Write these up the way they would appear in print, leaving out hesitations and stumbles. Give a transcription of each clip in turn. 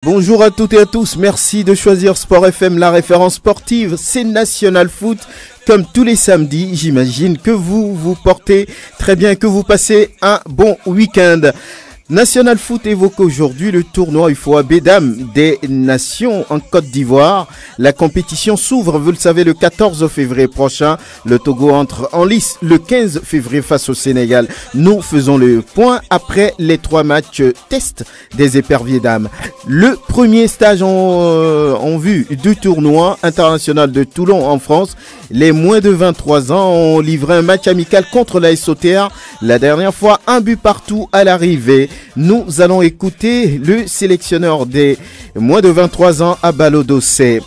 Bonjour à toutes et à tous, merci de choisir Sport FM, la référence sportive, c'est National Foot. Comme tous les samedis, j'imagine que vous vous portez très bien, que vous passez un bon week-end. National Foot évoque aujourd'hui le tournoi UFOA Dames des Nations en Côte d'Ivoire. La compétition s'ouvre, vous le savez, le 14 février prochain. Le Togo entre en lice le 15 février face au Sénégal. Nous faisons le point après les 3 matchs test des éperviers dames. Le premier stage en vue du tournoi international de Toulon en France. Les moins de 23 ans ont livré un match amical contre la SOTR. La dernière fois, un but partout à l'arrivée. Nous allons écouter le sélectionneur des moins de 23 ans à Balodossé.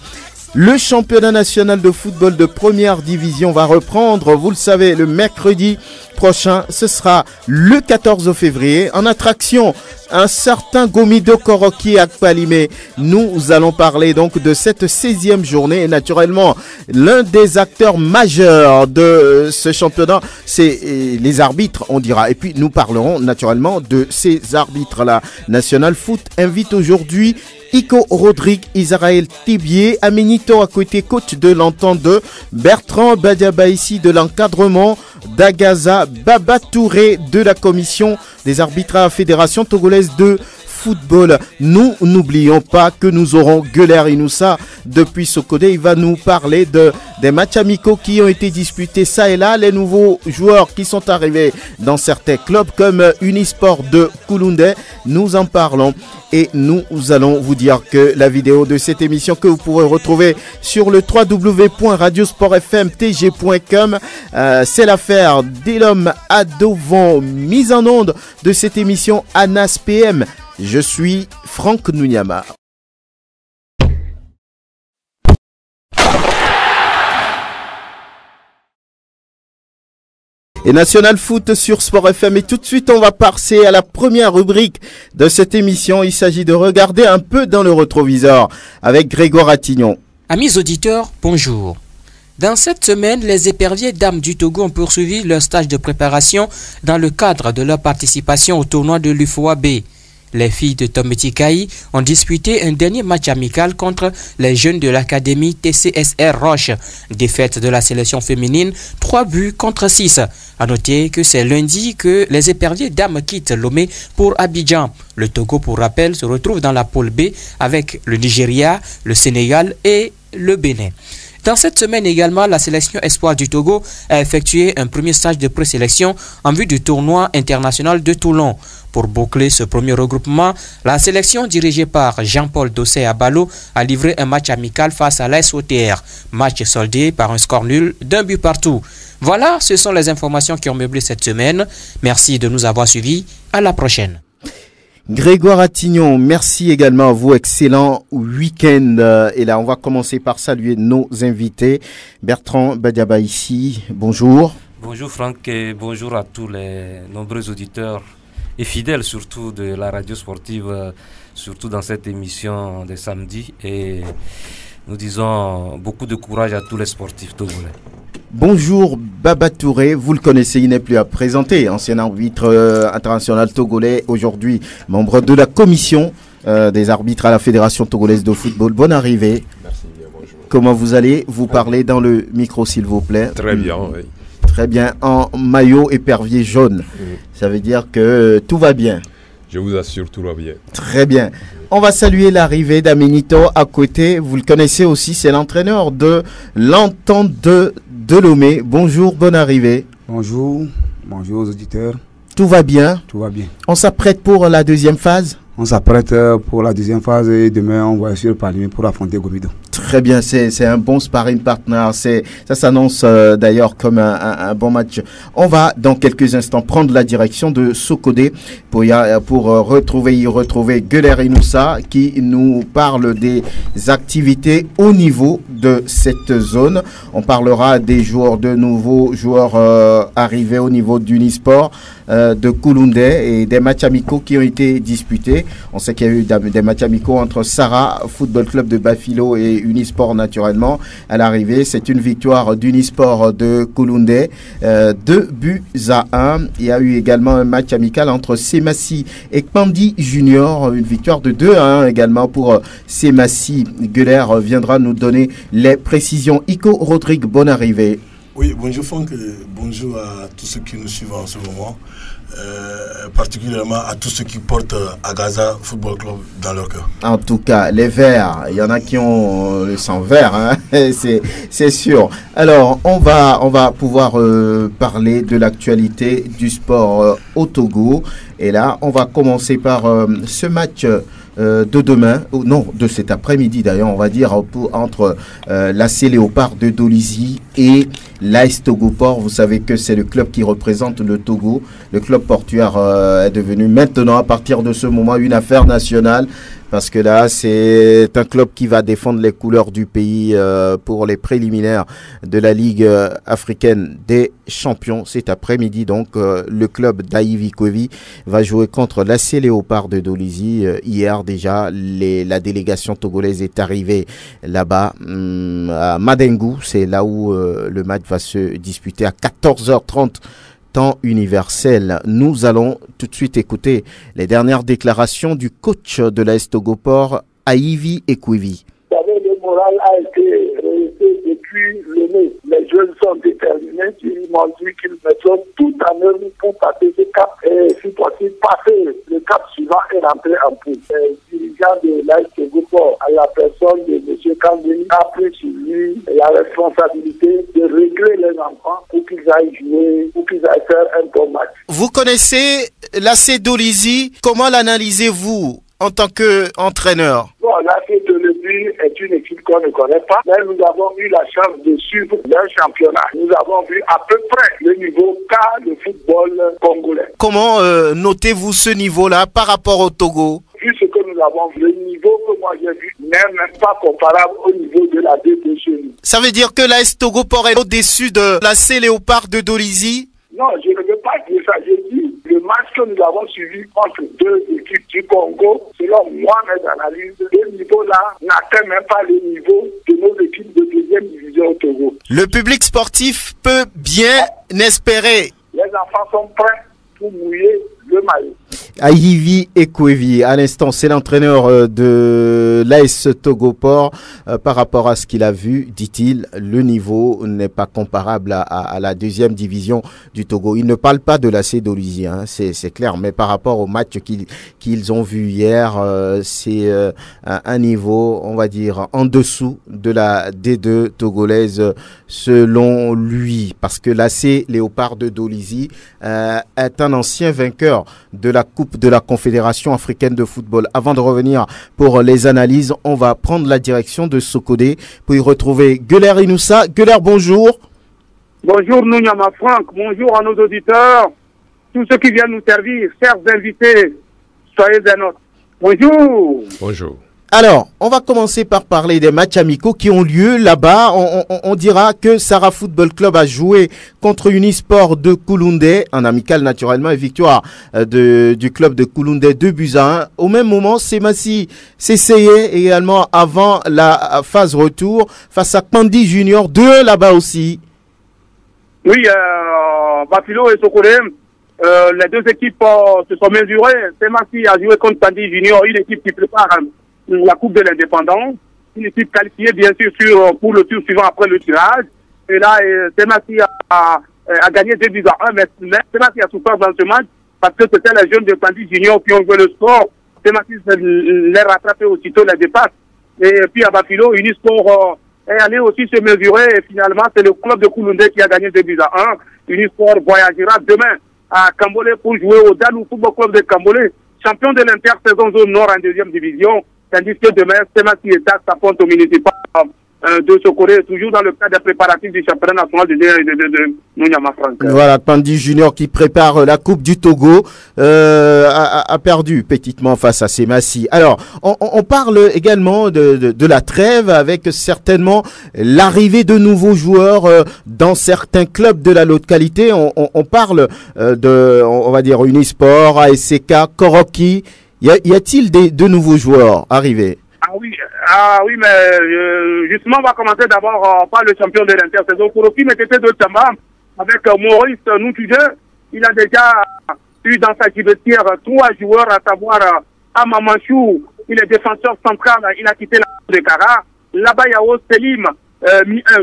Le championnat national de football de première division va reprendre, vous le savez, le mercredi prochain. Ce sera le 14 février. En attraction, un certain Gomido Koroki Akpalimé. Nous allons parler donc de cette 16e journée. Et naturellement, l'un des acteurs majeurs de ce championnat, c'est les arbitres, on dira. Et puis, nous parlerons naturellement de ces arbitres-là. National Foot invite aujourd'hui Iko Rodrigue, Israël Tibier, Aminito à côté coach de l'entente de Bertrand Badiabaïsi de l'encadrement, Dagaza Baba Touré de la commission des arbitres à la Fédération togolaise de football. Nous n'oublions pas que nous aurons Guler Inoussa depuis Sokodé. Il va nous parler des matchs amicaux qui ont été disputés ça et là, les nouveaux joueurs qui sont arrivés dans certains clubs comme Unisport de Kouloundé. Nous en parlons et nous allons vous dire que la vidéo de cette émission que vous pourrez retrouver sur le www.radiosportfmtg.com, c'est l'affaire d'Elom Adovon, mise en onde de cette émission Anas PM. Je suis Franck Nounyama. Et National Foot sur Sport FM. Et tout de suite, on va passer à la première rubrique de cette émission. Il s'agit de regarder un peu dans le rétroviseur avec Grégoire Attignon. Amis auditeurs, bonjour. Dans cette semaine, les éperviers dames du Togo ont poursuivi leur stage de préparation dans le cadre de leur participation au tournoi de l'UFOA B. Les filles de Tometikaï ont disputé un dernier match amical contre les jeunes de l'académie TCSR Roche. Défaite de la sélection féminine, 3-6. A noter que c'est lundi que les éperviers dames quittent Lomé pour Abidjan. Le Togo, pour rappel, se retrouve dans la pôle B avec le Nigeria, le Sénégal et le Bénin. Dans cette semaine également, la sélection espoir du Togo a effectué un premier stage de présélection en vue du tournoi international de Toulon. Pour boucler ce premier regroupement, la sélection dirigée par Jean-Paul Dossé Abalo a livré un match amical face à la SOTR. Match soldé par un score nul d'1 but partout. Voilà, ce sont les informations qui ont meublé cette semaine. Merci de nous avoir suivis. À la prochaine. Grégoire Attignon, merci également à vous, excellent week-end. Et là, on va commencer par saluer nos invités. Bertrand Badiabaïsi, bonjour. Bonjour Franck et bonjour à tous les nombreux auditeurs et fidèles surtout de la radio sportive, surtout dans cette émission des samedis. Et nous disons beaucoup de courage à tous les sportifs togolais. Bonjour Baba Touré, vous le connaissez, il n'est plus à présenter, ancien arbitre international togolais, aujourd'hui membre de la commission des arbitres à la Fédération togolaise de football. Bonne arrivée. Merci, bonjour. Comment vous allez? Vous parlez dans le micro s'il vous plaît. Très bien, oui. Très bien, en maillot épervier jaune. Ça veut dire que tout va bien. Je vous assure, tout va bien. Très bien. On va saluer l'arrivée d'Aminito à côté. Vous le connaissez aussi, c'est l'entraîneur de l'entente de Lomé. Bonjour, bonne arrivée. Bonjour aux auditeurs. Tout va bien? Tout va bien. On s'apprête pour la deuxième phase? On s'apprête pour la deuxième phase et demain on va sur le Parlement pour affronter Gomido. Très bien, c'est un bon sparring partner. Ça s'annonce d'ailleurs comme un bon match. On va dans quelques instants prendre la direction de Sokodé pour retrouver Guler Inoussa qui nous parle des activités au niveau de cette zone. On parlera des nouveaux joueurs arrivés au niveau d'Unisport de Kouloundé et des matchs amicaux qui ont été disputés. On sait qu'il y a eu des matchs amicaux entre Sarah Football Club de Bafilo et Unisport Unisport naturellement à l'arrivée. C'est une victoire d'Unisport de Kouloundé, 2-1. Il y a eu également un match amical entre Semassi et Kpandi Junior, une victoire de 2-1 également pour Semassi. Guler viendra nous donner les précisions. Iko Rodrigue, bonne arrivée. Oui, bonjour Franck, bonjour à tous ceux qui nous suivent en ce moment, particulièrement à tous ceux qui portent Agaza Football Club dans leur cœur. En tout cas, les Verts, il y en a qui ont le sang vert, hein, c'est sûr. Alors, on va pouvoir parler de l'actualité du sport au Togo. Et là, on va commencer par ce match de demain, ou non, de cet après-midi d'ailleurs, on va dire, entre l'AC Léopard de Dolisie et l'AS Togoport. Vous savez que c'est le club qui représente le Togo. Le club portuaire est devenu maintenant, à partir de ce moment, une affaire nationale. Parce que là, c'est un club qui va défendre les couleurs du pays pour les préliminaires de la Ligue africaine des champions. Cet après-midi, donc, le club d'Aïvi Kovi va jouer contre l'AC Léopard de Dolisie. Hier, déjà, la délégation togolaise est arrivée là-bas, à Madengou. C'est là où le match va se disputer à 14h30. Temps universel. Nous allons tout de suite écouter les dernières déclarations du coach de l'AS Togoport, Aïvi Ekwivi. Vous savez, le moral a été rehaussé depuis le nez. Les jeunes sont déterminés, ils m'ont dit qu'ils mettront tout en œuvre pour passer ce cap et si possible passer le cap suivant et rentrer en poule. Les dirigeants de l'AS Togoport, à la personne de M. Kandini, a pris sur lui la responsabilité de régler les enfants pour qu'ils aillent jouer, pour qu'ils aillent faire un bon match. Vous connaissez l'AC Dolisie, comment l'analysez-vous en tant qu'entraîneur? Bon, l'AC Dolisie est une équipe qu'on ne connaît pas, mais nous avons eu la chance de suivre leur championnat. Nous avons vu à peu près le niveau qu'a le football congolais. Comment notez-vous ce niveau-là par rapport au Togo? Vu ce que nous avons vu, le niveau que moi j'ai vu n'est même pas comparable au niveau de la D2 chez nous. Ça veut dire que l'AS Togoport est au-dessus de l'AC Léopard de Dolisie? Non, je ne veux pas dire ça. Je dis le match que nous avons suivi entre deux équipes du Congo, selon moi, mes analyses, le niveau-là n'atteint même pas le niveau de nos équipes de deuxième division au Togo. Le public sportif peut bien espérer. Les enfants sont prêts pour mouiller le maillot. Aïvi Ekwevi, à l'instant, c'est l'entraîneur de l'AS Togoport. Par rapport à ce qu'il a vu, dit-il, le niveau n'est pas comparable à la deuxième division du Togo. Il ne parle pas de l'AC Dolisie, hein, c'est clair, mais par rapport au match qu'ils ont vu hier, c'est un niveau, on va dire, en dessous de la D2 togolaise, selon lui, parce que l'AC Léopard de Dolisie est un ancien vainqueur de la Coupe de la Confédération africaine de football. Avant de revenir pour les analyses, on va prendre la direction de Sokodé pour y retrouver Guler Inoussa. Guler, bonjour. Bonjour Nounyama Franck, bonjour à nos auditeurs, tous ceux qui viennent nous servir, chers invités, soyez des nôtres. Bonjour. Bonjour. Alors, on va commencer par parler des matchs amicaux qui ont lieu là-bas. On dira que Sarah Football Club a joué contre Unisport de Kouloundé, en amical naturellement, et victoire du club de Kouloundé 2-1. Au même moment, Semassi s'essayait également avant la phase retour face à Kpandi Junior 2 là-bas aussi. Oui, Bafilo et Sokolé, les deux équipes se sont mesurées. Semassi a joué contre Kpandi Junior, une équipe qui prépare la Coupe de l'Indépendance, une équipe qualifiée bien sûr pour le tour suivant après le tirage. Et là, Semassi a gagné 2-1, mais Semassi a souffert dans ce match parce que c'était les jeunes de Kpandi Junior qui ont joué le sport. Semassi les rattrapé aussitôt, les dépasse. Et puis à Bafilo, Unisport est allé aussi se mesurer et finalement c'est le club de Kouloundé qui a gagné 2-1. Unisport voyagera demain à Kambolé pour jouer au Dalou Football Club de Kambolé, champion de l'inter-saison zone nord en deuxième division. Tandis que demain, Semassi et Tax s'affrontent au municipal de Sokoré, toujours dans le cadre des préparatifs du championnat national de Nounyama Franck. Voilà, Kpandi Junior qui prépare la Coupe du Togo a perdu petitement face à Semassi. Alors, on parle également de la trêve avec certainement l'arrivée de nouveaux joueurs dans certains clubs de la localité. On parle on va dire Unisport, ASK, Koroki. Y a-t-il de nouveaux joueurs arrivés? Ah oui, mais justement, on va commencer d'abord par le champion de l'intersaison. Koroki Métété de Tchamba, avec Maurice Noutudé, il a déjà eu dans sa vestiaire 3 joueurs, à savoir Amamanchou, il est défenseur central, il a quitté la de Kara. Là-bas, il y a Selim,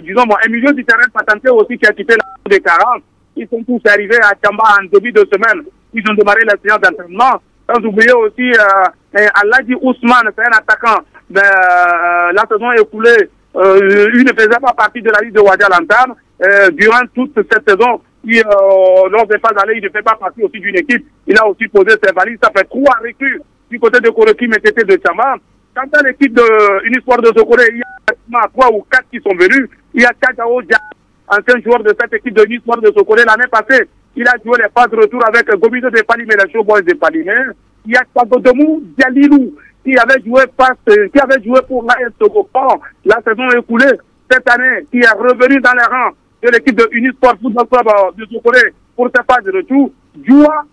disons, un milieu du terrain patenté aussi qui a quitté la de Kara. Ils sont tous arrivés à Tchamba en début de semaine. Ils ont démarré la séance d'entraînement. Sans oublier aussi Aladi Ousmane, c'est un attaquant. La saison écoulée, il ne faisait pas partie de la liste de Wadi Al-Antar. Durant toute cette saison, lors des phases allées, il ne fait pas partie aussi d'une équipe. Il a aussi posé ses valises. Ça fait 3 recrues du côté de Koroki Métété de Tchamba. Quant à l'équipe de Unisport de Sokoré, il y a 3 ou 4 qui sont venus. Il y a Kadjao Dia, ancien joueur de cette équipe de Unisport de Sokoré l'année passée. Il a joué les phases de retour avec Gobido de Palimé, les Showboys de Palimé. Il y a Kagodemou Dialilou, qui avait joué pour l'AS Togopan la saison écoulée cette année, qui est revenu dans les rangs de l'équipe de Unisport Football Club de Sokoré pour sa phase de retour. Djoua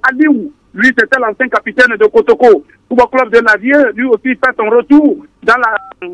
Aliou, lui c'était l'ancien capitaine de Kotoko Football Club de Navier, lui aussi fait son retour dans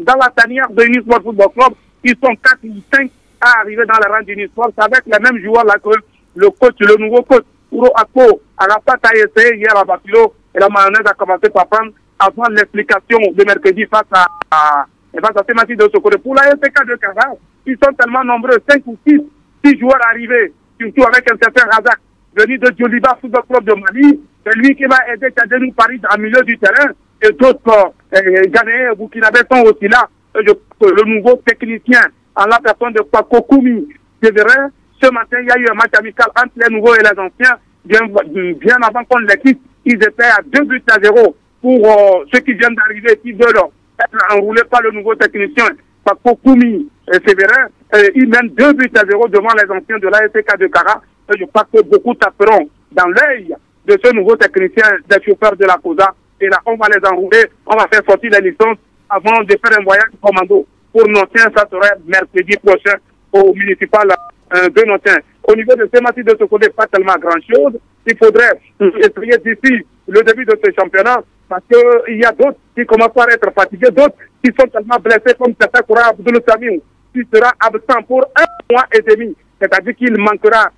la tanière de Unisport Football Club. Ils sont 4 ou 5 à arriver dans les rangs d'Unisport. C'est avec les mêmes joueurs là que le nouveau coach, Ouro Akpo, Arafat a essayé hier à Bapilo, et la mayonnaise a commencé par prendre avant l'explication de mercredi face à ces matchs de Sokoré. Pour la SK de Kara, ils sont tellement nombreux, 5 ou 6 joueurs arrivés, surtout avec un certain Razak, venu de Djoliba Football Club de Mali. C'est lui qui va aider Tchadjenou Paris en milieu du terrain, et d'autres Ghanéens et Burkinabés sont aussi là. Le nouveau technicien, en la personne de Kwako Koumi, c'est vrai. Ce matin, il y a eu un match amical entre les nouveaux et les anciens. Bien avant qu'on les quitte, ils étaient à 2-0 pour ceux qui viennent d'arriver, qui veulent être enroulés par le nouveau technicien, par Kokoumi et Séverin. Ils mènent 2-0 devant les anciens de l'ASK de Kara. Je crois que beaucoup taperont dans l'œil de ce nouveau technicien des chauffeurs de la COSA. Et là, on va les enrouler, on va faire sortir les licences avant de faire un voyage commando. Pour Nontien, ça serait mercredi prochain au municipal de Nontien. Au niveau de ces matchs de ce côté, pas tellement grand-chose. Il faudrait essayer d'ici le début de ce championnat, parce qu'il y a d'autres qui commencent à être fatigués, d'autres qui sont tellement blessés, comme certains Koura Abdoul Samir, qui sera absent pour 1 mois et demi. C'est-à-dire qu'il manquera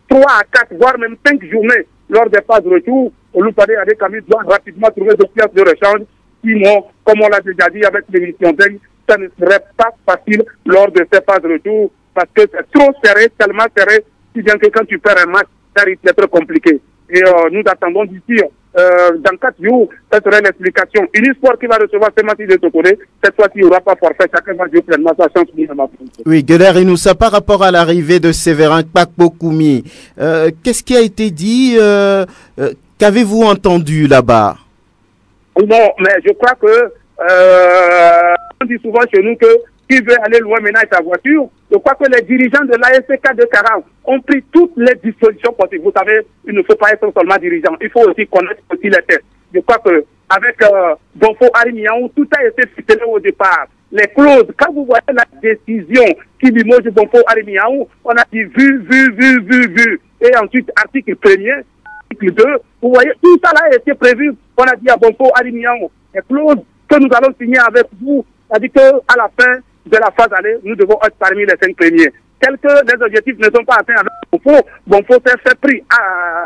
3 à 4, voire même 5 journées lors des phases de retour. Oloupade Adekami doit rapidement trouver des pièces de rechange. Sinon, comme on l'a déjà dit avec l'émission d'Aïe, ça ne serait pas facile lors de ces phases de retour, parce que c'est trop serré, tellement serré, si bien que quand tu perds un match, ça risque d'être compliqué. Et nous attendons d'ici, dans 4 jours, ça serait l'explication. Unisport qui va recevoir ces matchs de Sokoré, cette fois-ci, il n'y aura pas forfait, chacun va jouer pleinement sa chance. Oui, Gueler Inoussa, par rapport à l'arrivée de Séverin Kpakpo-Koumi, qu'est-ce qui a été dit, qu'avez-vous entendu là-bas? Non, mais je crois que, on dit souvent chez nous que qui veut aller loin maintenant avec sa voiture. Je crois que les dirigeants de l'ASK de Kara ont pris toutes les dispositions possibles. Vous savez, il ne faut pas être seulement dirigeant, il faut aussi connaître aussi les tests. Je crois que avec Bonfo Arimiaou, tout a été ficelé au départ. Les clauses, quand vous voyez la décision qui limoge Bonfo Arimiaou, on a dit vu. Et ensuite, article 1er, article 2, vous voyez, tout ça là a été prévu. On a dit à Bonfo Arimiaou, les clauses que nous allons signer avec vous, c'est-à-dire qu'à la fin de la phase allée, nous devons être parmi les 5 premiers. Tels que les objectifs ne sont pas atteints avec Bonfo s'est fait pris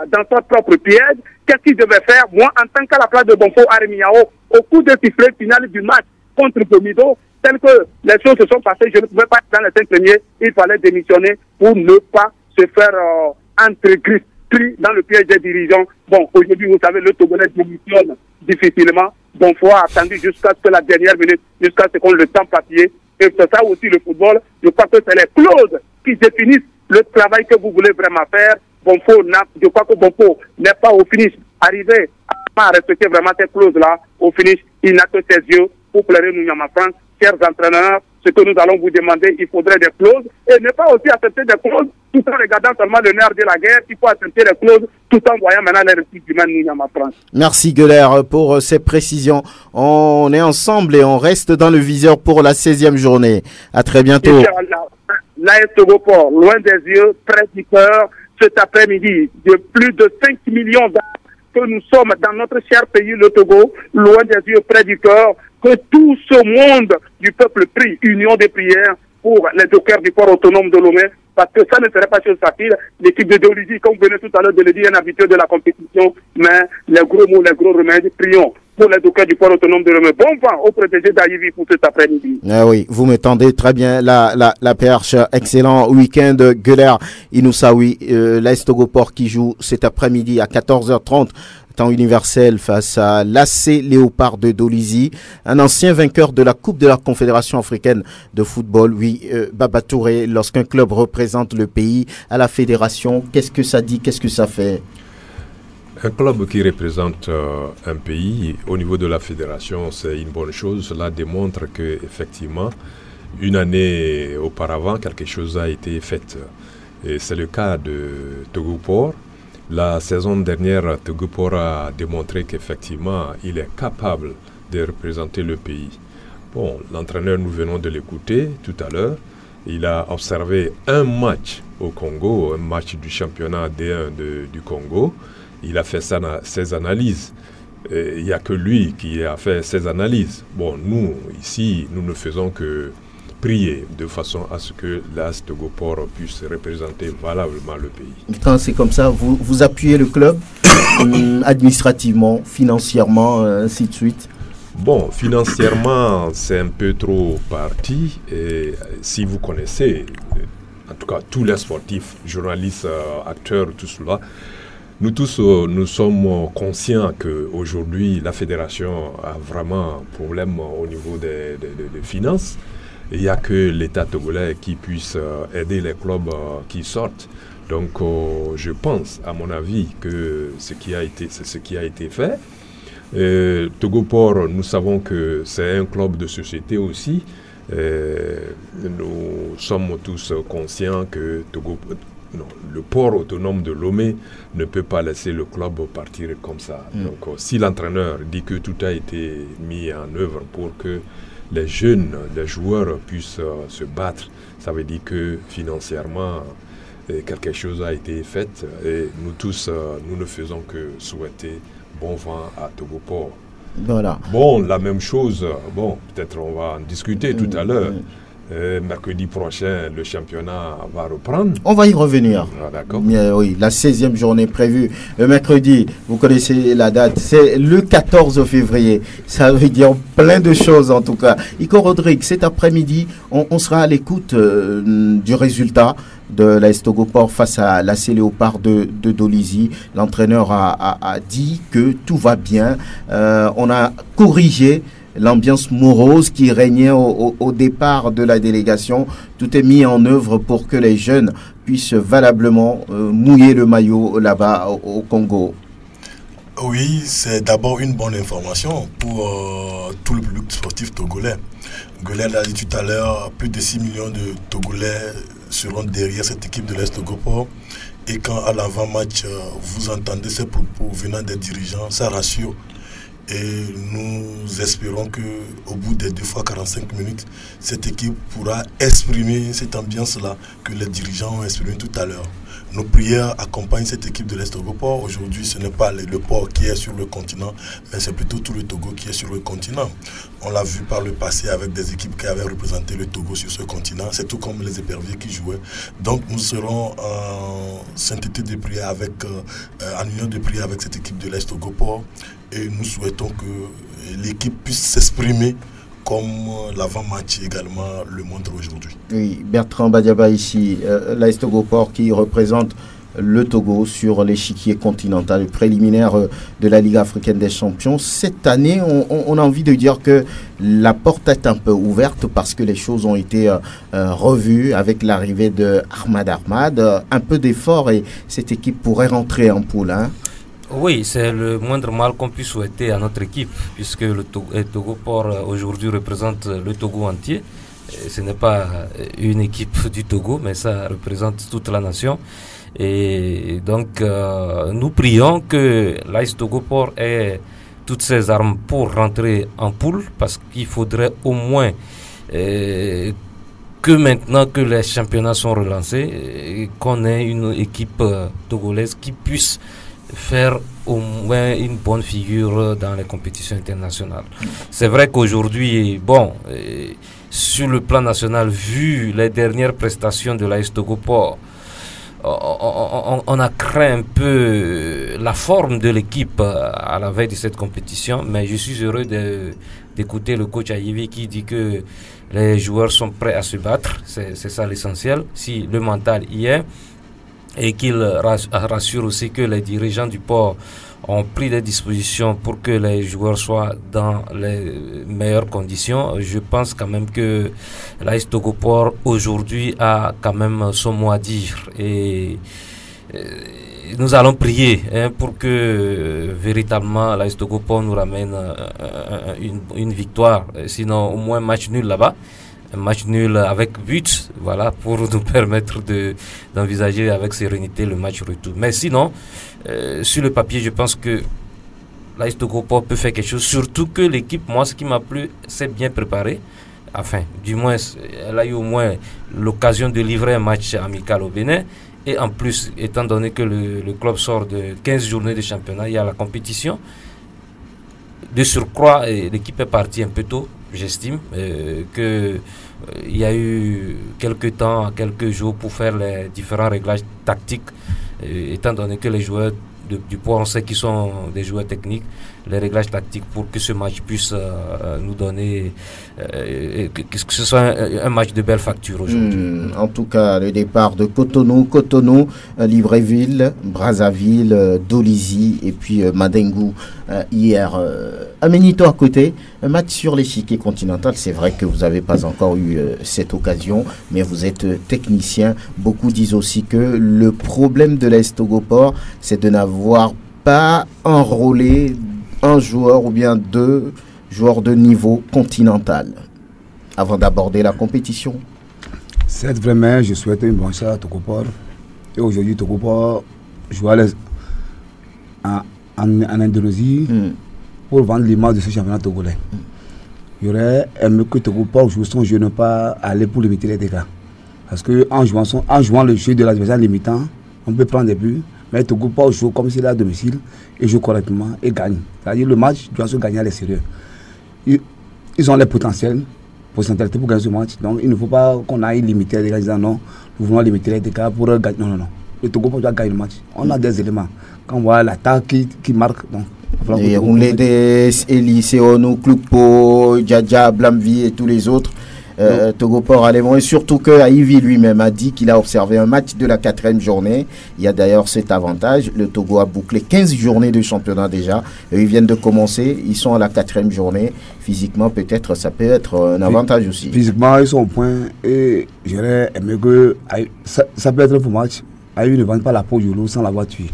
dans son propre piège. Qu'est-ce qu'il devait faire? Moi, en tant qu'à la place de Bonfo Arimiao, au coup de sifflet final du match contre Gomido, tel que les choses se sont passées, je ne pouvais pas être dans les 5 premiers. Il fallait démissionner pour ne pas se faire pris dans le piège des dirigeants. Bon, aujourd'hui, vous savez, le Togolais démissionne difficilement. Bonfo a attendu jusqu'à ce que la dernière minute, jusqu'à ce qu'on le temps papier. Et c'est ça aussi le football. Je crois que c'est les clauses qui définissent le travail que vous voulez vraiment faire. Je crois que Bonfo n'est pas au finish arrivé à respecter vraiment ces clauses-là. Au finish, il n'a que ses yeux pour plaire Nounyama France. Chers entraîneurs, ce que nous allons vous demander, il faudrait des clauses et ne pas aussi accepter des clauses tout en regardant seulement le nerf de la guerre. Il faut accepter les clauses tout en voyant maintenant les récits humains Nounyama France. Merci Gueler pour ces précisions. On est ensemble et on reste dans le viseur pour la 16e journée. À très bientôt. L'AS Togoport, loin des yeux, près du cœur, cet après-midi, de plus de 5 millions d'âmes que nous sommes dans notre cher pays, le Togo, loin des yeux, près du cœur. que tout ce monde du peuple prie, union des prières pour les dockers du port autonome de Lomé, parce que ça ne serait pas chose facile. L'équipe de Dolisie, comme vous venez tout à l'heure de le dire, est un habitué de la compétition, mais les gros mots, les gros remèdes, prions pour les dockers du port autonome de Lomé. Bon vent au protégé d'Aïvi pour cet après-midi. Ah oui, vous m'étendez très bien la perche. Excellent week-end, Gueler Inoussaoui, l'AS Togo Port qui joue cet après-midi à 14h30. Temps universel face à l'AC Léopard de Dolisie, un ancien vainqueur de la Coupe de la Confédération africaine de football. Oui, Baba Touré, lorsqu'un club représente le pays à la fédération, qu'est-ce que ça dit, qu'est-ce que ça fait? Un club qui représente un pays au niveau de la fédération, c'est une bonne chose. Cela démontre que effectivement, une année auparavant, quelque chose a été fait. Et c'est le cas de Togo Port. La saison dernière, Togo Port a démontré qu'effectivement, il est capable de représenter le pays. Bon, l'entraîneur, nous venons de l'écouter tout à l'heure. Il a observé un match au Congo, un match du championnat D1 du Congo. Il a fait ses analyses. Il n'y a que lui qui a fait ses analyses. Bon, nous, ici, nous ne faisons que prier de façon à ce que l'AS Togo Port puisse représenter valablement le pays. Quand c'est comme ça, vous appuyez le club administrativement, financièrement, ainsi de suite? Bon, financièrement, c'est un peu trop parti. Et si vous connaissez, en tout cas tous les sportifs, journalistes, acteurs, tout cela, nous tous, nous sommes conscients qu'aujourd'hui, la fédération a vraiment un problème au niveau des finances. Il n'y a que l'État togolais qui puisse aider les clubs qui sortent. Donc, je pense, à mon avis, que c'est ce qui a été fait. Togo Port, nous savons que c'est un club de société aussi. Nous sommes tous conscients que le port autonome de Lomé ne peut pas laisser le club partir comme ça. Donc, si l'entraîneur dit que tout a été mis en œuvre pour que les jeunes, les joueurs puissent se battre, ça veut dire que financièrement, quelque chose a été fait et nous tous, nous ne faisons que souhaiter bon vent à Togo Port. Voilà. Bon, la même chose, bon, peut-être on va en discuter tout à l'heure. Mercredi prochain, le championnat va reprendre. On va y revenir. Ah, d'accord. Oui, la 16e journée prévue. Le mercredi, vous connaissez la date, c'est le 14 février. Ça veut dire plein de choses en tout cas. Iko Rodrigue, cet après-midi, on sera à l'écoute du résultat de l'AS Togo Port face à l'AC Léopard de Dolisie. L'entraîneur a dit que tout va bien. On a corrigé l'ambiance morose qui régnait au départ de la délégation. Tout est mis en œuvre pour que les jeunes puissent valablement mouiller le maillot là-bas au Congo. Oui, c'est d'abord une bonne information pour tout le public sportif togolais. Gueler l'a dit tout à l'heure, plus de 6 millions de Togolais seront derrière cette équipe de l'AS Togo Port. Et quand à l'avant-match, vous entendez ces propos venant des dirigeants, ça rassure. Et nous espérons qu'au bout des 2 fois 45 minutes, cette équipe pourra exprimer cette ambiance-là que les dirigeants ont exprimée tout à l'heure. Nos prières accompagnent cette équipe de l'AS Togo Port. Aujourd'hui, ce n'est pas le port qui est sur le continent, mais c'est plutôt tout le Togo qui est sur le continent. On l'a vu par le passé avec des équipes qui avaient représenté le Togo sur ce continent. C'est tout comme les éperviers qui jouaient. Donc nous serons en sainteté de prière en union de prière avec cette équipe de l'AS Togo Port. Et nous souhaitons que l'équipe puisse s'exprimer comme l'avant-match également le montre aujourd'hui. Oui, Bertrand Badiaba ici, l'AS Togo Port qui représente le Togo sur l'échiquier continental préliminaire de la Ligue africaine des champions. Cette année, on a envie de dire que la porte est un peu ouverte parce que les choses ont été revues avec l'arrivée de Ahmad. Un peu d'effort et cette équipe pourrait rentrer en poule. Hein. Oui, c'est le moindre mal qu'on puisse souhaiter à notre équipe, puisque le Togo Port aujourd'hui représente le Togo entier. Et ce n'est pas une équipe du Togo, mais ça représente toute la nation. Et donc, nous prions que l'AS Togo Port ait toutes ses armes pour rentrer en poule, parce qu'il faudrait au moins que maintenant que les championnats sont relancés, qu'on ait une équipe togolaise qui puisse faire au moins une bonne figure dans les compétitions internationales. C'est vrai qu'aujourd'hui, sur le plan national, vu les dernières prestations de l'AS Togopor, on a craint un peu la forme de l'équipe à la veille de cette compétition, mais je suis heureux d'écouter le coach Ayivi qui dit que les joueurs sont prêts à se battre, c'est ça l'essentiel, si le mental y est, et qu'il rassure aussi que les dirigeants du port ont pris des dispositions pour que les joueurs soient dans les meilleures conditions. Je pense quand même que l'AS Togopor aujourd'hui a quand même son mot à dire, et nous allons prier pour que véritablement l'AS Togopor nous ramène une victoire, sinon au moins match nul là-bas. Un match nul avec but, voilà, pour nous permettre d'envisager avec sérénité le match retour. Mais sinon, sur le papier, je pense que l'AS Togopor peut faire quelque chose, surtout que l'équipe, moi, ce qui m'a plu, c'est bien préparé. Enfin, du moins, elle a eu au moins l'occasion de livrer un match amical au Bénin. Et en plus, étant donné que le club sort de 15 journées de championnat, il y a la compétition. De surcroît, l'équipe est partie un peu tôt. J'estime qu'il y a eu quelques jours pour faire les différents réglages tactiques, étant donné que les joueurs du port, on sait qu'ils sont des joueurs techniques, les réglages tactiques pour que ce match puisse nous donner, que ce soit un match de belle facture aujourd'hui. En tout cas, le départ de Cotonou, Libreville, Brazzaville, Dolisie et puis Madengou hier. Amenito à côté, un match sur l'échiquier continental. C'est vrai que vous n'avez pas encore eu cette occasion, mais vous êtes technicien. Beaucoup disent aussi que le problème de l'AS Togopor, c'est de n'avoir pas enrôlé un joueur ou bien deux joueurs de niveau continental avant d'aborder la compétition. C'est vraiment, je souhaite une bonne chance à Togopor. Et aujourd'hui, Togopor joue en Indonésie pour vendre l'image de ce championnat togolais. Il y aurait aimé que Togopor joue son jeu, ne pas aller pour limiter les dégâts. Parce qu'en jouant le jeu de l'adversaire limitant, on peut prendre des buts. Mais Togopor joue comme s'il est à domicile et joue correctement et gagne. C'est-à-dire le match doit se gagner à l'extérieur. Ils ont les potentialités pour gagner ce match. Donc il ne faut pas qu'on aille limiter les dégâts en disant non, nous voulons limiter les dégâts pour gagner. Non. Le Togopor doit gagner le match. On a des éléments. Quand on voit l'attaque qui marque, donc et on les des Eliseonu, Klukpo, Djadja, Blamvi et tous les autres. Togopor allait et surtout que Ayivi lui-même a dit qu'il a observé un match de la 4e journée. Il y a d'ailleurs cet avantage, le Togo a bouclé 15 journées de championnat déjà, ils viennent de commencer, ils sont à la 4e journée. Physiquement peut-être ça peut être un avantage aussi. Physiquement ils sont au point et j'aurais aimé que ça peut être un faux match. Ayivi ne vend pas la peau du loup sans l'avoir tué.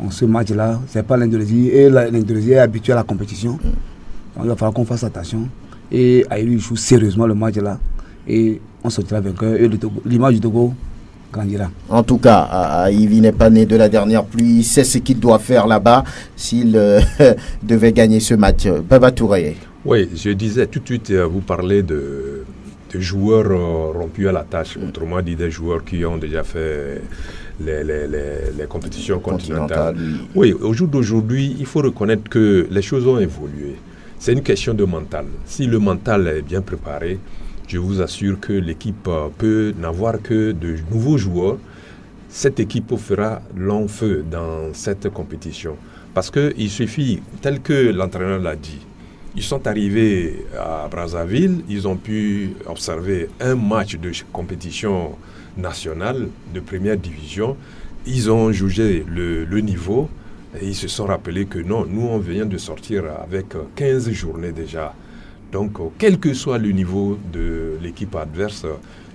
Donc ce match-là, c'est pas l'Indonésie et l'Indonésie est habituée à la compétition. Donc il va falloir qu'on fasse attention. Et Ayivi joue sérieusement le match là et on sortira vainqueur et l'image du Togo grandira. En tout cas, Ayivi n'est pas né de la dernière pluie, il sait ce qu'il doit faire là-bas s'il devait gagner ce match. Baba Touré. Oui, je disais tout de suite, vous parlez de joueurs rompus à la tâche, autrement dit des joueurs qui ont déjà fait les compétitions continentales. Oui, au jour d'aujourd'hui, il faut reconnaître que les choses ont évolué. C'est une question de mental. Si le mental est bien préparé, je vous assure que l'équipe peut n'avoir que de nouveaux joueurs. Cette équipe fera long feu dans cette compétition. Parce qu'il suffit, tel que l'entraîneur l'a dit, ils sont arrivés à Brazzaville, ils ont pu observer un match de compétition nationale de première division. Ils ont jugé le niveau. Et ils se sont rappelés que non, nous on vient de sortir avec 15 journées déjà. Donc, quel que soit le niveau de l'équipe adverse,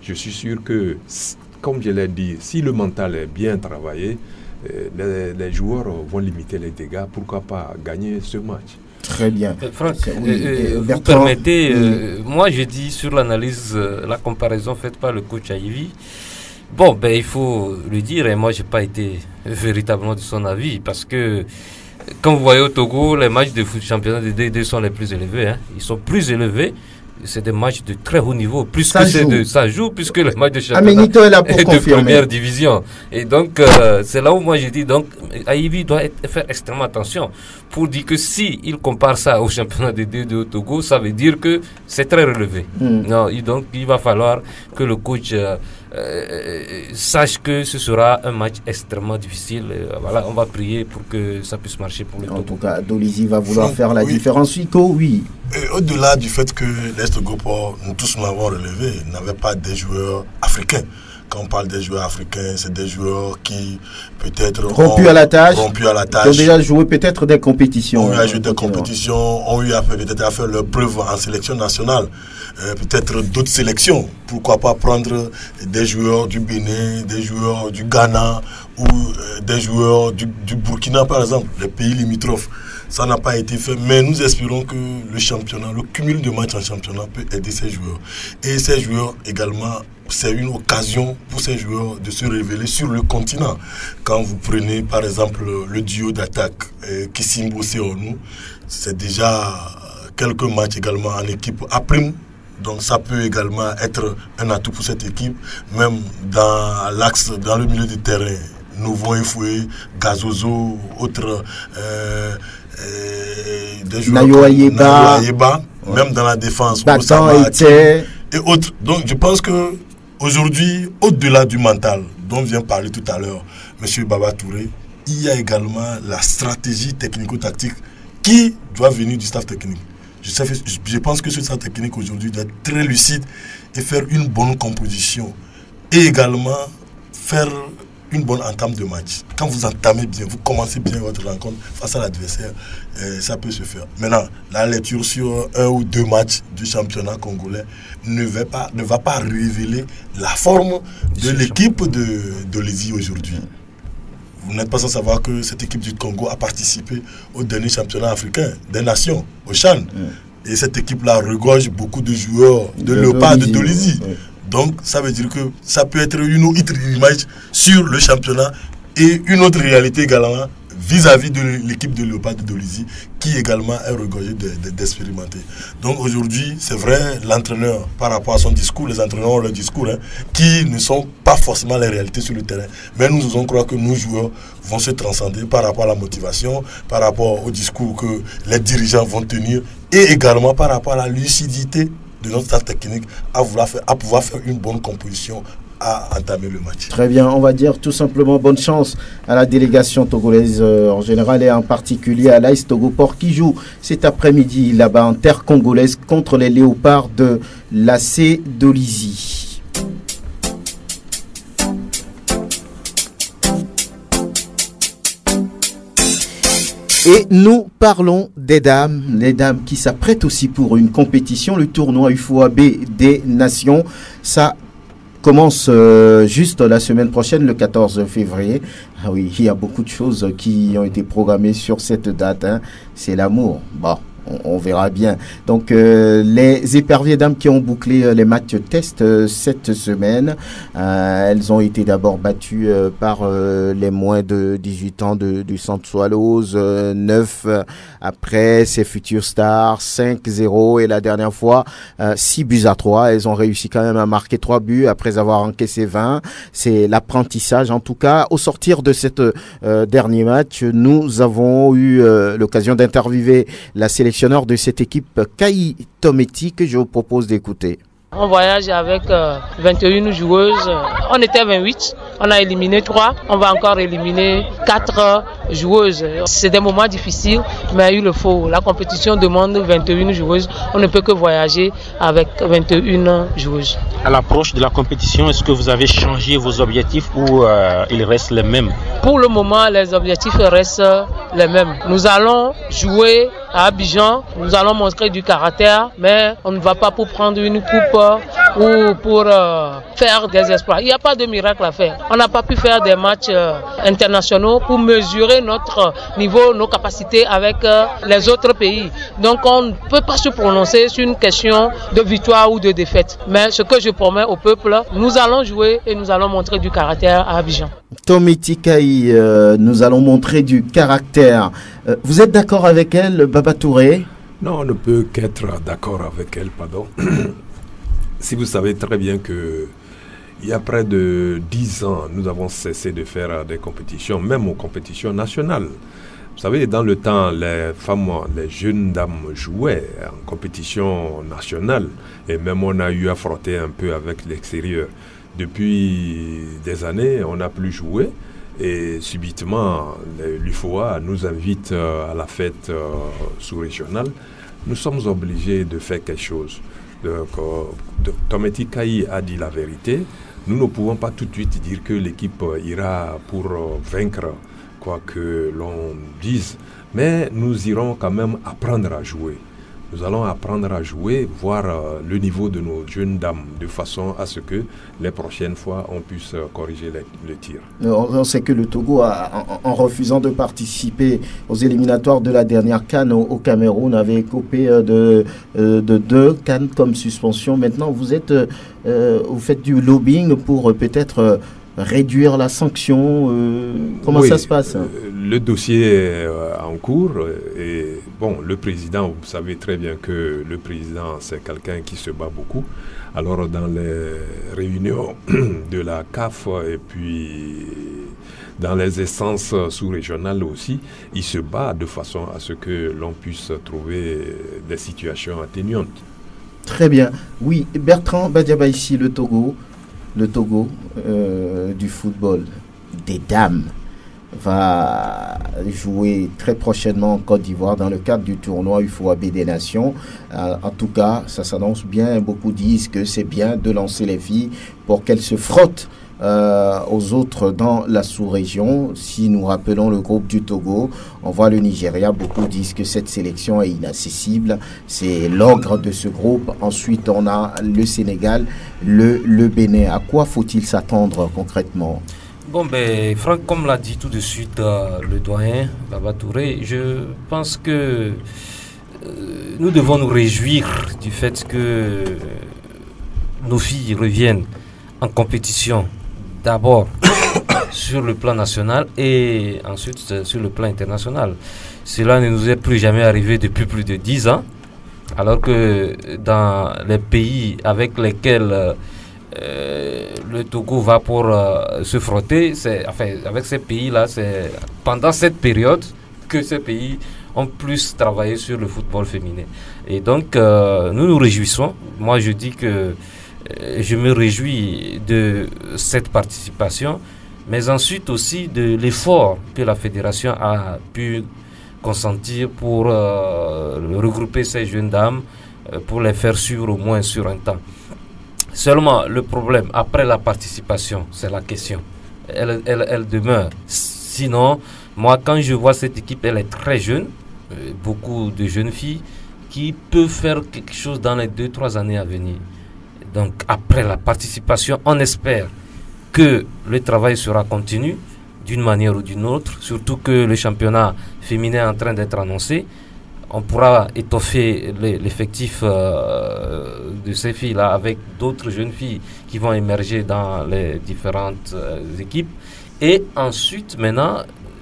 je suis sûr que, comme je l'ai dit, si le mental est bien travaillé, les joueurs vont limiter les dégâts. Pourquoi pas gagner ce match? Très bien. Franck, vous permettez, moi je dis sur l'analyse, la comparaison faite par le coach Ayivi. Bon, il faut le dire, et moi, je n'ai pas été véritablement de son avis, parce que quand vous voyez au Togo, les matchs de championnat de D2 sont les plus élevés. Ils sont plus élevés. C'est des matchs de très haut niveau, plus ça que ça joue, puisque le match de championnat est de première division. Et donc, c'est là où moi, j'ai dit, donc, Aïbi doit faire extrêmement attention pour dire que si il compare ça au championnat de D2 au Togo, ça veut dire que c'est très relevé. Non, donc il va falloir que le coach sache que ce sera un match extrêmement difficile. Voilà, on va prier pour que ça puisse marcher pour le Togo. En tout cas, Dolizy va vouloir faire la différence. Ico, oui. Et au-delà du fait que l'Est Togo, nous tous nous l'avons relevé, n'avait pas des joueurs africains. Quand on parle des joueurs africains, c'est des joueurs qui peut-être rompus à la tâche, qui ont déjà joué peut-être des compétitions. Ont joué des compétitions, ont eu peut-être à faire leur preuve en sélection nationale. Peut-être d'autres sélections. Pourquoi pas prendre des joueurs du Bénin, des joueurs du Ghana ou des joueurs du Burkina par exemple, les pays limitrophes. Ça n'a pas été fait, mais nous espérons que le championnat, le cumul de matchs en championnat peut aider ces joueurs. Et ces joueurs également, c'est une occasion pour ces joueurs de se révéler sur le continent. Quand vous prenez par exemple le duo d'attaque Kissimbo Seonou, c'est déjà quelques matchs également en équipe à prime. Donc ça peut également être un atout pour cette équipe, même dans l'axe, dans le milieu du terrain. Nouveau Efoué, Gazozo, autres des joueurs Nayo Ayeba, même dans la défense, Batan et autres. Donc je pense que aujourd'hui, au-delà du mental dont vient parler tout à l'heure M. Baba Touré, il y a également la stratégie technico-tactique qui doit venir du staff technique. Je pense que ce staff technique aujourd'hui doit être très lucide et faire une bonne composition et également faire une bonne entame de match. Quand vous entamez bien, vous commencez bien votre rencontre face à l'adversaire, ça peut se faire. Maintenant, la lecture sur 1 ou 2 matchs du championnat congolais ne va pas révéler la forme de l'équipe de Dolizy aujourd'hui. Vous n'êtes pas sans savoir que cette équipe du Congo a participé au dernier championnat africain des nations, au CHAN. Et cette équipe-là regorge beaucoup de joueurs de Léopard de Dolizy. Donc, ça veut dire que ça peut être une autre image sur le championnat et une autre réalité également vis-à-vis de l'équipe de Léopard de Dolizy qui également est regorgée d'expérimenter. Donc aujourd'hui, c'est vrai, l'entraîneur, par rapport à son discours, les entraîneurs ont leur discours, qui ne sont pas forcément les réalités sur le terrain. Mais nous osons croire que nos joueurs vont se transcender par rapport à la motivation, par rapport au discours que les dirigeants vont tenir et également par rapport à la lucidité de notre staff technique à pouvoir faire une bonne composition à entamer le match. Très bien, on va dire tout simplement bonne chance à la délégation togolaise en général et en particulier à l'AS Togoport qui joue cet après-midi là-bas en terre congolaise contre les Léopards de l'AC Dolizy. Et nous parlons des dames, les dames qui s'apprêtent aussi pour une compétition, le tournoi UFOAB des Nations. Ça commence juste la semaine prochaine, le 14 février. Ah oui, il y a beaucoup de choses qui ont été programmées sur cette date. C'est l'amour. Bon, on verra bien. Donc, les éperviers dames qui ont bouclé les matchs test cette semaine, elles ont été d'abord battues par les moins de 18 ans du Centre Swallows, 9 après ces Future Stars, 5-0 et la dernière fois 6-3. Elles ont réussi quand même à marquer 3 buts après avoir encaissé 20. C'est l'apprentissage. En tout cas, au sortir de cette dernier match, nous avons eu l'occasion d'interviewer la sélectionneur de cette équipe, Kai Tometi, que je vous propose d'écouter. On voyage avec 21 joueuses, on était 28, on a éliminé 3, on va encore éliminer 4 joueuses. C'est des moments difficiles, mais il le faut. La compétition demande 21 joueuses, on ne peut que voyager avec 21 joueuses. À l'approche de la compétition, est-ce que vous avez changé vos objectifs ou ils restent les mêmes? Pour le moment, les objectifs restent les mêmes. Nous allons jouer à Abidjan, nous allons montrer du caractère, mais on ne va pas pour prendre une coupe ou pour faire des exploits. Il n'y a pas de miracle à faire. On n'a pas pu faire des matchs internationaux pour mesurer notre niveau, nos capacités avec les autres pays. Donc on ne peut pas se prononcer sur une question de victoire ou de défaite. Mais ce que je promets au peuple, nous allons jouer et nous allons montrer du caractère à Abidjan. Tometi Kai, nous allons montrer du caractère. Vous êtes d'accord avec elle, Baba Touré? Non, on ne peut qu'être d'accord avec elle, pardon. Si vous savez très bien que il y a près de 10 ans, nous avons cessé de faire des compétitions, même aux compétitions nationales. Vous savez, dans le temps, les femmes, les jeunes dames jouaient en compétition nationale et même on a eu à frotter un peu avec l'extérieur. Depuis des années, on n'a plus joué et subitement, l'UFOA nous invite à la fête sous-régionale. Nous sommes obligés de faire quelque chose. Tometi Kayi a dit la vérité. Nous ne pouvons pas tout de suite dire que l'équipe ira pour vaincre, quoi que l'on dise, mais nous irons quand même apprendre à jouer. Nous allons apprendre à jouer, voir le niveau de nos jeunes dames, de façon à ce que les prochaines fois, on puisse corriger le tir. On sait que le Togo, en refusant de participer aux éliminatoires de la dernière CAN au Cameroun, avait écopé de 2 CAN comme suspension. Maintenant, vous faites du lobbying pour peut-être réduire la sanction. Comment ça se passe? Le dossier est en cours et bon, le président, vous savez très bien que le président, c'est quelqu'un qui se bat beaucoup. Alors dans les réunions de la CAF et puis dans les instances sous-régionales aussi, il se bat de façon à ce que l'on puisse trouver des situations atténuantes. Très bien. Oui, Bertrand Badiaba ici, le Togo du football des dames va jouer très prochainement en Côte d'Ivoire dans le cadre du tournoi UFOAB des Nations. En tout cas, ça s'annonce bien. Beaucoup disent que c'est bien de lancer les filles pour qu'elles se frottent aux autres dans la sous-région. Si nous rappelons le groupe du Togo, on voit le Nigeria. Beaucoup disent que cette sélection est inaccessible. C'est l'ogre de ce groupe. Ensuite, on a le Sénégal, le Bénin. À quoi faut-il s'attendre concrètement? Bon, ben, Franck, comme l'a dit tout de suite le doyen Baba Touré, je pense que nous devons nous réjouir du fait que nos filles reviennent en compétition, d'abord sur le plan national et ensuite sur le plan international. Cela ne nous est plus jamais arrivé depuis plus de 10 ans, alors que dans les pays avec lesquels le Togo va pour se frotter, avec ces pays-là, c'est pendant cette période que ces pays ont plus travaillé sur le football féminin. Et donc, nous nous réjouissons. Moi, je dis que je me réjouis de cette participation, mais ensuite aussi de l'effort que la fédération a pu consentir pour regrouper ces jeunes dames, pour les faire suivre au moins sur un temps. Seulement, le problème, après la participation, c'est la question. Elle demeure. Sinon, moi, quand je vois cette équipe, elle est très jeune, beaucoup de jeunes filles qui peuvent faire quelque chose dans les 2-3 années à venir. Donc, après la participation, on espère que le travail sera continu d'une manière ou d'une autre, surtout que le championnat féminin est en train d'être annoncé. On pourra étoffer l'effectif de ces filles-là avec d'autres jeunes filles qui vont émerger dans les différentes équipes. Et ensuite, maintenant,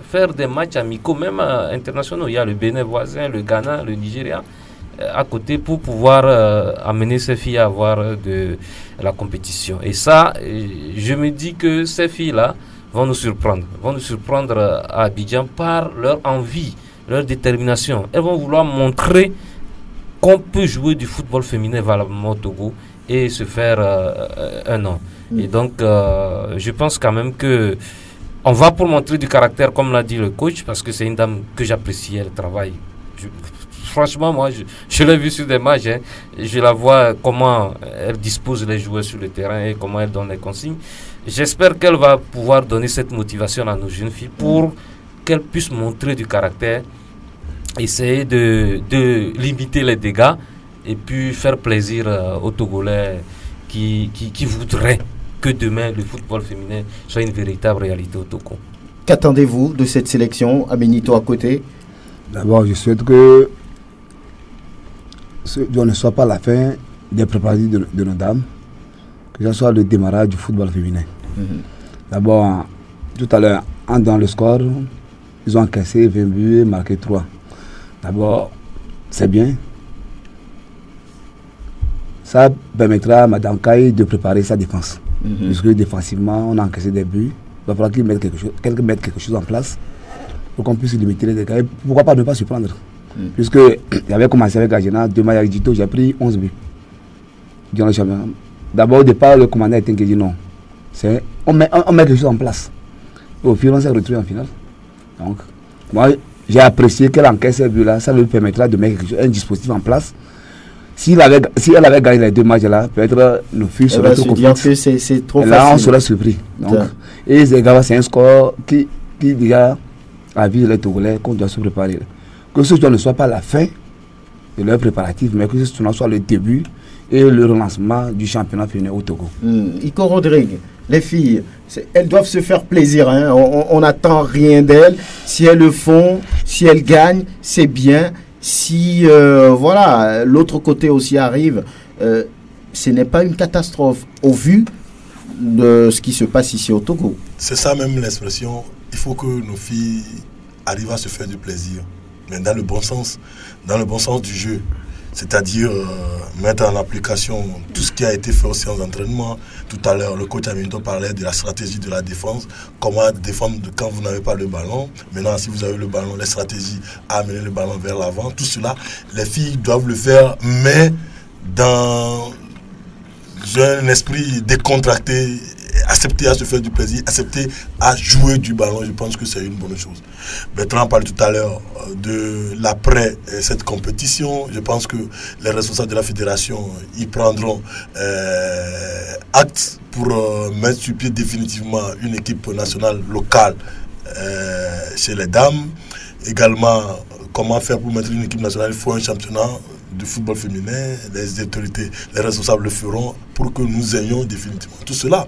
faire des matchs amicaux, même internationaux. Il y a le Bénin voisin, le Ghana, le Nigeria à côté pour pouvoir amener ces filles à avoir de la compétition. Et ça, je me dis que ces filles-là vont nous surprendre à Abidjan par leur envie, leur détermination. Elles vont vouloir montrer qu'on peut jouer du football féminin valablement au Togo et se faire un nom. Et donc, je pense quand même que on va pour montrer du caractère, comme l'a dit le coach, parce que c'est une dame que j'apprécie, elle travaille. Franchement, moi, je l'ai vu sur des matchs. Je la vois comment elle dispose les joueurs sur le terrain et comment elle donne les consignes. J'espère qu'elle va pouvoir donner cette motivation à nos jeunes filles pour qu'elles puissent montrer du caractère, essayer de limiter les dégâts et puis faire plaisir aux Togolais qui voudraient que demain le football féminin soit une véritable réalité au Togo. Qu'attendez-vous de cette sélection, Aminito à côté? D'abord, je souhaite que ce ne soit pas la fin des préparatifs de nos dames, que ce soit le démarrage du football féminin. D'abord, tout à l'heure, dans le score, ils ont encaissé 20 buts et marqué 3. D'abord, c'est bien. Ça permettra à Mme Kayi de préparer sa défense. Puisque défensivement, on a encaissé des buts. Il va falloir qu'ils mettent quelque chose en place pour qu'on puisse limiter les dégâts. Et pourquoi pas ne pas se prendre? Puisque j'avais commencé avec Agena, 2 matchs avec Dito, j'ai pris 11 buts durant le championnat. D'abord, au départ, le commandant était dit non. On met quelque chose en place. Et au final, on s'est retrouvé en finale. Donc, moi, j'ai apprécié qu'elle encaisse ces buts-là. Ça lui permettra de mettre un dispositif en place. Si elle avait gagné les 2 matchs-là, peut-être nos filles seraient trop confiantes. C'est trop là, facile. on serait surpris. Donc, et c'est un score qui déjà avise les Togolais qu'on doit se préparer. Que ce ne soit pas la fin de leur préparatif, mais que ce soit le début et le relancement du championnat féminin au Togo. Ico Rodrigue, les filles, elles doivent se faire plaisir. Hein. On n'attend rien d'elles. Si elles le font, si elles gagnent, c'est bien. Si voilà, l'autre côté aussi arrive, ce n'est pas une catastrophe au vu de ce qui se passe ici au Togo. C'est ça même l'expression. Il faut que nos filles arrivent à se faire du plaisir, mais dans le bon sens du jeu. C'est-à-dire mettre en application tout ce qui a été fait aux séances d'entraînement. Tout à l'heure, le coach Aminto parlait de la stratégie de la défense, comment défendre quand vous n'avez pas le ballon. Maintenant, si vous avez le ballon, les stratégies à amener le ballon vers l'avant. Tout cela, les filles doivent le faire, mais dans un esprit décontracté, accepter à se faire du plaisir, accepter à jouer du ballon. Je pense que c'est une bonne chose. Bertrand parlait tout à l'heure de l'après cette compétition. Je pense que les responsables de la fédération y prendront acte pour mettre sur pied définitivement une équipe nationale locale chez les dames. Également, comment faire pour mettre une équipe nationale? Il faut un championnat de football féminin. Les autorités, les responsables le feront pour que nous ayons définitivement tout cela.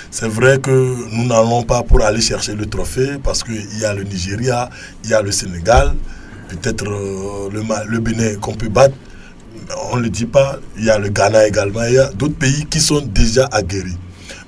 C'est vrai que nous n'allons pas pour aller chercher le trophée parce qu'il y a le Nigeria, il y a le Sénégal, peut-être le Bénin qu'on peut battre, on ne le dit pas, il y a le Ghana également, il y a d'autres pays qui sont déjà aguerris.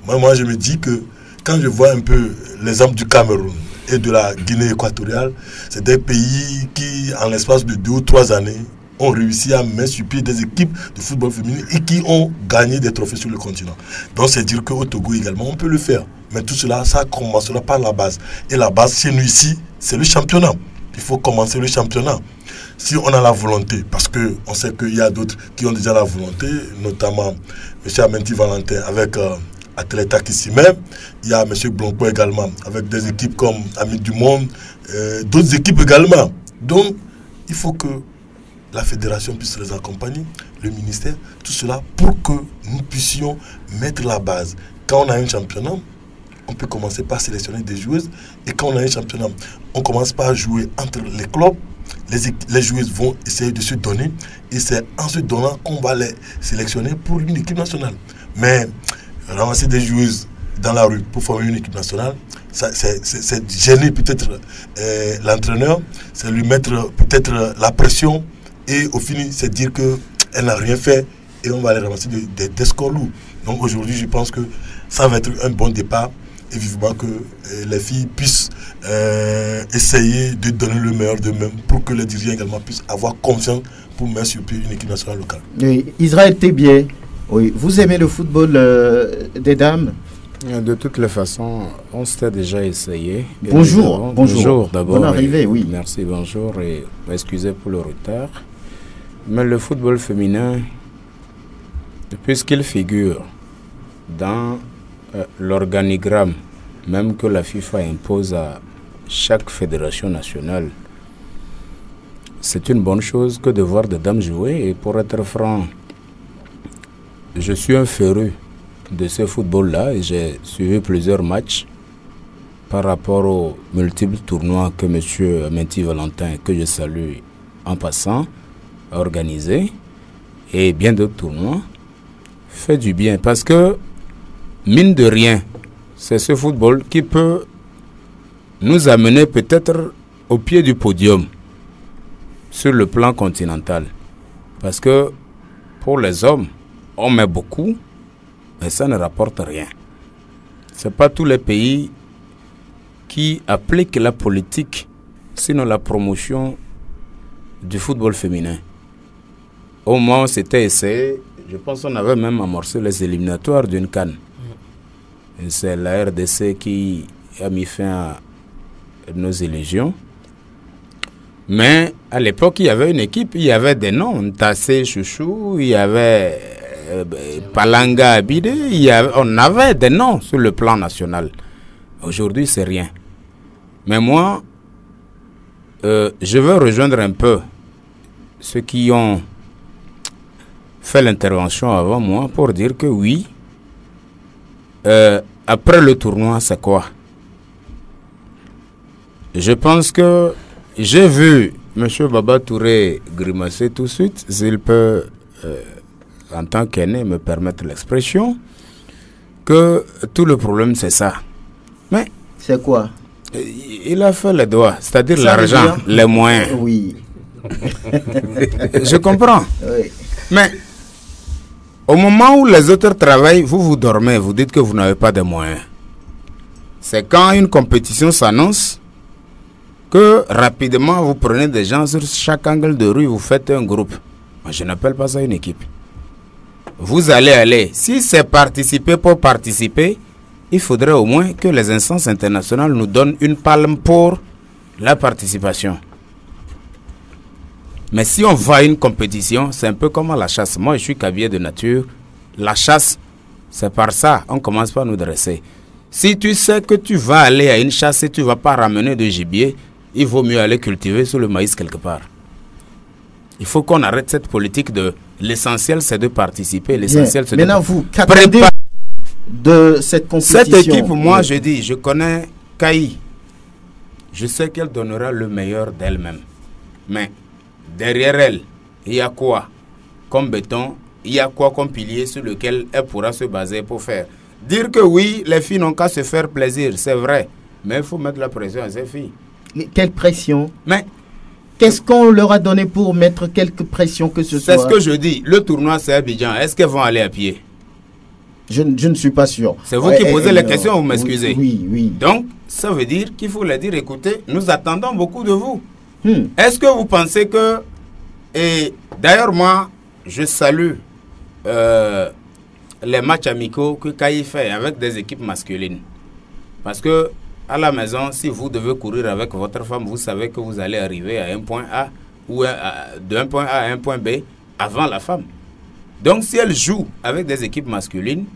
Moi je me dis que quand je vois un peu l'exemple du Cameroun et de la Guinée équatoriale, c'est des pays qui en l'espace de 2 ou 3 années ont réussi à mettre sur pied des équipes de football féminin et qui ont gagné des trophées sur le continent. Donc c'est dire qu'au Togo également, on peut le faire. Mais tout cela, ça commencera par la base. Et la base, chez nous ici, c'est le championnat. Il faut commencer le championnat. Si on a la volonté, parce qu'on sait qu'il y a d'autres qui ont déjà la volonté, notamment M. Amenti Valentin avec Atleta ici même, il y a M. Blanco également, avec des équipes comme Amis du Monde, d'autres équipes également. Donc, il faut que la fédération puisse les accompagner, le ministère, tout cela pour que nous puissions mettre la base. Quand on a un championnat, on peut commencer par sélectionner des joueuses et quand on a un championnat, on commence par jouer entre les clubs, les joueuses vont essayer de se donner et c'est en se donnant qu'on va les sélectionner pour une équipe nationale. Mais ramasser des joueuses dans la rue pour former une équipe nationale, c'est gêner peut-être l'entraîneur, c'est lui mettre peut-être la pression. Et au final, c'est dire qu'elle n'a rien fait et on va aller ramasser des scores lourds. Donc aujourd'hui, je pense que ça va être un bon départ et vivement que les filles puissent essayer de donner le meilleur d'eux-mêmes pour que les dirigeants également puissent avoir confiance pour mettre sur pied une équipe nationale locale. Oui, Israël Tébié, oui, vous aimez le football des dames? De toutes les façons, on s'était déjà essayé. Bonjour. Bonjour d'abord. Bonne arrivée, oui. Merci, bonjour et excusez pour le retard. Mais le football féminin, puisqu'il figure dans l'organigramme même que la FIFA impose à chaque fédération nationale, c'est une bonne chose que de voir des dames jouer. Et pour être franc, je suis un féru de ce football-là et j'ai suivi plusieurs matchs par rapport aux multiples tournois que M. Menti Valentin, que je salue en passant, a organisé, et bien d'autres tournois, fait du bien. Parce que, mine de rien, c'est ce football qui peut nous amener peut-être au pied du podium sur le plan continental. Parce que pour les hommes, on met beaucoup, mais ça ne rapporte rien. Ce n'est pas tous les pays qui appliquent la politique, sinon la promotion du football féminin. Au moins, c'était essayé. Je pense qu'on avait même amorcé les éliminatoires d'une CAN. C'est la RDC qui a mis fin à nos illusions. Mais à l'époque, il y avait une équipe, il y avait des noms, Tassé, Chouchou, il y avait Palanga, Abide, on avait des noms sur le plan national. Aujourd'hui, c'est rien. Mais moi, je veux rejoindre un peu ceux qui ont fait l'intervention avant moi pour dire que oui, après le tournoi, c'est quoi? Je pense que j'ai vu M. Baba Touré grimacer tout de suite, s'il peut, en tant qu'aîné, me permettre l'expression, que tout le problème c'est ça. Mais c'est quoi? Il a fait les doigts, c'est-à-dire l'argent, les moyens. Oui. Je comprends. Oui. Mais au moment où les autres travaillent, vous dormez, vous dites que vous n'avez pas de moyens. C'est quand une compétition s'annonce que rapidement vous prenez des gens sur chaque angle de rue, vous faites un groupe. Moi, je n'appelle pas ça une équipe. Vous allez aller. Si c'est participer pour participer, il faudrait au moins que les instances internationales nous donnent une palme pour la participation. Mais si on va à une compétition, c'est un peu comme à la chasse. Moi, je suis cavalier de nature. La chasse, c'est par ça. On commence par nous dresser. Si tu sais que tu vas aller à une chasse et tu ne vas pas ramener de gibier, il vaut mieux aller cultiver sur le maïs quelque part. Il faut qu'on arrête cette politique de l'essentiel, c'est de participer. L'essentiel, c'est de... Maintenant, vous, qu'attendez de cette compétition? Cette équipe, moi, je dis, je connais Kaï. Je sais qu'elle donnera le meilleur d'elle-même. Mais derrière elle, il y a quoi comme béton? Il y a quoi comme pilier sur lequel elle pourra se baser pour faire? Dire que oui, les filles n'ont qu'à se faire plaisir, c'est vrai. Mais il faut mettre la pression à ces filles. Quelle pression? Mais qu'est-ce qu'on leur a donné pour mettre quelque pression que ce soit? C'est ce que je dis. Le tournoi, c'est Abidjan. Est-ce qu'elles vont aller à pied? Je ne suis pas sûr. C'est vous qui posez les questions, vous m'excusez. Oui. Donc, ça veut dire qu'il faut leur dire, écoutez, nous attendons beaucoup de vous. Est-ce que vous pensez que... Et d'ailleurs, moi, je salue les matchs amicaux que Kaï fait avec des équipes masculines. Parce que à la maison, si vous devez courir avec votre femme, vous savez que vous allez arriver à un point A ou d'un point A à un point B avant la femme. Donc si elle joue avec des équipes masculines,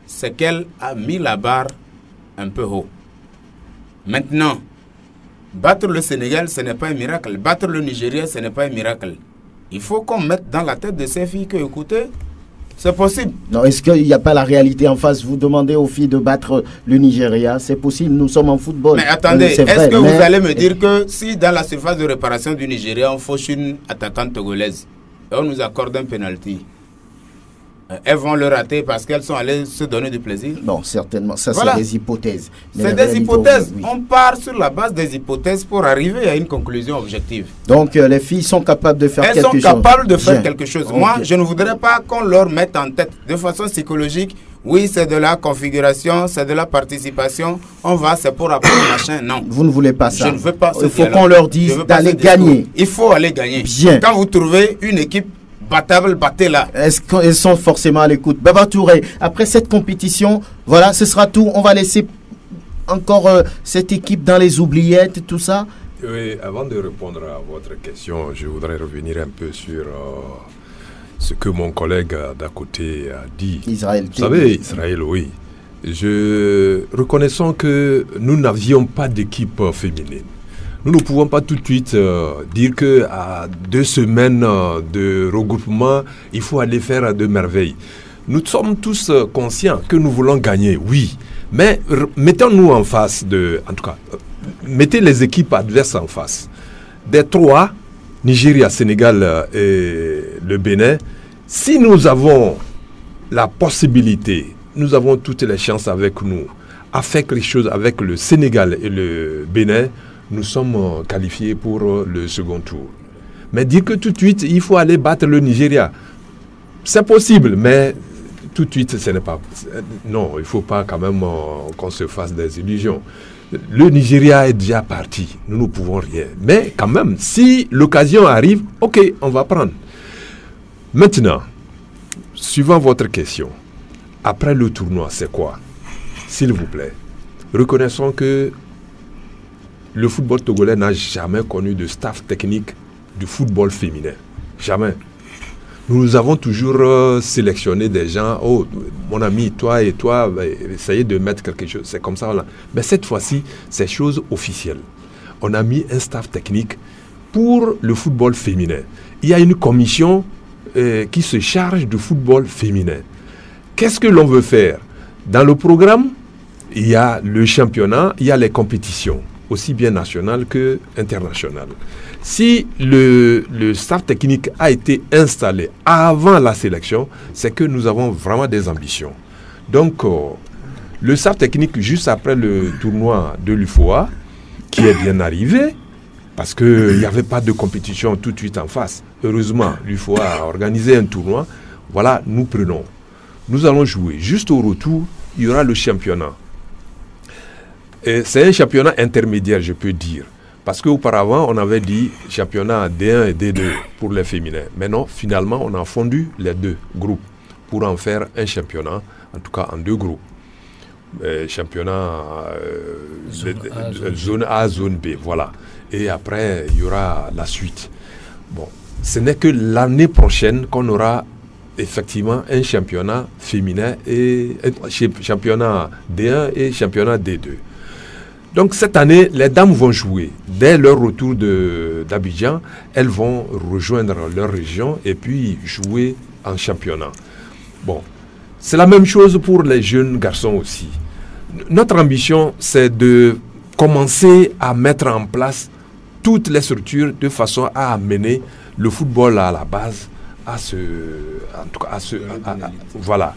c'est qu'elle a mis la barre un peu haut. Maintenant, battre le Sénégal, ce n'est pas un miracle. Battre le Nigeria, ce n'est pas un miracle. Il faut qu'on mette dans la tête de ces filles que, écoutez, c'est possible. Non, est-ce qu'il n'y a pas la réalité en face? Vous demandez aux filles de battre le Nigeria, c'est possible, nous sommes en football. Mais attendez, est-ce que vous allez me dire que si dans la surface de réparation du Nigeria, on fauche une attaquante togolaise et on nous accorde un penalty, elles vont le rater parce qu'elles sont allées se donner du plaisir? Non, certainement, ça voilà. C'est des hypothèses. C'est des hypothèses. Oui. On part sur la base des hypothèses pour arriver à une conclusion objective. Donc les filles sont capables de faire quelque chose. Elles sont capables de faire quelque chose. Okay. Moi, je ne voudrais pas qu'on leur mette en tête de façon psychologique, oui, c'est de la configuration, c'est de la participation, on va, c'est pour apprendre machin. Non. Vous ne voulez pas ça. Je ne veux pas ça. Il faut qu'on leur dise d'aller gagner. Il faut aller gagner. Bien. Quand vous trouvez une équipe battable, battez-la. Est-ce qu'elles sont forcément à l'écoute? Baba Touré, après cette compétition, voilà, ce sera tout. On va laisser encore cette équipe dans les oubliettes, tout ça. Oui, avant de répondre à votre question, je voudrais revenir un peu sur ce que mon collègue d'à côté a dit. Israël. Vous savez, Israël, oui. Reconnaissons que nous n'avions pas d'équipe féminine. Nous ne pouvons pas tout de suite dire qu'à 2 semaines de regroupement, il faut aller faire de merveilles. Nous sommes tous conscients que nous voulons gagner, oui. Mais mettons-nous en face en tout cas, mettez les équipes adverses en face. Des 3, Nigeria, Sénégal et le Bénin, si nous avons la possibilité, nous avons toutes les chances avec nous à faire quelque chose avec le Sénégal et le Bénin, nous sommes qualifiés pour le second tour. Mais dire que tout de suite, il faut aller battre le Nigeria, c'est possible, mais tout de suite, ce n'est pas... Non, il ne faut pas quand même qu'on se fasse des illusions. Le Nigeria est déjà parti, nous ne pouvons rien. Mais quand même, si l'occasion arrive, ok, on va prendre. Maintenant, suivant votre question, après le tournoi, c'est quoi? s'il vous plaît, reconnaissons que le football togolais n'a jamais connu de staff technique du football féminin. Jamais. Nous avons toujours sélectionné des gens. Oh, mon ami, toi et toi, essayez de mettre quelque chose. C'est comme ça. Voilà. Mais cette fois-ci, c'est chose officielle. On a mis un staff technique pour le football féminin. Il y a une commission qui se charge du football féminin. Qu'est-ce que l'on veut faire? Dans le programme, il y a le championnat, il y a les compétitions, aussi bien nationales que internationales. Si le staff technique a été installé avant la sélection, c'est que nous avons vraiment des ambitions. Donc, le staff technique, juste après le tournoi de l'UFOA, qui est bien arrivé, parce qu'il n'y avait pas de compétition tout de suite en face. Heureusement, l'UFOA a organisé un tournoi. Voilà, nous prenons. Nous allons jouer. Juste au retour, il y aura le championnat. C'est un championnat intermédiaire, je peux dire. Parce qu'auparavant, on avait dit championnat D1 et D2 pour les féminins. Maintenant, finalement, on a fondu les deux groupes pour en faire un championnat, en tout cas en deux groupes. Championnat zone A, zone B, voilà. Et après, il y aura la suite. Bon, ce n'est que l'année prochaine qu'on aura effectivement un championnat féminin et championnat D1 et championnat D2. Donc cette année, les dames vont jouer. Dès leur retour d'Abidjan, elles vont rejoindre leur région et puis jouer en championnat. Bon, c'est la même chose pour les jeunes garçons aussi. Notre ambition, c'est de commencer à mettre en place toutes les structures de façon à amener le football à la base, voilà,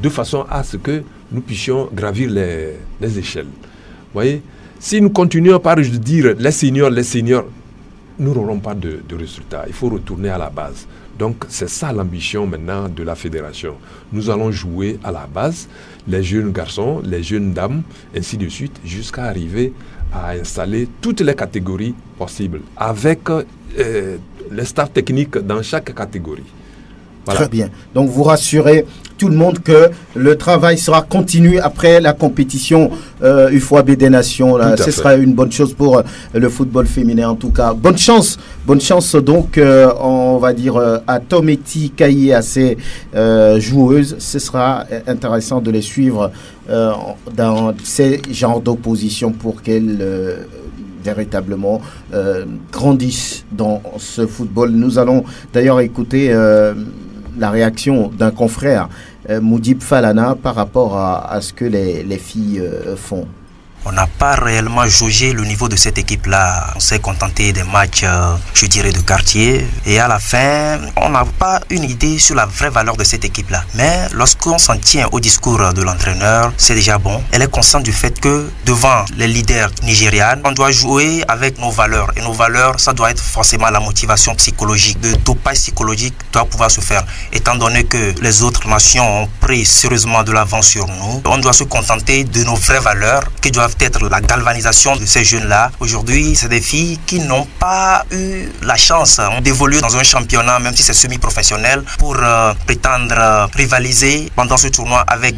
de façon à ce que nous puissions gravir les échelles. Vous voyez, si nous continuons par dire les seniors, nous n'aurons pas de résultats. Il faut retourner à la base. Donc c'est ça l'ambition maintenant de la fédération. Nous allons jouer à la base, les jeunes garçons, les jeunes dames, ainsi de suite, jusqu'à arriver à installer toutes les catégories possibles, avec les staff techniques dans chaque catégorie. Voilà. Très bien. Donc vous rassurez tout le monde que le travail sera continu après la compétition UFOA-B des Nations. Là. Ce sera une bonne chose pour le football féminin en tout cas. Bonne chance donc on va dire à Tometi Kaye, à ses joueuses. Ce sera intéressant de les suivre dans ces genres d'opposition pour qu'elles véritablement grandissent dans ce football. Nous allons d'ailleurs écouter la réaction d'un confrère, Moudib Falana, par rapport à ce que les filles font. On n'a pas réellement jaugé le niveau de cette équipe-là. On s'est contenté des matchs, je dirais, de quartier. Et à la fin, on n'a pas une idée sur la vraie valeur de cette équipe-là. Mais lorsqu'on s'en tient au discours de l'entraîneur, c'est déjà bon. Elle est consciente du fait que devant les leaders nigérianes, on doit jouer avec nos valeurs. Et nos valeurs, ça doit être forcément la motivation psychologique. Le dopage psychologique doit pouvoir se faire. Étant donné que les autres nations ont pris sérieusement de l'avance sur nous, on doit se contenter de nos vraies valeurs qui doivent être la galvanisation de ces jeunes-là. Aujourd'hui, c'est des filles qui n'ont pas eu la chance d'évoluer dans un championnat, même si c'est semi-professionnel, pour prétendre rivaliser pendant ce tournoi avec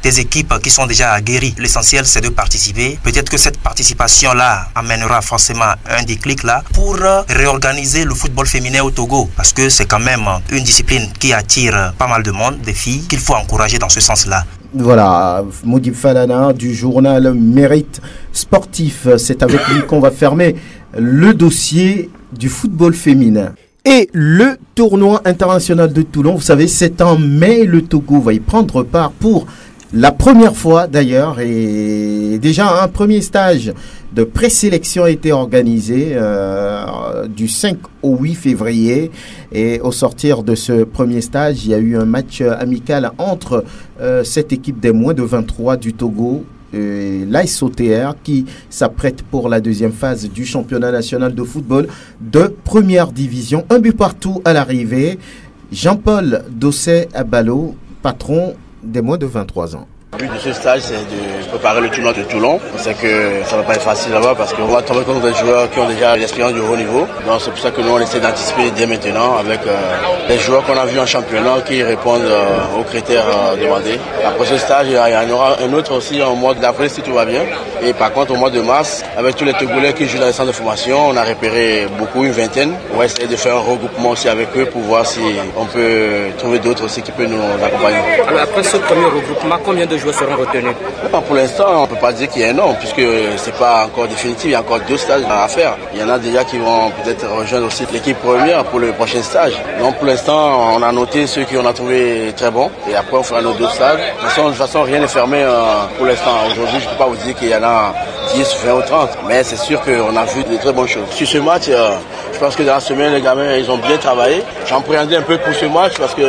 des équipes qui sont déjà aguerries. L'essentiel, c'est de participer. Peut-être que cette participation-là amènera forcément un déclic là pour réorganiser le football féminin au Togo, parce que c'est quand même une discipline qui attire pas mal de monde, des filles, qu'il faut encourager dans ce sens-là. Voilà, Moudib Falana du journal Mérite Sportif. C'est avec lui qu'on va fermer le dossier du football féminin. Et le tournoi international de Toulon, vous savez, c'est en mai. Le Togo va y prendre part pour la première fois d'ailleurs. Et déjà un premier stage de présélection a été organisé du 5 au 8 février. Et au sortir de ce premier stage, il y a eu un match amical entre cette équipe des moins de 23 du Togo, l'AS OTR, qui s'apprête pour la deuxième phase du championnat national de football de première division. Un but partout à l'arrivée. Jean-Paul Dossé Abalo, patron des moins de 23 ans. Le but de ce stage, c'est de préparer le tournoi de Toulon. On sait que ça ne va pas être facile là-bas parce qu'on va tomber contre des joueurs qui ont déjà l'expérience du haut niveau. Donc c'est pour ça que nous, on essaie d'anticiper dès maintenant avec les joueurs qu'on a vus en championnat qui répondent aux critères demandés. Après ce stage, il y en aura un autre aussi au mois d'avril si tout va bien. Et par contre, au mois de mars, avec tous les Togolais qui jouent dans les centres de formation, on a repéré beaucoup, une vingtaine. On va essayer de faire un regroupement aussi avec eux pour voir si on peut trouver d'autres aussi qui peuvent nous accompagner. Alors après ce premier regroupement, combien de joueurs seront retenus? Pour l'instant, on ne peut pas dire qu'il y a un nom, puisque ce n'est pas encore définitif. Il y a encore 2 stages à faire. Il y en a déjà qui vont peut-être rejoindre aussi l'équipe première pour le prochain stage. Donc pour l'instant, on a noté ceux qu'on a trouvé très bons. Et après, on fera nos 2 stages. De toute façon, rien n'est fermé pour l'instant. Aujourd'hui, je ne peux pas vous dire qu'il y en a 10, 20 ou 30. Mais c'est sûr qu'on a vu de très bonnes choses. Sur ce match, je pense que dans la semaine, les gamins, ils ont bien travaillé. J'appréhendais un peu pour ce match parce que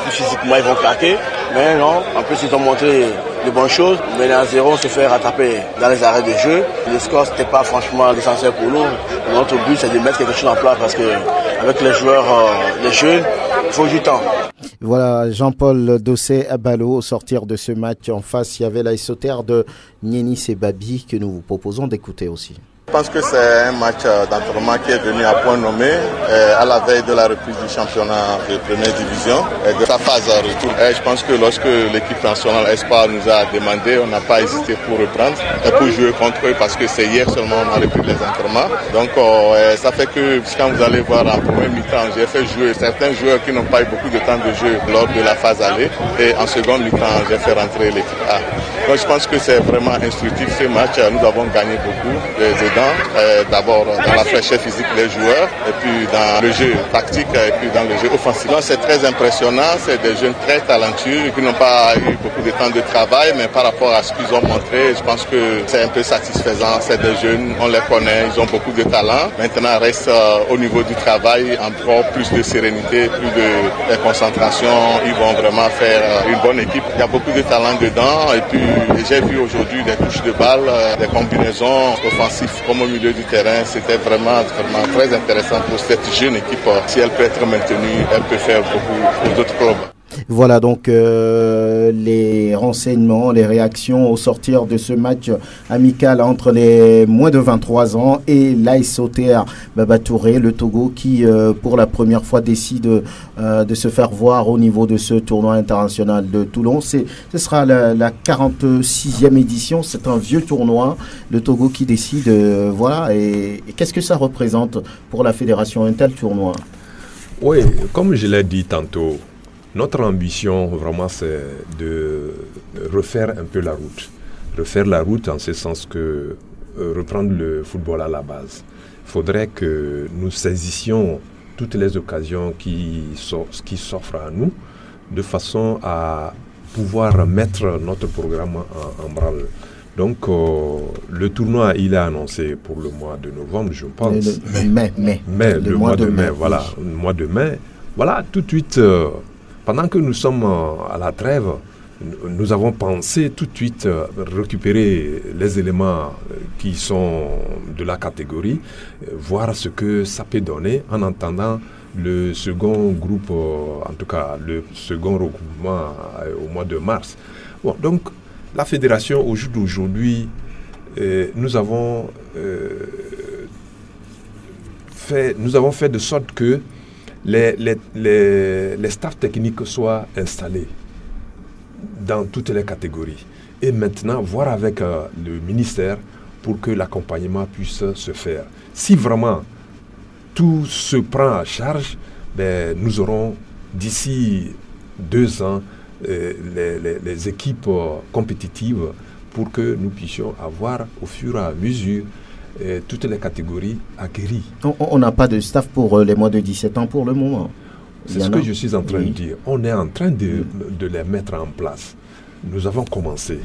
physiquement, ils vont craquer. Mais non, en plus, ils ont montré de bonnes choses. Mais à 0, on se fait rattraper dans les arrêts de jeu. Le score, c'était pas franchement l'essentiel pour nous. Notre but, c'est de mettre quelque chose en place parce que avec les joueurs, les jeunes, il faut du temps. Voilà, Jean-Paul Dossé Abalo. Au sortir de ce match, en face, il y avait la SOTR de Niénis et Babi que nous vous proposons d'écouter aussi. Je pense que c'est un match d'entraînement qui est venu à point nommé à la veille de la reprise du championnat de première division et de sa phase à retour. Je pense que lorsque l'équipe nationale Espoir nous a demandé, on n'a pas hésité pour reprendre et pour jouer contre eux parce que c'est hier seulement on a repris les entraînements. Donc ça fait que quand vous allez voir en première mi-temps, j'ai fait jouer certains joueurs qui n'ont pas eu beaucoup de temps de jeu lors de la phase aller et en seconde mi-temps, j'ai fait rentrer l'équipe A. Donc je pense que c'est vraiment instructif ce match. Nous avons gagné beaucoup d'abord dans la fraîcheur physique des joueurs et puis dans le jeu tactique et puis dans le jeu offensif. Donc c'est très impressionnant, c'est des jeunes très talentueux qui n'ont pas eu beaucoup de temps de travail, mais par rapport à ce qu'ils ont montré, je pense que c'est un peu satisfaisant. C'est des jeunes, on les connaît, ils ont beaucoup de talent. Maintenant reste au niveau du travail encore plus de sérénité, plus de concentration. Ils vont vraiment faire une bonne équipe. Il y a beaucoup de talent dedans et puis j'ai vu aujourd'hui des touches de balle, des combinaisons offensives comme au milieu du terrain. C'était vraiment très intéressant pour cette jeune équipe. Si elle peut être maintenue, elle peut faire beaucoup pour d'autres clubs. Voilà donc les renseignements, les réactions au sortir de ce match amical entre les moins de 23 ans et l'ASOTR Baba Touré, le Togo qui pour la première fois décide de se faire voir au niveau de ce tournoi international de Toulon. Ce sera la 46e édition, c'est un vieux tournoi, le Togo qui décide, voilà, et qu'est-ce que ça représente pour la fédération, un tel tournoi? Oui, comme je l'ai dit tantôt, notre ambition, vraiment, c'est de refaire un peu la route. Refaire la route en ce sens que reprendre le football à la base. Il faudrait que nous saisissions toutes les occasions qui s'offrent à nous de façon à pouvoir mettre notre programme en branle. Donc, le tournoi, il est annoncé pour le mois de novembre, je pense. Le mois de mai, voilà. Le mois de mai. Voilà, tout de suite... pendant que nous sommes à la trêve, nous avons pensé tout de suite récupérer les éléments qui sont de la catégorie, voir ce que ça peut donner en attendant le second groupe, en tout cas le second regroupement au mois de mars. Bon, donc la fédération au jour d'aujourd'hui, nous avons fait de sorte que les staffs techniques soient installés dans toutes les catégories. Et maintenant, voir avec le ministère pour que l'accompagnement puisse se faire. Si vraiment tout se prend à charge, nous aurons d'ici 2 ans les équipes compétitives pour que nous puissions avoir au fur et à mesure toutes les catégories acquéries. On n'a pas de staff pour les moins de 17 ans pour le moment. C'est ce que je suis en train de dire. On est en train de les mettre en place. Nous avons commencé.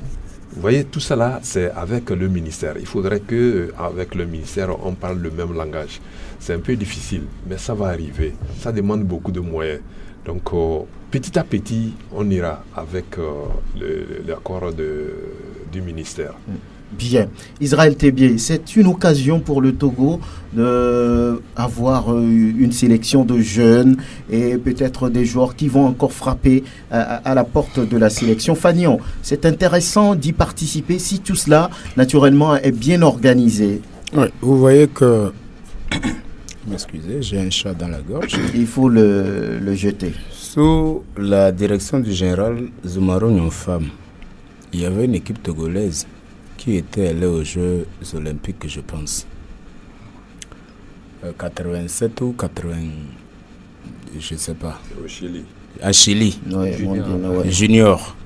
Vous voyez, tout cela, c'est avec le ministère. Il faudrait qu'avec le ministère, on parle le même langage. C'est un peu difficile, mais ça va arriver. Ça demande beaucoup de moyens. Donc, petit à petit, on ira avec l'accord du ministère. Bien. Israël Tébié, c'est une occasion pour le Togo d'avoir une sélection de jeunes et peut-être des joueurs qui vont encore frapper à la porte de la sélection. Fagnon, c'est intéressant d'y participer si tout cela, naturellement, est bien organisé. Oui, vous voyez que... M'excusez, j'ai un chat dans la gorge. Il faut le jeter. Sous la direction du général Zoumaro Nyonfam, il y avait une équipe togolaise qui était allée aux Jeux Olympiques, je pense. 87 ou 80, je ne sais pas. Au Chili. À Chili. Ouais, Junior.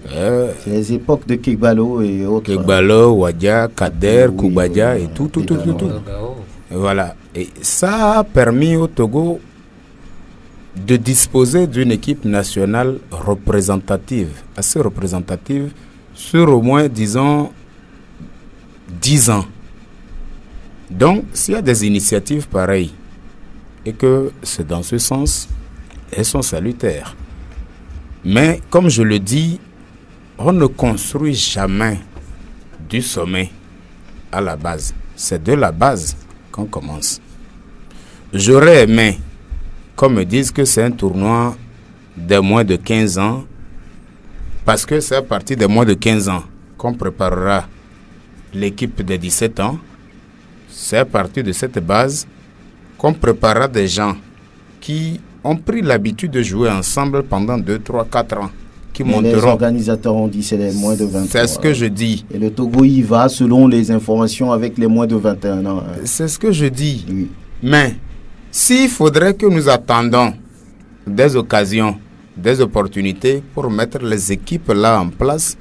C'est les époques de Kegbalo et autres. Kegbalo, Ouadia, Kader, Koubadia et tout. Et voilà. Et ça a permis au Togo de disposer d'une équipe nationale représentative, assez représentative, sur au moins, disons, 10 ans. Donc, s'il y a des initiatives pareilles, et que c'est dans ce sens, elles sont salutaires. Mais, comme je le dis, on ne construit jamais du sommet à la base. C'est de la base qu'on commence. J'aurais aimé qu'on me dise que c'est un tournoi de moins de 15 ans, parce que c'est à partir de moins de 15 ans qu'on préparera l'équipe de 17 ans. C'est à partir de cette base qu'on préparera des gens qui ont pris l'habitude de jouer ensemble pendant 2, 3, 4 ans. Qui monteront. Les organisateurs ont dit que c'est les moins de 20 ans. C'est ce que je dis. Et le Togo y va selon les informations avec les moins de 21 ans. C'est ce que je dis. Oui. Mais s'il faudrait que nous attendons des occasions, des opportunités pour mettre les équipes là en place,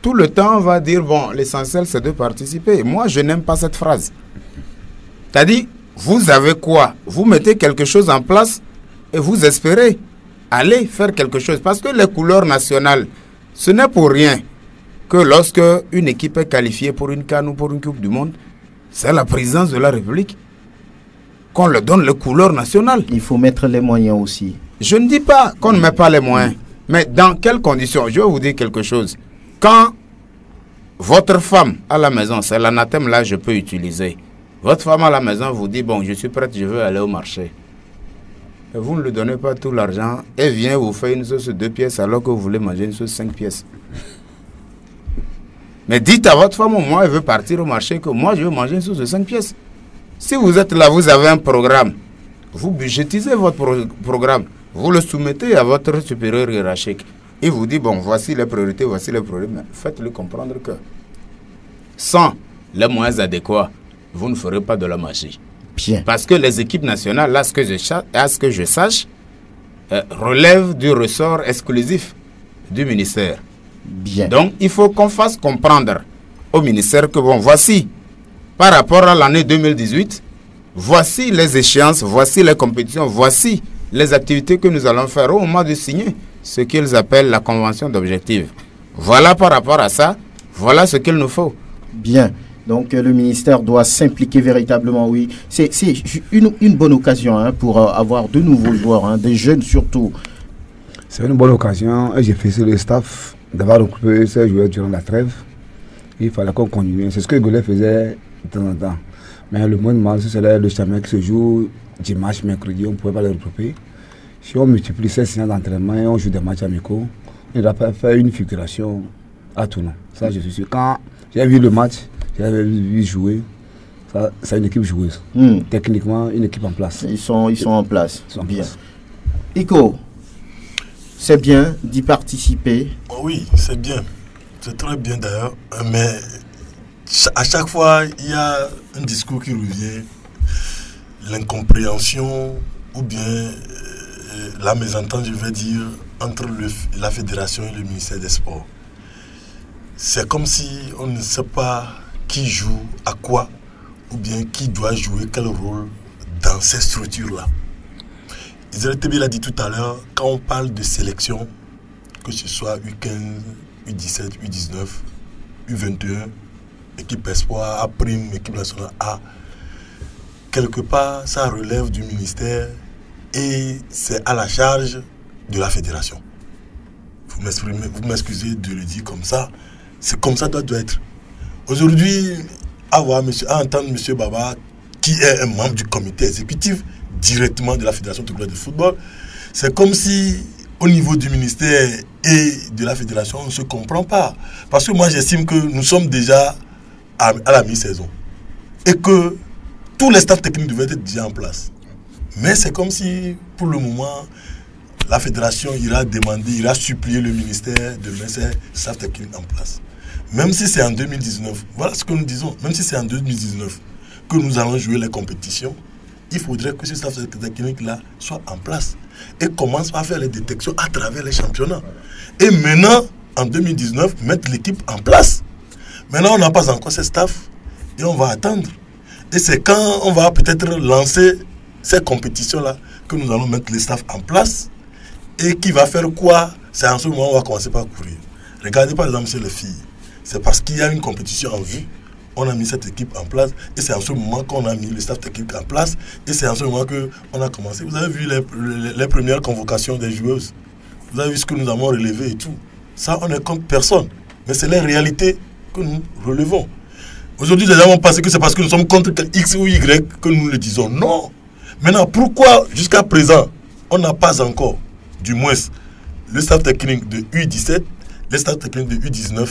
tout le temps on va dire, bon, l'essentiel c'est de participer. Moi, je n'aime pas cette phrase. C'est-à-dire, vous avez quoi? Vous mettez quelque chose en place et vous espérez aller faire quelque chose. Parce que les couleurs nationales, ce n'est pour rien que lorsque une équipe est qualifiée pour une CAN ou pour une Coupe du Monde, c'est la présidence de la République qu'on leur donne les couleurs nationales. Il faut mettre les moyens aussi. Je ne dis pas qu'on ne met pas les moyens, mais dans quelles conditions? Je vais vous dire quelque chose. Quand votre femme à la maison, c'est l'anathème là, je peux utiliser. Votre femme à la maison vous dit, bon, je suis prête, je veux aller au marché. Et vous ne lui donnez pas tout l'argent, elle vient vous faire une sauce 2 pièces alors que vous voulez manger une sauce 5 pièces. Mais dites à votre femme, moi, elle veut partir au marché, que moi, je veux manger une sauce de 5 pièces. Si vous êtes là, vous avez un programme, vous budgétisez votre programme, vous le soumettez à votre supérieur hiérarchique. Il vous dit, bon, voici les priorités, voici les problèmes. Faites-le comprendre que sans les moyens adéquats, vous ne ferez pas de la magie. Bien. Parce que les équipes nationales, là, à ce que je sache, relèvent du ressort exclusif du ministère. Bien. Donc, il faut qu'on fasse comprendre au ministère que, bon, voici, par rapport à l'année 2018, voici les échéances, voici les compétitions, voici les activités que nous allons faire au moment de signer ce qu'ils appellent la convention d'objectifs. Voilà par rapport à ça, voilà ce qu'il nous faut. Bien. Donc le ministère doit s'impliquer véritablement, oui. C'est une bonne occasion pour avoir de nouveaux joueurs, des jeunes surtout. C'est une bonne occasion. J'ai fait le staff d'avoir recruté ces joueurs durant la trêve. Il fallait qu'on continue. C'est ce que Golais faisait de temps en temps. Mais le moins mal, c'est le championnat qui se joue dimanche, mercredi, on ne pouvait pas le regrouper. Si on multiplie ces séances d'entraînement et on joue des matchs amicaux, on ne doit pas faire une figuration à tout nom. Ça, je suis sûr. Quand j'ai vu le match, j'avais vu jouer, c'est une équipe joueuse. Techniquement, une équipe en place. Ils sont en place. Bien. Iko, c'est bien d'y participer. Oh oui, c'est bien. C'est très bien d'ailleurs. Mais à chaque fois, il y a un discours qui revient. L'incompréhension ou bien la mésentente, je vais dire, entre la fédération et le ministère des Sports. C'est comme si on ne sait pas qui joue à quoi ou bien qui doit jouer quel rôle dans ces structures-là. Israël Tébié l'a dit tout à l'heure, quand on parle de sélection, que ce soit U15, U17, U19, U21, équipe espoir, A', équipe nationale A, quelque part, ça relève du ministère et c'est à la charge de la fédération. Vous m'excusez de le dire comme ça, c'est comme ça doit être. Aujourd'hui, à entendre M. Baba, qui est un membre du comité exécutif directement de la Fédération togolaise de football, c'est comme si au niveau du ministère et de la fédération, on ne se comprend pas. Parce que moi, j'estime que nous sommes déjà à la mi-saison et que tous les staffs techniques devaient être déjà en place. Mais c'est comme si, pour le moment, la fédération ira supplier le ministère de mettre ces staffs techniques en place. Même si c'est en 2019, voilà ce que nous disons, même si c'est en 2019 que nous allons jouer les compétitions, il faudrait que ces staffs techniques-là soient en place et commencent à faire les détections à travers les championnats. Et maintenant, en 2019, mettre l'équipe en place. Maintenant, on n'a pas encore ces staffs et on va attendre. Et c'est quand on va peut-être lancer ces compétitions-là que nous allons mettre les staffs en place. Et qui va faire quoi? C'est en ce moment où on va commencer par courir. Regardez par exemple chez les filles. C'est parce qu'il y a une compétition en vue. On a mis cette équipe en place et c'est en ce moment qu'on a mis le staff technique en place et c'est en ce moment qu'on a commencé. Vous avez vu les premières convocations des joueuses. Vous avez vu ce que nous avons relevé et tout. Ça, on ne compte personne. Mais c'est les réalités que nous relevons. Aujourd'hui, les gens vont penser que c'est parce que nous sommes contre X ou Y que nous le disons. Non. Maintenant, pourquoi jusqu'à présent, on n'a pas encore, du moins, le staff technique de U17, le staff technique de U19?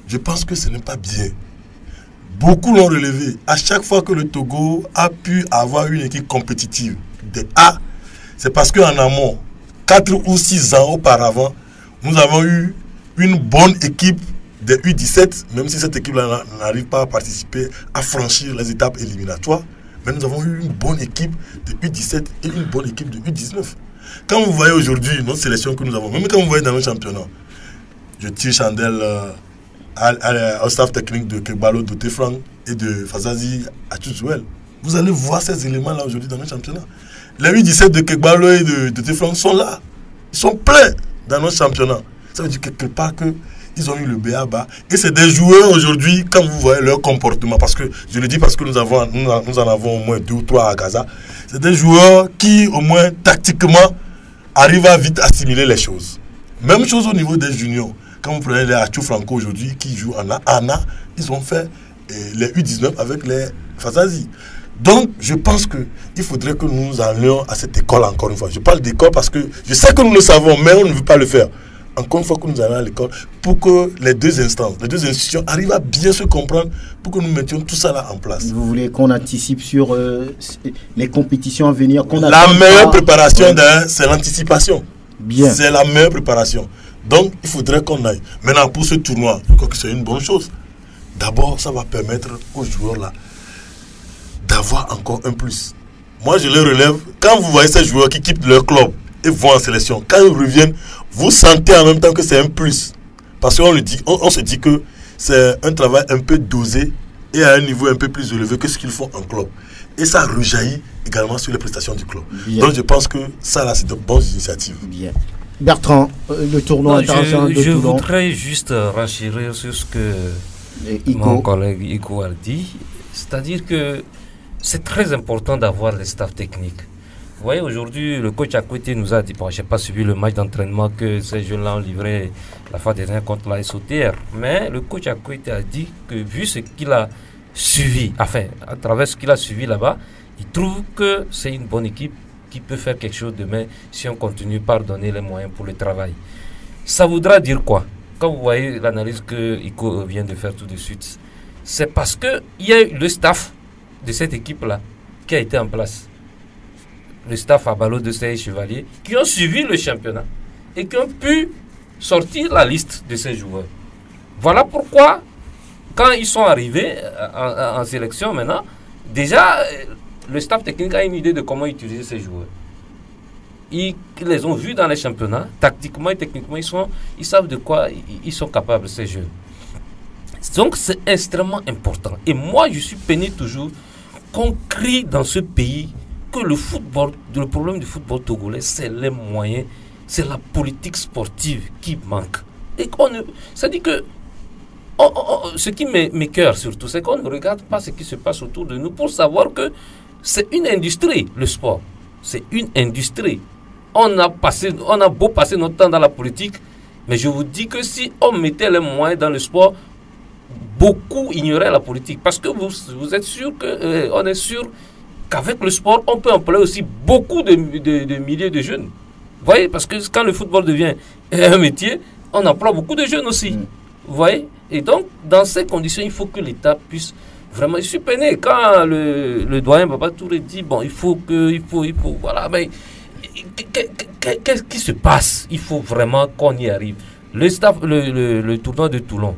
Je pense que ce n'est pas bien. Beaucoup l'ont relevé. À chaque fois que le Togo a pu avoir une équipe compétitive des A, c'est parce qu'en amont, 4 ou 6 ans auparavant, nous avons eu une bonne équipe des U17, même si cette équipe-là n'arrive pas à participer, à franchir les étapes éliminatoires. Mais nous avons eu une bonne équipe de U17 et une bonne équipe de U19. Quand vous voyez aujourd'hui notre sélection que nous avons, même quand vous voyez dans nos championnats, je tire chandelle au staff technique de Kegbalo, de Tefrang et de Fazazi à Tchouzouel. Vous allez voir ces éléments-là aujourd'hui dans nos championnats. Les U17 de Kegbalo et de Tefrang sont là. Ils sont pleins dans nos championnats. Ça veut dire quelque part qu'ils ont eu le B.A.B.A. Et c'est des joueurs aujourd'hui, quand vous voyez leur comportement, parce que je le dis parce que nous en avons au moins 2 ou 3 à Gaza, c'est des joueurs qui, au moins tactiquement, arrivent à vite assimiler les choses. Même chose au niveau des juniors. Quand vous prenez les Achou Franco aujourd'hui qui jouent en ANA, ils ont fait les U19 avec les Fazazi. Donc, je pense qu'il faudrait que nous allions à cette école encore une fois. Je parle d'école parce que je sais que nous le savons, mais on ne veut pas le faire. Encore une fois que nous allons à l'école, pour que les deux instances, les deux institutions arrivent à bien se comprendre, pour que nous mettions tout ça là en place. Vous voulez qu'on anticipe sur les compétitions à venir? La meilleure préparation, c'est l'anticipation. Bien. C'est la meilleure préparation. Donc, il faudrait qu'on aille. Maintenant, pour ce tournoi, je crois que c'est une bonne chose. D'abord, ça va permettre aux joueurs là d'avoir encore un plus. Moi, je les relève. Quand vous voyez ces joueurs qui quittent leur club et vont en sélection, quand ils reviennent, vous sentez en même temps que c'est un plus. Parce qu'on on se dit que c'est un travail un peu dosé et à un niveau un peu plus élevé que ce qu'ils font en club. Et ça rejaillit également sur les prestations du club. Bien. Donc, je pense que ça, là, c'est de bonnes initiatives. Bien. Bertrand, le tournoi international de Toulon. Je voudrais juste renchérir sur ce que mon collègue Iko a dit. C'est-à-dire que c'est très important d'avoir les staffs techniques. Vous voyez, aujourd'hui, le coach à côté nous a dit, bon, je n'ai pas suivi le match d'entraînement que ces jeunes-là ont livré la fois dernière contre la SOTR, mais le coach à côté a dit que vu ce qu'il a suivi, enfin, à travers ce qu'il a suivi là-bas, il trouve que c'est une bonne équipe qui peut faire quelque chose demain si on continue par donner les moyens pour le travail. Ça voudra dire quoi? Quand vous voyez l'analyse que Iko vient de faire tout de suite, c'est parce qu'il y a le staff de cette équipe-là qui a été en place. Le staff à Ballot de ces Chevaliers qui ont suivi le championnat et qui ont pu sortir la liste de ces joueurs. Voilà pourquoi, quand ils sont arrivés en sélection maintenant, déjà, le staff technique a une idée de comment utiliser ces joueurs. Ils les ont vus dans les championnats, tactiquement et techniquement, ils savent de quoi ils sont capables, ces jeunes. Donc, c'est extrêmement important. Et moi, je suis peiné toujours qu'on crie dans ce pays que le football, le problème du football togolais, c'est les moyens, c'est la politique sportive qui manque. Et ça dit que ce qui m'écoeure surtout, c'est qu'on ne regarde pas ce qui se passe autour de nous pour savoir que c'est une industrie, le sport. C'est une industrie. On a beau passer notre temps dans la politique, mais je vous dis que si on mettait les moyens dans le sport, beaucoup ignoraient la politique. Parce que vous êtes sûr que, on est sûr qu'avec le sport, on peut employer aussi beaucoup de milliers de jeunes. Vous voyez, parce que quand le football devient un métier, on emploie beaucoup de jeunes aussi. Vous voyez? Et donc, dans ces conditions, il faut que l'État puisse vraiment... Je suis peiné quand le doyen Baba Touré dit, bon, il faut, voilà, mais qu'est-ce qui se passe? Il faut vraiment qu'on y arrive. Le tournoi de Toulon,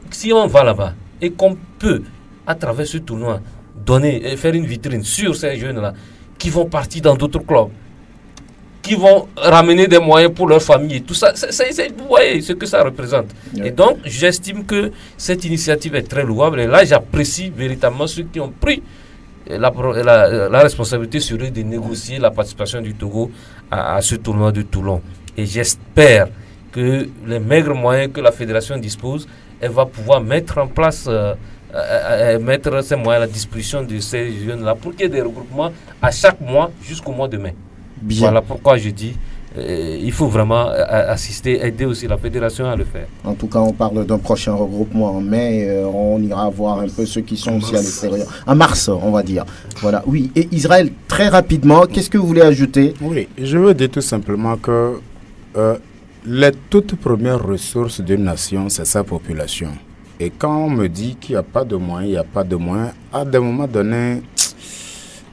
si on va là-bas et qu'on peut, à travers ce tournoi, faire une vitrine sur ces jeunes-là qui vont partir dans d'autres clubs, qui vont ramener des moyens pour leur famille et tout ça, vous voyez ce que ça représente. Et donc, j'estime que cette initiative est très louable. Et là, j'apprécie véritablement ceux qui ont pris la responsabilité sur eux de négocier la participation du Togo à ce tournoi de Toulon. Et j'espère que les maigres moyens que la fédération dispose, elle va pouvoir mettre en place, mettre ces moyens à la disposition de ces jeunes-là pour qu'il y ait des regroupements à chaque mois jusqu'au mois de mai. Bien. Voilà pourquoi je dis il faut vraiment assister, aider aussi la fédération à le faire. En tout cas, on parle d'un prochain regroupement en mai. On ira voir un peu ceux qui sont aussi à l'extérieur. En mars, on va dire. Voilà. Oui. Et Israël, très rapidement, qu'est-ce que vous voulez ajouter? Oui, je veux dire tout simplement que les toutes premières ressources d'une nation, c'est sa population. Et quand on me dit qu'il n'y a pas de moyens, il n'y a pas de moyens, à des moments donnés,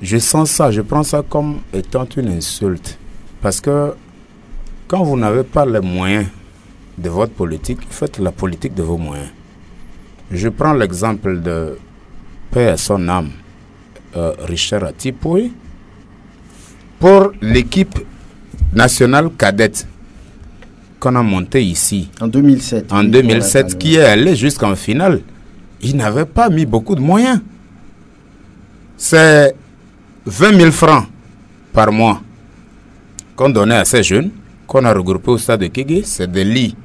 je sens ça, je prends ça comme étant une insulte. Parce que quand vous n'avez pas les moyens de votre politique, faites la politique de vos moyens. Je prends l'exemple de paix à son âme, Richard Atipoui, pour l'équipe nationale cadette qu'on a montée ici. En 2007. En 2007, qui est allé jusqu'en finale. Il n'avait pas mis beaucoup de moyens. C'est 20 000 francs par mois qu'on donnait à ces jeunes, qu'on a regroupés au stade de Kégué. C'est des lits.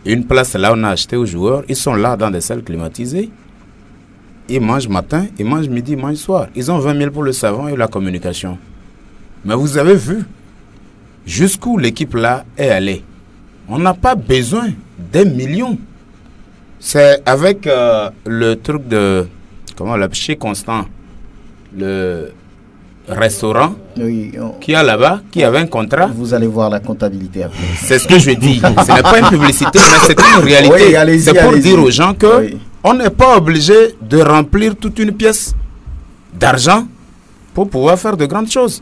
Une place là, on a acheté aux joueurs. Ils sont là dans des salles climatisées. Ils mangent matin, ils mangent midi, ils mangent soir. Ils ont 20 000 pour le savon et la communication. Mais vous avez vu jusqu'où l'équipe là est allée. On n'a pas besoin des millions. C'est avec le truc de... Comment on l'appelle? Chez Constant. Le restaurant qui a là-bas, qui avait un contrat. Vous allez voir la comptabilité après. C'est ce que je dis. Ce n'est pas une publicité, mais c'est une réalité. Oui, c'est pour dire aux gens que on n'est pas obligé de remplir toute une pièce d'argent pour pouvoir faire de grandes choses.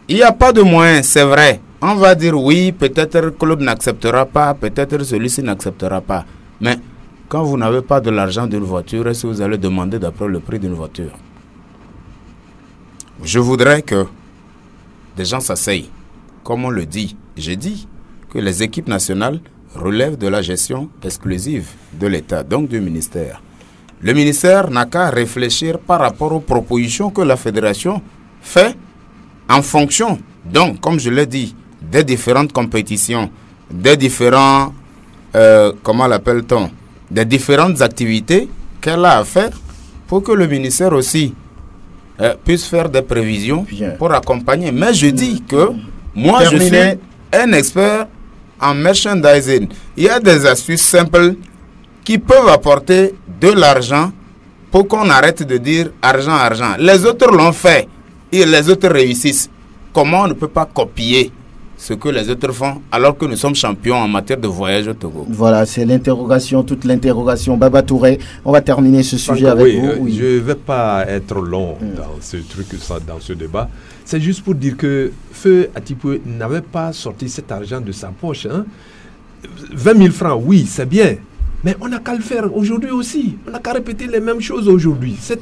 Il n'y a pas de moyens, c'est vrai. On va dire oui, peut-être Claude n'acceptera pas, peut-être celui-ci n'acceptera pas. Mais quand vous n'avez pas de l'argent d'une voiture, est-ce que vous allez demander d'après le prix d'une voiture? Je voudrais que des gens s'asseyent. Comme on le dit, j'ai dit que les équipes nationales relèvent de la gestion exclusive de l'État, donc du ministère. Le ministère n'a qu'à réfléchir par rapport aux propositions que la fédération fait en fonction, donc, comme je l'ai dit, des différentes compétitions, des différents, comment l'appelle-t-on, des différentes activités qu'elle a à faire pour que le ministère aussi puisse faire des prévisions pour accompagner. Mais je dis que moi, je suis un expert en merchandising. Il y a des astuces simples qui peuvent apporter de l'argent pour qu'on arrête de dire argent, argent. Les autres l'ont fait et les autres réussissent. Comment on ne peut pas copier ce que les autres font alors que nous sommes champions en matière de voyage au Togo? Voilà, c'est l'interrogation, toute l'interrogation. Baba Touré, on va terminer ce sujet avec vous. Je ne vais pas être long dans ce truc, dans ce débat. C'est juste pour dire que Feu Atipoui n'avait pas sorti cet argent de sa poche. 20 000 francs, oui, c'est bien. Mais on n'a qu'à le faire aujourd'hui aussi. On n'a qu'à répéter les mêmes choses aujourd'hui. C'est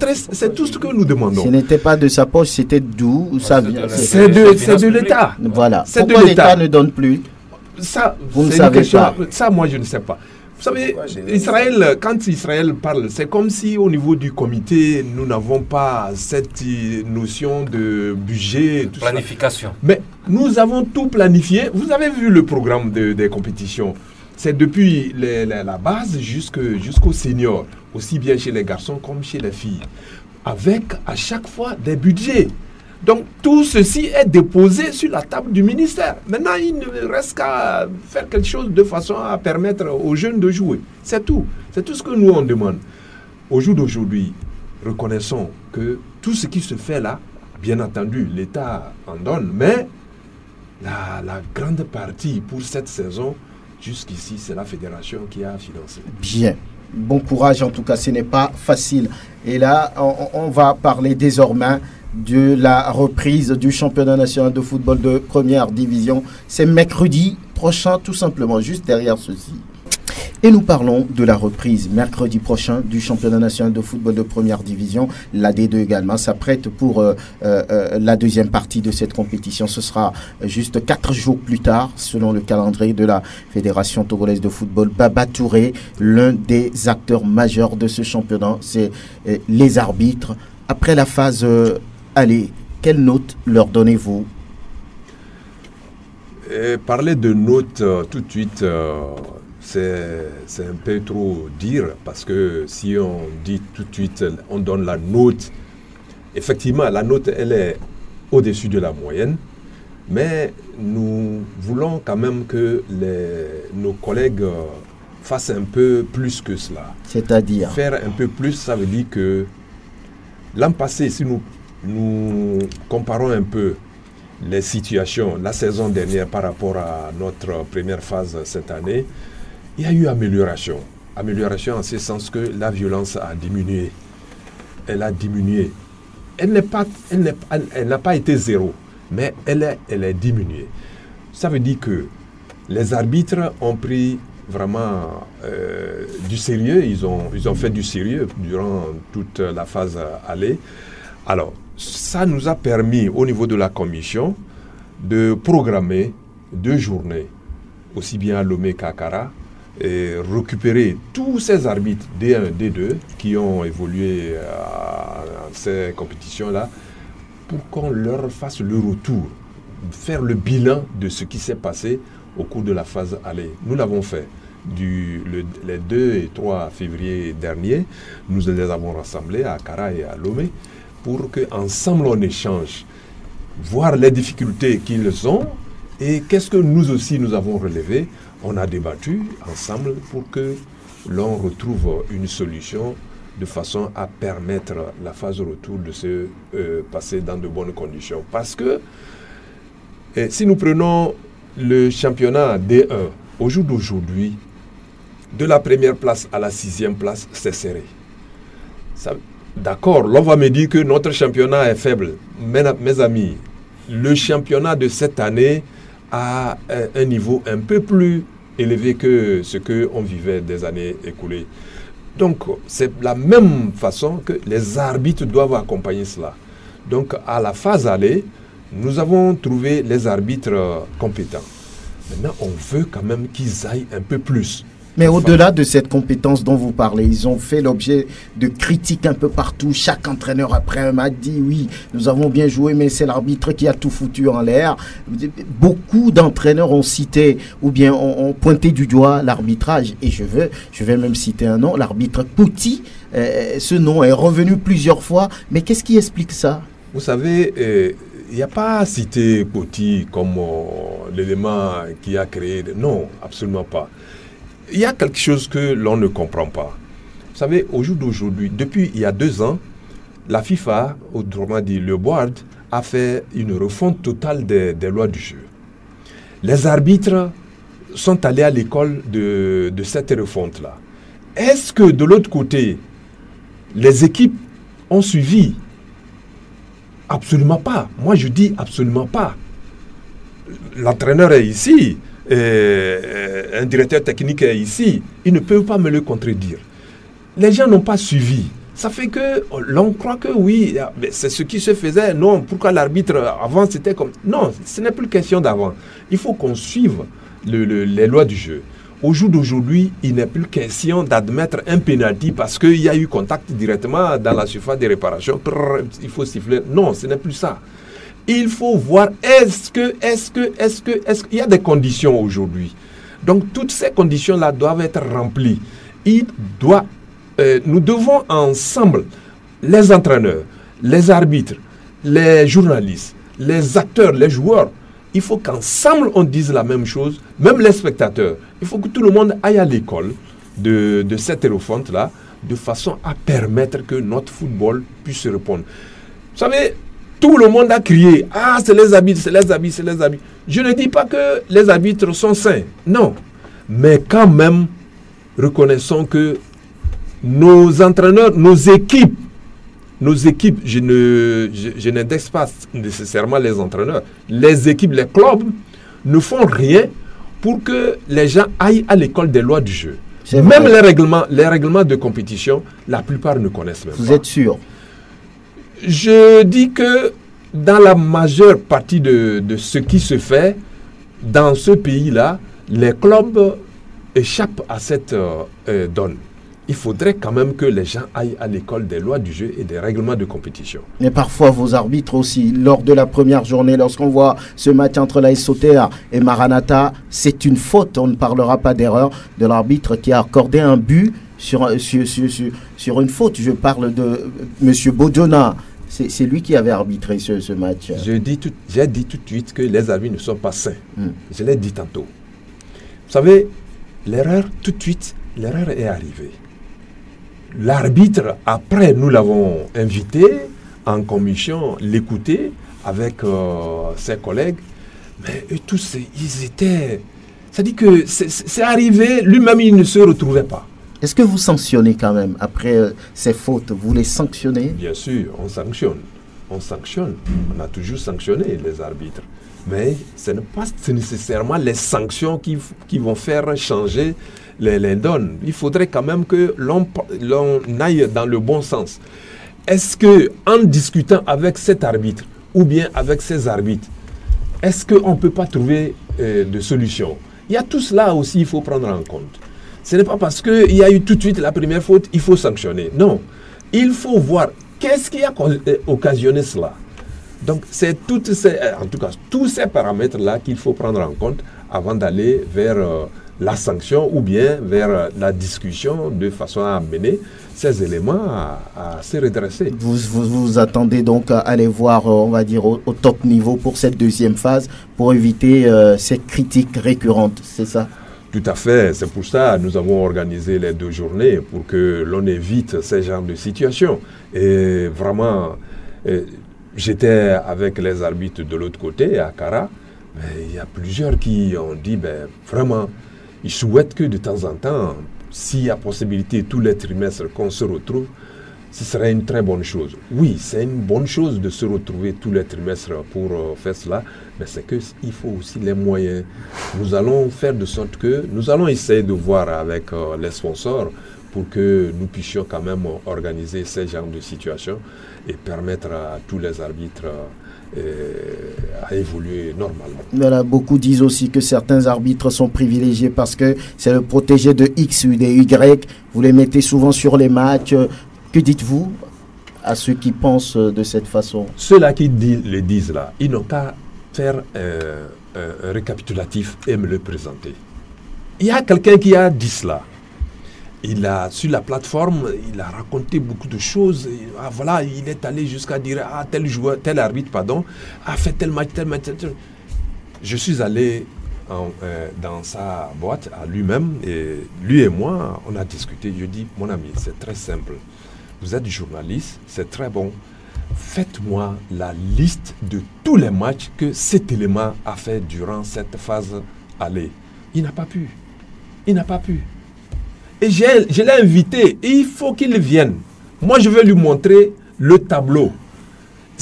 tout ce que nous demandons. Ce n'était pas de sa poche, c'était d'où ça vient. C'est de l'État. Voilà. Pourquoi l'État ne donne plus? Ça, vous ne savez pas. Ça, moi, je ne sais pas. Vous savez, Israël, quand Israël parle, c'est comme si au niveau du comité, nous n'avons pas cette notion de budget. Tout planification. Ça. Mais nous avons tout planifié. Vous avez vu le programme des compétitions. C'est depuis la base jusqu'au senior, aussi bien chez les garçons comme chez les filles. Avec à chaque fois des budgets. Donc tout ceci est déposé sur la table du ministère. Maintenant, il ne reste qu'à faire quelque chose de façon à permettre aux jeunes de jouer. C'est tout. C'est tout ce que nous on demande. Au jour d'aujourd'hui, reconnaissons que tout ce qui se fait là, bien entendu, l'État en donne, mais la grande partie pour cette saison, jusqu'ici, c'est la fédération qui a financé. Bien. Bon courage, en tout cas, ce n'est pas facile. Et là, on va parler désormais de la reprise du championnat national de football de première division. C'est mercredi prochain, tout simplement, juste derrière ceci. Et nous parlons de la reprise mercredi prochain du championnat national de football de première division. La D2 également s'apprête pour la deuxième partie de cette compétition. Ce sera juste 4 jours plus tard, selon le calendrier de la Fédération togolaise de football. Baba Touré, l'un des acteurs majeurs de ce championnat, c'est les arbitres. Après la phase aller, quelle note leur donnez-vous? Parler de notes tout de suite... C'est un peu trop dire, parce que si on dit tout de suite, on donne la note, effectivement, la note, elle est au-dessus de la moyenne, mais nous voulons quand même que nos collègues fassent un peu plus que cela. C'est-à-dire? Faire un peu plus, ça veut dire que l'an passé, si nous comparons un peu les situations, la saison dernière par rapport à notre première phase cette année, il y a eu amélioration. Amélioration en ce sens que la violence a diminué. Elle a diminué. Elle n'a pas été zéro, mais elle est diminuée. Ça veut dire que les arbitres ont pris vraiment du sérieux. Ils ont fait du sérieux durant toute la phase aller. Alors, ça nous a permis, au niveau de la commission, de programmer 2 journées, aussi bien à Lomé qu'à Kara, et récupérer tous ces arbitres D1, D2 qui ont évolué à ces compétitions-là pour qu'on leur fasse le retour, faire le bilan de ce qui s'est passé au cours de la phase aller. Nous l'avons fait les 2 et 3 février dernier. Nous les avons rassemblés à Kara et à Lomé pour qu'ensemble on échange, voir les difficultés qu'ils ont et qu'est-ce que nous aussi nous avons relevé. On a débattu ensemble pour que l'on retrouve une solution de façon à permettre la phase retour de se passer dans de bonnes conditions. Parce que si nous prenons le championnat D1, au jour d'aujourd'hui, de la première place à la 6e place, c'est serré. D'accord, l'on va me dire que notre championnat est faible. Mes amis, le championnat de cette année à un niveau un peu plus élevé que ce qu'on vivait des années écoulées. Donc, c'est la même façon que les arbitres doivent accompagner cela. Donc, à la phase aller, nous avons trouvé les arbitres compétents. Maintenant, on veut quand même qu'ils aillent un peu plus. Mais au-delà de cette compétence dont vous parlez, ils ont fait l'objet de critiques un peu partout. Chaque entraîneur après un match dit oui, nous avons bien joué, mais c'est l'arbitre qui a tout foutu en l'air. Beaucoup d'entraîneurs ont cité ou bien ont pointé du doigt l'arbitrage. Et je vais même citer un nom, l'arbitre Pouty. Ce nom est revenu plusieurs fois. Mais qu'est-ce qui explique ça? Vous savez, il n'y a pas cité Pouty comme l'élément qui a créé. Non, absolument pas. Il y a quelque chose que l'on ne comprend pas. Vous savez, au jour d'aujourd'hui, depuis il y a 2 ans, la FIFA, autrement dit le board, a fait une refonte totale des lois du jeu. Les arbitres sont allés à l'école de cette refonte-là. Est-ce que de l'autre côté, les équipes ont suivi? Absolument pas. Moi, je dis absolument pas. L'entraîneur est ici. Un directeur technique est ici, ils ne peuvent pas me le contredire. Les gens n'ont pas suivi. Ça fait que l'on croit que oui, c'est ce qui se faisait. Non, pourquoi l'arbitre avant c'était comme... Non, ce n'est plus question d'avant. Il faut qu'on suive les lois du jeu. Au jour d'aujourd'hui, il n'est plus question d'admettre un pénalty parce qu'il y a eu contact directement dans la surface de réparation. Il faut siffler. Non, ce n'est plus ça. Il faut voir est-ce qu'il y a des conditions aujourd'hui. Donc toutes ces conditions-là doivent être remplies. Nous devons ensemble, les entraîneurs, les arbitres, les journalistes, les acteurs, les joueurs, il faut qu'ensemble on dise la même chose, même les spectateurs. Il faut que tout le monde aille à l'école de cette érofonte-là, de façon à permettre que notre football puisse répondre. Vous savez, tout le monde a crié, ah, c'est les arbitres, c'est les arbitres, c'est les arbitres. Je ne dis pas que les arbitres sont sains, non. Mais quand même, reconnaissons que nos entraîneurs, nos équipes, je n'indexe pas nécessairement les entraîneurs, les équipes, les clubs ne font rien pour que les gens aillent à l'école des lois du jeu. Même les règlements de compétition, la plupart ne connaissent même pas. Vous êtes sûr? Je dis que dans la majeure partie de ce qui se fait dans ce pays-là, les clubs échappent à cette donne. Il faudrait quand même que les gens aillent à l'école des lois du jeu et des règlements de compétition. Mais parfois, vos arbitres aussi, lors de la première journée, lorsqu'on voit ce match entre l'AS Sauterre et Maranatha, c'est une faute. On ne parlera pas d'erreur de l'arbitre qui a accordé un but sur une faute. Je parle de M. Bodjona. C'est lui qui avait arbitré ce match. J'ai dit tout de suite que les arbitres ne sont pas sains. Je l'ai dit tantôt. Vous savez, l'erreur, tout de suite, l'erreur est arrivée. L'arbitre, après, nous l'avons invité en commission, l'écouter avec ses collègues. Mais eux tous, ils étaient... C'est-à-dire que c'est arrivé, lui-même, il ne se retrouvait pas. Est-ce que vous sanctionnez quand même après ces fautes? Vous les sanctionnez? Bien sûr, on sanctionne. On sanctionne. On a toujours sanctionné les arbitres. Mais ce n'est pas nécessairement les sanctions qui vont faire changer les donnes. Il faudrait quand même que l'on aille dans le bon sens. Est-ce que en discutant avec cet arbitre ou bien avec ces arbitres, est-ce qu'on ne peut pas trouver de solution? Il y a tout cela aussi, il faut prendre en compte. Ce n'est pas parce qu'il y a eu tout de suite la première faute, il faut sanctionner. Non, il faut voir qu'est-ce qui a occasionné cela. Donc, c'est tous ces paramètres-là qu'il faut prendre en compte avant d'aller vers la sanction ou bien vers la discussion de façon à amener ces éléments à se redresser. Vous attendez donc à aller voir, on va dire, au top niveau pour cette deuxième phase pour éviter ces critiques récurrentes, c'est ça? Tout à fait, c'est pour ça que nous avons organisé les 2 journées pour que l'on évite ce genre de situation. Et vraiment, j'étais avec les arbitres de l'autre côté, à Kara, mais il y a plusieurs qui ont dit, vraiment, ils souhaitent que de temps en temps, s'il y a possibilité tous les trimestres qu'on se retrouve, ce serait une très bonne chose. Oui, c'est une bonne chose de se retrouver tous les trimestres pour faire cela, mais c'est qu'il faut aussi les moyens. Nous allons faire de sorte que, nous allons essayer de voir avec les sponsors pour que nous puissions quand même organiser ces genres de situations et permettre à tous les arbitres à évoluer normalement. Voilà, beaucoup disent aussi que certains arbitres sont privilégiés parce que c'est le protégé de X ou de Y. Vous les mettez souvent sur les matchs. Que dites-vous à ceux qui pensent de cette façon? Ceux-là qui le disent là, ils n'ont qu'à faire un récapitulatif et me le présenter. Il y a quelqu'un qui a dit cela. Il a, sur la plateforme, il a raconté beaucoup de choses. Voilà, il est allé jusqu'à dire, tel arbitre, a fait tel match, tel match. Je suis allé dans sa boîte à lui-même, et lui et moi, on a discuté. Je dis, mon ami, c'est très simple. Vous êtes journaliste, c'est très bon. Faites-moi la liste de tous les matchs que cet élément a fait durant cette phase aller. Il n'a pas pu. Il n'a pas pu. Et je l'ai invité. Et il faut qu'il vienne. Moi, je vais lui montrer le tableau.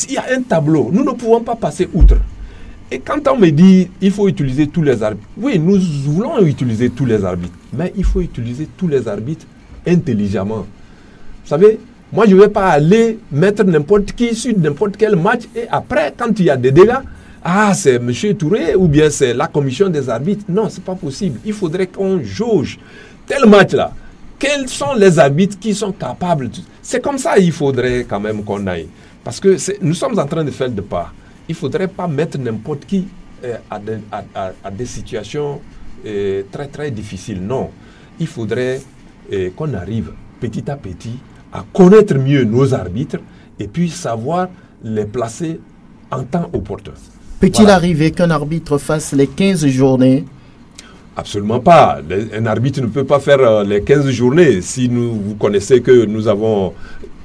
Il y a un tableau. Nous ne pouvons pas passer outre. Et quand on me dit il faut utiliser tous les arbitres, oui, nous voulons utiliser tous les arbitres. Mais il faut utiliser tous les arbitres intelligemment. Vous savez, moi, je ne vais pas aller mettre n'importe qui sur n'importe quel match et après, quand il y a des dégâts, c'est M. Touré ou bien c'est la commission des arbitres. Non, ce n'est pas possible. Il faudrait qu'on jauge tel match-là. Quels sont les arbitres qui sont capables? C'est comme ça qu'il faudrait quand même qu'on aille. Parce que nous sommes en train de faire de pas. Il ne faudrait pas mettre n'importe qui à des situations très, très difficiles. Non. Il faudrait qu'on arrive petit à petit à connaître mieux nos arbitres et puis savoir les placer en temps opportun. Peut-il arriver qu'un arbitre fasse les 15 journées? Absolument pas. Un arbitre ne peut pas faire les 15 journées. Si vous connaissez que nous avons...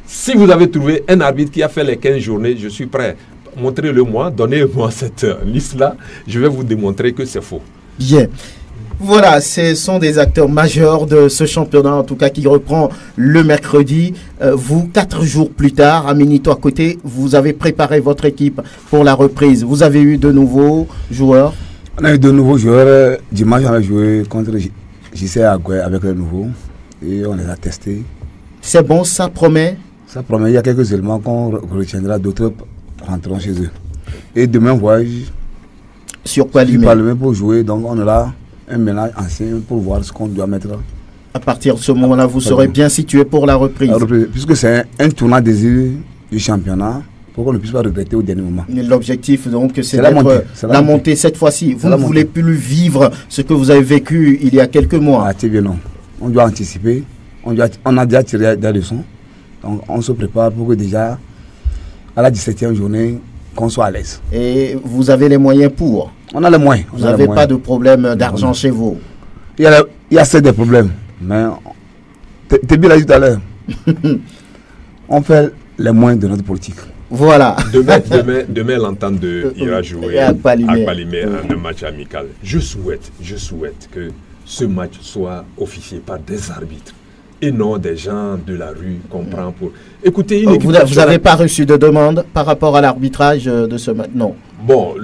Si vous avez trouvé un arbitre qui a fait les 15 journées, je suis prêt. Montrez-le-moi, donnez-moi cette liste-là. Je vais vous démontrer que c'est faux. Bien. Voilà, ce sont des acteurs majeurs de ce championnat, en tout cas qui reprend le mercredi. Vous, 4 jours plus tard, à Minito à côté, vous avez préparé votre équipe pour la reprise. Vous avez eu de nouveaux joueurs? On a eu de nouveaux joueurs. Dimanche, on a joué contre JC Agoué avec les nouveaux et on les a testés. C'est bon, ça promet? Ça promet. Il y a quelques éléments qu'on retiendra, d'autres rentreront chez eux. Et demain, voyage sur Palimé pour jouer. Donc, on est là. Un ménage ancien pour voir ce qu'on doit mettre. À partir de ce moment-là, vous serez bien situé pour la reprise. Puisque c'est un tournant du championnat, pour qu'on ne puisse pas regretter au dernier moment. L'objectif, donc, c'est la montée cette fois-ci. Vous ne voulez plus vivre ce que vous avez vécu il y a quelques mois. Ah, bien non. On doit anticiper. On a déjà tiré des leçons. Donc, on se prépare pour que déjà, à la 17e journée, qu'on soit à l'aise. Et vous avez les moyens pour? On a les moyens. Vous n'avez pas de problème d'argent chez vous? Il y a assez de problèmes. Mais, tu bien dit tout à l'heure, on fait les moyens de notre politique. Voilà. Demain l'entente ira jouer à Palimé un match amical. Je souhaite que ce match soit officié par des arbitres et non des gens de la rue qu'on prend pour... Écoutez, vous n'avez pas reçu de demande par rapport à l'arbitrage de ce match? Non. Bon,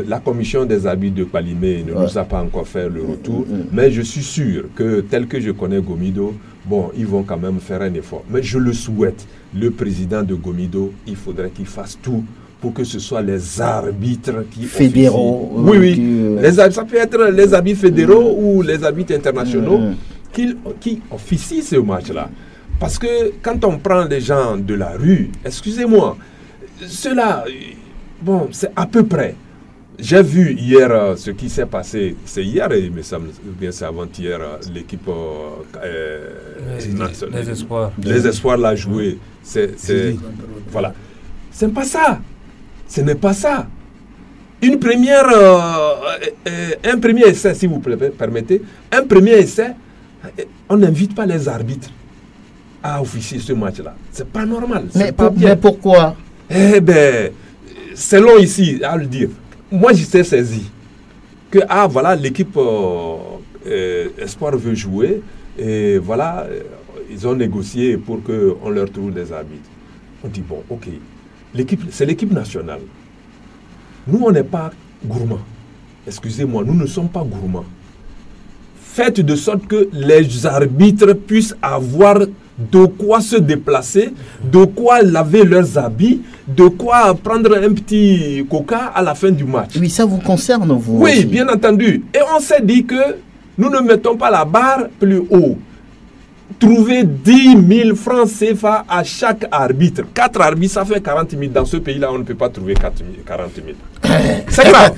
la commission des arbitres de Palimé ne nous a pas encore fait le retour, mais je suis sûr que tel que je connais Gomido, bon, ils vont quand même faire un effort. Mais je le souhaite. Le président de Gomido, il faudrait qu'il fasse tout pour que ce soit les arbitres qui fédéraux. Oui. Ça peut être les arbitres fédéraux ou les arbitres internationaux qui officient ce match-là. Parce que quand on prend les gens de la rue, excusez-moi, ceux-là, bon, c'est à peu près. J'ai vu hier ce qui s'est passé. C'est hier, mais ça me bien c'est avant-hier, l'équipe les espoirs. Les espoirs l'a joué. Voilà. C'est pas ça. Ce n'est pas ça. Un premier essai, si vous permettez, un premier essai, on n'invite pas les arbitres à officier ce match-là. C'est pas normal. Mais pourquoi? Eh bien, c'est long ici à le dire. Moi, j'étais saisi que, voilà, l'équipe Espoir veut jouer et voilà, ils ont négocié pour qu'on leur trouve des arbitres. On dit, bon, ok, c'est l'équipe nationale. Nous, on n'est pas gourmands. Excusez-moi, nous ne sommes pas gourmands. Faites de sorte que les arbitres puissent avoir de quoi se déplacer, de quoi laver leurs habits, de quoi prendre un petit coca à la fin du match. Oui, ça vous concerne, vous? Oui, aussi. Bien entendu. Et on s'est dit que nous ne mettons pas la barre plus haut. Trouver 10 000 francs CFA à chaque arbitre. 4 arbitres, ça fait 40 000. Dans ce pays-là, on ne peut pas trouver 40 000. C'est grave.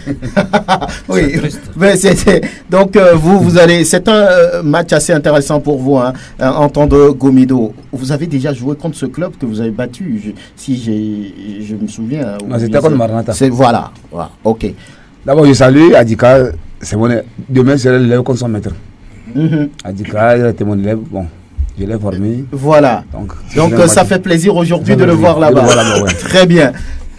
Oui, mais donc vous allez... C'est un match assez intéressant pour vous, hein, en tant que Gomido. Vous avez déjà joué contre ce club que vous avez battu, je me souviens. C'était contre Maranatha. Voilà, ok. D'abord, je salue Adika. Demain, c'est l'élève contre son maître. Adika, il était mon élève. Bon, je l'ai formé. Voilà. Donc ça fait plaisir aujourd'hui de le voir là-bas. Ouais. Très bien.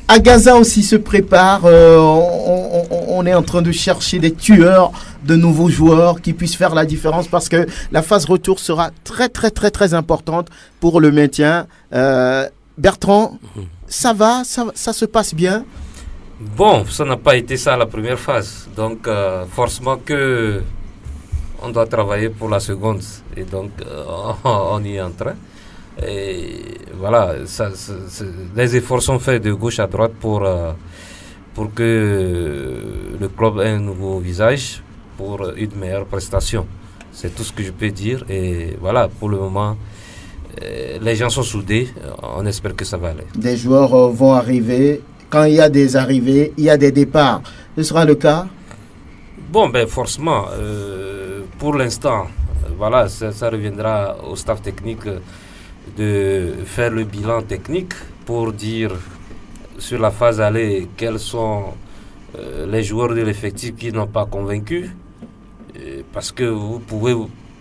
Agaza aussi se prépare. On est en train de chercher des tueurs, de nouveaux joueurs qui puissent faire la différence parce que la phase retour sera très, très, très, très importante pour le maintien. Bertrand, ça va, ça se passe bien? Bon, ça n'a pas été ça la première phase. Donc, forcément que on doit travailler pour la seconde. Et donc, on y est en train. Et voilà, les efforts sont faits de gauche à droite pour que le club ait un nouveau visage, pour une meilleure prestation. C'est tout ce que je peux dire. Et voilà, pour le moment, les gens sont soudés. On espère que ça va aller. Des joueurs vont arriver. Quand il y a des arrivées, il y a des départs. Ce sera le cas? Bon, ben forcément. Pour l'instant, voilà, ça reviendra au staff technique de faire le bilan technique pour dire sur la phase aller, quels sont les joueurs de l'effectif qui n'ont pas convaincu. Parce que vous ne pouvez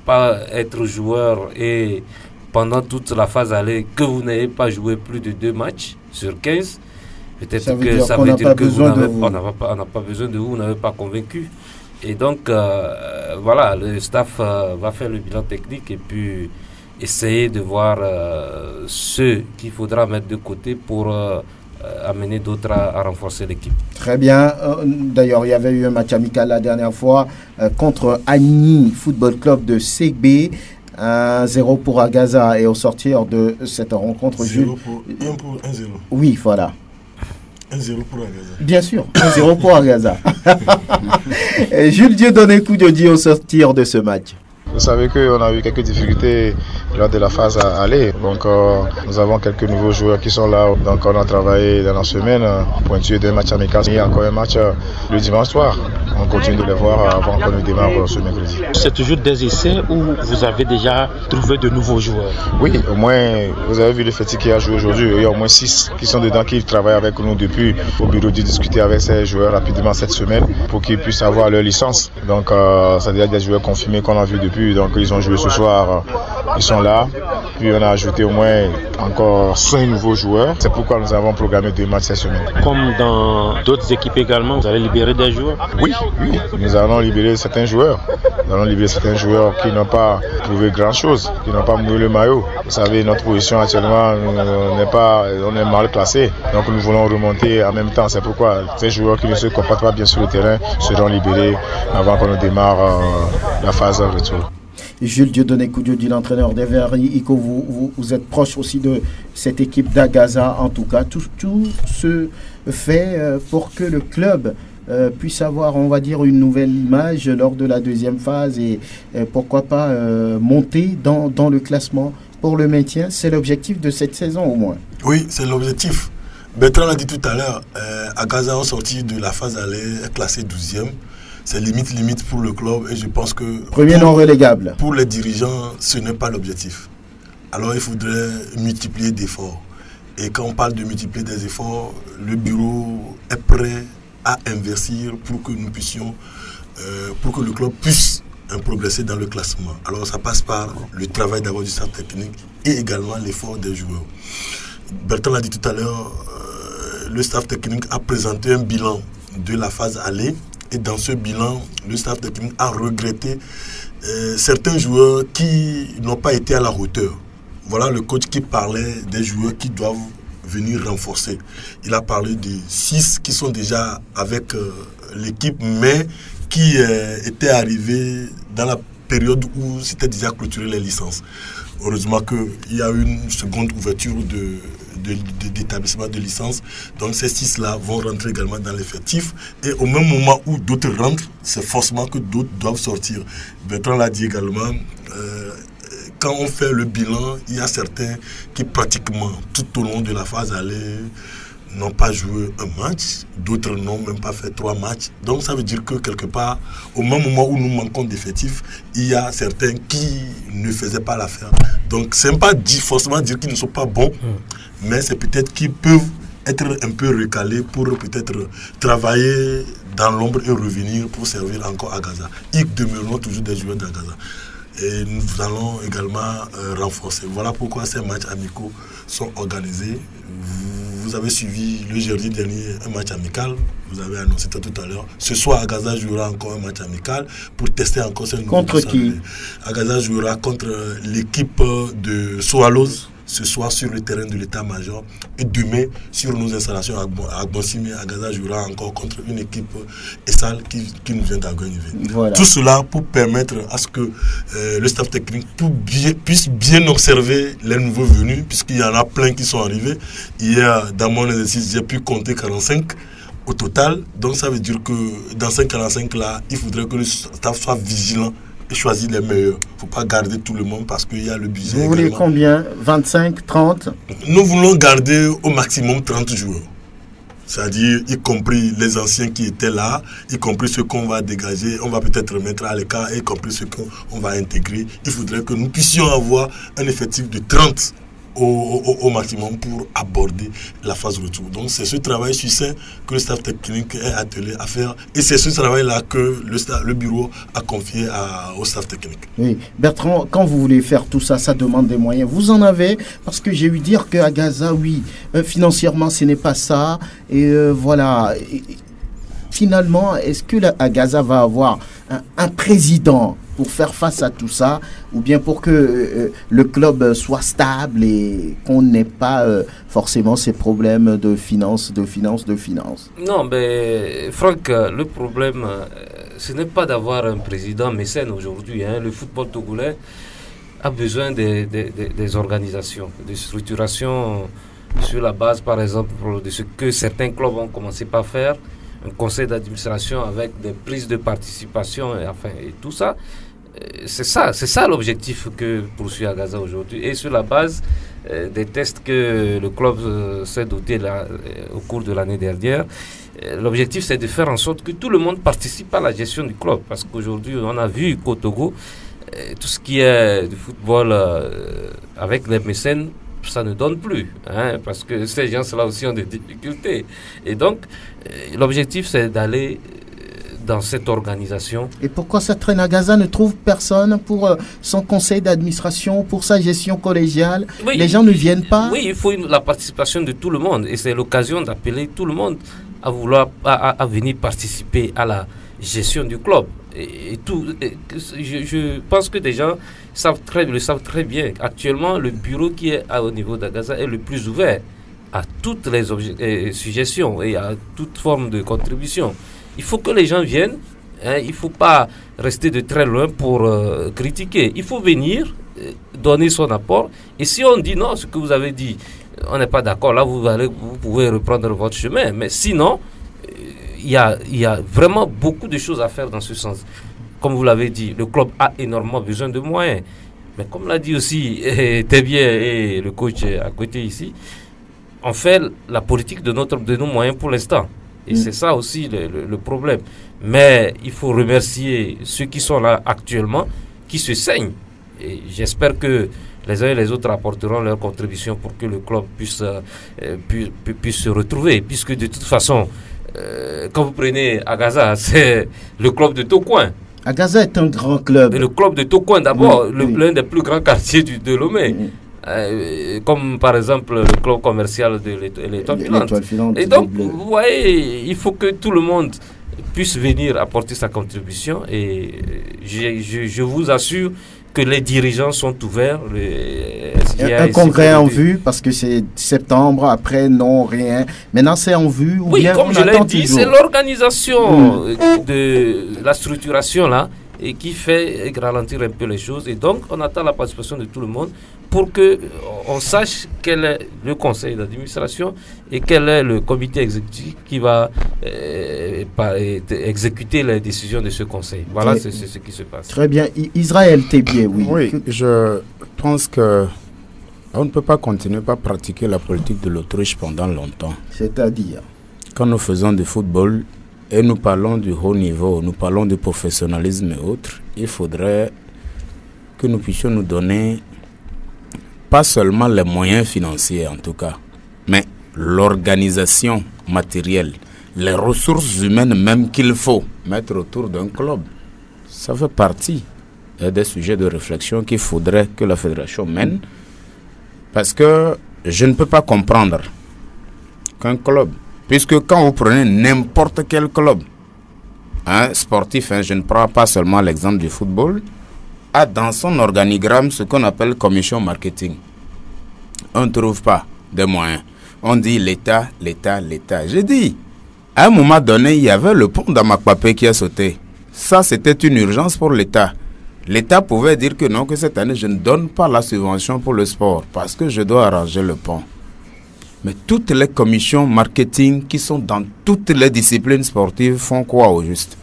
pas être joueur et pendant toute la phase aller que vous n'ayez pas joué plus de 2 matchs sur 15. Peut-être que ça veut dire que on n'a pas besoin de vous, vous n'avez pas convaincu. Et donc, voilà, le staff va faire le bilan technique et puis essayer de voir ceux qu'il faudra mettre de côté pour amener d'autres à renforcer l'équipe. Très bien. D'ailleurs, il y avait eu un match amical la dernière fois contre Agni Football Club de Segbe. 1-0 pour Agaza. Et au sortir de cette rencontre, 1 pour 1-0. Oui, voilà. 1-0 pour Agaza. Bien sûr, 1-0 pour Agaza. Jules Dieudonné Koudjodi au sortir de ce match. Vous savez qu'on a eu quelques difficultés lors de la phase à aller. Donc nous avons quelques nouveaux joueurs qui sont là. Donc on a travaillé dans la semaine pour intuer 2 matchs amicaux. Il y a encore un match le dimanche soir. On continue de les voir avant qu'on ne démarre ce mercredi. C'est toujours des essais où vous avez déjà trouvé de nouveaux joueurs? Oui, au moins, vous avez vu l'effectif qui a joué aujourd'hui. Il y a au moins 6 qui sont dedans, qui travaillent avec nous depuis au bureau de discuter avec ces joueurs rapidement cette semaine pour qu'ils puissent avoir leur licence. Donc c'est déjà des joueurs confirmés qu'on a vu depuis. Donc ils ont joué ce soir, ils sont là. Puis on a ajouté au moins encore 5 nouveaux joueurs. C'est pourquoi nous avons programmé 2 matchs cette semaine. Comme dans d'autres équipes également, vous allez libérer des joueurs? Oui, nous allons libérer certains joueurs. Nous allons libérer certains joueurs qui n'ont pas prouvé grand-chose, qui n'ont pas mouillé le maillot. Vous savez, notre position actuellement, on est mal classé. Donc nous voulons remonter en même temps. C'est pourquoi ces joueurs qui ne se comportent pas bien sur le terrain seront libérés avant qu'on ne démarre la phase retour. Jules Dieudonné Koudjodi, l'entraîneur des Verts Iko, vous êtes proche aussi de cette équipe d'Agaza. En tout cas, tout se fait pour que le club puisse avoir, on va dire, une nouvelle image lors de la deuxième phase et pourquoi pas monter dans le classement pour le maintien. C'est l'objectif de cette saison au moins. Oui, c'est l'objectif. Bertrand l'a dit tout à l'heure, Agaza ont sorti de la phase aller classé 12e. C'est limite pour le club et je pense que... Premier non relégable. Pour les dirigeants, ce n'est pas l'objectif. Alors il faudrait multiplier d'efforts. Et quand on parle de multiplier des efforts, le bureau est prêt à investir pour que nous puissions, pour que le club puisse progresser dans le classement. Alors ça passe par le travail d'abord du staff technique et également l'effort des joueurs. Bertrand l'a dit tout à l'heure, le staff technique a présenté un bilan de la phase aller. Et dans ce bilan, le staff technique a regretté certains joueurs qui n'ont pas été à la hauteur. Voilà le coach qui parlait des joueurs qui doivent venir renforcer. Il a parlé de 6 qui sont déjà avec l'équipe, mais qui étaient arrivés dans la période où c'était déjà clôturé les licences. Heureusement qu'il y a eu une seconde ouverture d'établissement de licence. Donc ces 6-là vont rentrer également dans l'effectif. Et au même moment où d'autres rentrent, c'est forcément que d'autres doivent sortir. Bertrand l'a dit également, quand on fait le bilan, il y a certains qui pratiquement tout au long de la phase aller n'ont pas joué un match, d'autres n'ont même pas fait 3 matchs. Donc ça veut dire que quelque part, au même moment où nous manquons d'effectifs, il y a certains qui ne faisaient pas l'affaire. Donc c'est pas forcément dire qu'ils ne sont pas bons, mais c'est peut-être qu'ils peuvent être un peu recalés pour peut-être travailler dans l'ombre et revenir pour servir encore à Gaza. Ils demeureront toujours des joueurs d'Agaza. Et nous allons également renforcer. Voilà pourquoi ces matchs amicaux sont organisés. Vous avez suivi le jeudi dernier un match amical, vous avez annoncé tout à l'heure. Ce soir, Agaza jouera encore un match amical pour tester encore ce nouveau. Contre qui? Agaza jouera contre l'équipe de Swallows ce soir sur le terrain de l'état-major. Et demain, sur nos installations à Bonsimé, Agaza jouera encore contre une équipe ESAL qui nous vient d'Agounivé. Voilà. Tout cela pour permettre à ce que le staff technique puisse bien observer les nouveaux venus, puisqu'il y en a plein qui sont arrivés. Hier, dans mon exercice, j'ai pu compter 45 au total. Donc ça veut dire que dans ces 45 là, il faudrait que le staff soit vigilant et choisir les meilleurs. Il ne faut pas garder tout le monde parce qu'il y a le budget. Vous voulez combien? 25, 30? Nous voulons garder au maximum 30 joueurs. C'est-à-dire, y compris les anciens qui étaient là, y compris ceux qu'on va dégager, on va peut-être mettre à l'écart, y compris ceux qu'on va intégrer. Il faudrait que nous puissions avoir un effectif de 30 au maximum pour aborder la phase retour. Donc c'est ce travail succinct que le staff technique est attelé à faire et c'est ce travail-là que le bureau a confié au staff technique. Oui, Bertrand, quand vous voulez faire tout ça, ça demande des moyens. Vous en avez, parce que j'ai eu dire qu'à Gaza, oui, financièrement ce n'est pas ça et voilà. Finalement, est-ce que Gaza va avoir un président pour faire face à tout ça, ou bien pour que le club soit stable et qu'on n'ait pas forcément ces problèmes de finances? Non, mais Franck, le problème, ce n'est pas d'avoir un président mécène aujourd'hui. Hein. Le football togolais a besoin des organisations, des structurations sur la base, par exemple, de ce que certains clubs ont commencé par faire, un conseil d'administration avec des prises de participation et tout ça. C'est ça l'objectif que poursuit à Gaza aujourd'hui. Et sur la base des tests que le club s'est doté au cours de l'année dernière, l'objectif c'est de faire en sorte que tout le monde participe à la gestion du club. Parce qu'aujourd'hui, on a vu qu'au Togo, tout ce qui est du football avec les mécènes, ça ne donne plus, hein, parce que ces gens-là aussi ont des difficultés. Et donc, l'objectif, c'est d'aller dans cette organisation. Et pourquoi ça traîne à Gaza? Ne trouve personne pour son conseil d'administration, pour sa gestion collégiale? Oui, les gens ne viennent pas? Oui, il faut la participation de tout le monde. Et c'est l'occasion d'appeler tout le monde à venir participer à la gestion du club. Je pense que des gens le savent très bien. Actuellement, le bureau qui est au niveau de Gaza est le plus ouvert à toutes les suggestions et à toute forme de contribution. Il faut que les gens viennent. Hein, il ne faut pas rester de très loin pour critiquer. Il faut venir, donner son apport. Et si on dit non, ce que vous avez dit, on n'est pas d'accord, là vous pouvez reprendre votre chemin. Mais sinon, il y a vraiment beaucoup de choses à faire dans ce sens. Comme vous l'avez dit, le club a énormément besoin de moyens. Mais comme l'a dit aussi Tébien et le coach à côté ici, on fait la politique de nos moyens pour l'instant. Et c'est ça aussi le problème. Mais il faut remercier ceux qui sont là actuellement, qui se saignent. Et j'espère que les uns et les autres apporteront leur contribution pour que le club puisse se retrouver. Puisque de toute façon, quand vous prenez à Gaza, c'est le club de Tocoin. À Gaza est un grand club. Et le club de Tocoin, d'abord, l'un des plus grands quartiers de Lomé. Comme par exemple le club commercial de l'Étoile Filante. Et donc, vous voyez, il faut que tout le monde puisse venir apporter sa contribution. Et je vous assure que les dirigeants sont ouverts. Un congrès en vue, parce que c'est septembre, après non, rien. Maintenant c'est en vue. Oui, bien comme je l'ai dit, c'est l'organisation de la structuration là, et qui fait ralentir un peu les choses. Et donc, on attend la participation de tout le monde pour qu'on sache quel est le conseil d'administration et quel est le comité exécutif qui va exécuter les décisions de ce conseil. Voilà, c'est ce qui se passe. Très bien. Israël, t'es bien, oui. Oui, je pense que on ne peut pas continuer à pratiquer la politique de l'autruche pendant longtemps. C'est-à-dire? Quand nous faisons du football, et nous parlons du haut niveau, nous parlons du professionnalisme et autres, il faudrait que nous puissions nous donner pas seulement les moyens financiers en tout cas, mais l'organisation matérielle, les ressources humaines même qu'il faut mettre autour d'un club. Ça fait partie des sujets de réflexion qu'il faudrait que la fédération mène, parce que je ne peux pas comprendre qu'un club, puisque quand vous prenez n'importe quel club sportif, je ne prends pas seulement l'exemple du football, a dans son organigramme ce qu'on appelle commission marketing. On ne trouve pas de moyens. On dit l'État. J'ai dit, à un moment donné, il y avait le pont d'Amakpapé qui a sauté. Ça, c'était une urgence pour l'État. L'État pouvait dire que non, que cette année, je ne donne pas la subvention pour le sport parce que je dois arranger le pont. Mais toutes les commissions marketing qui sont dans toutes les disciplines sportives font quoi au juste?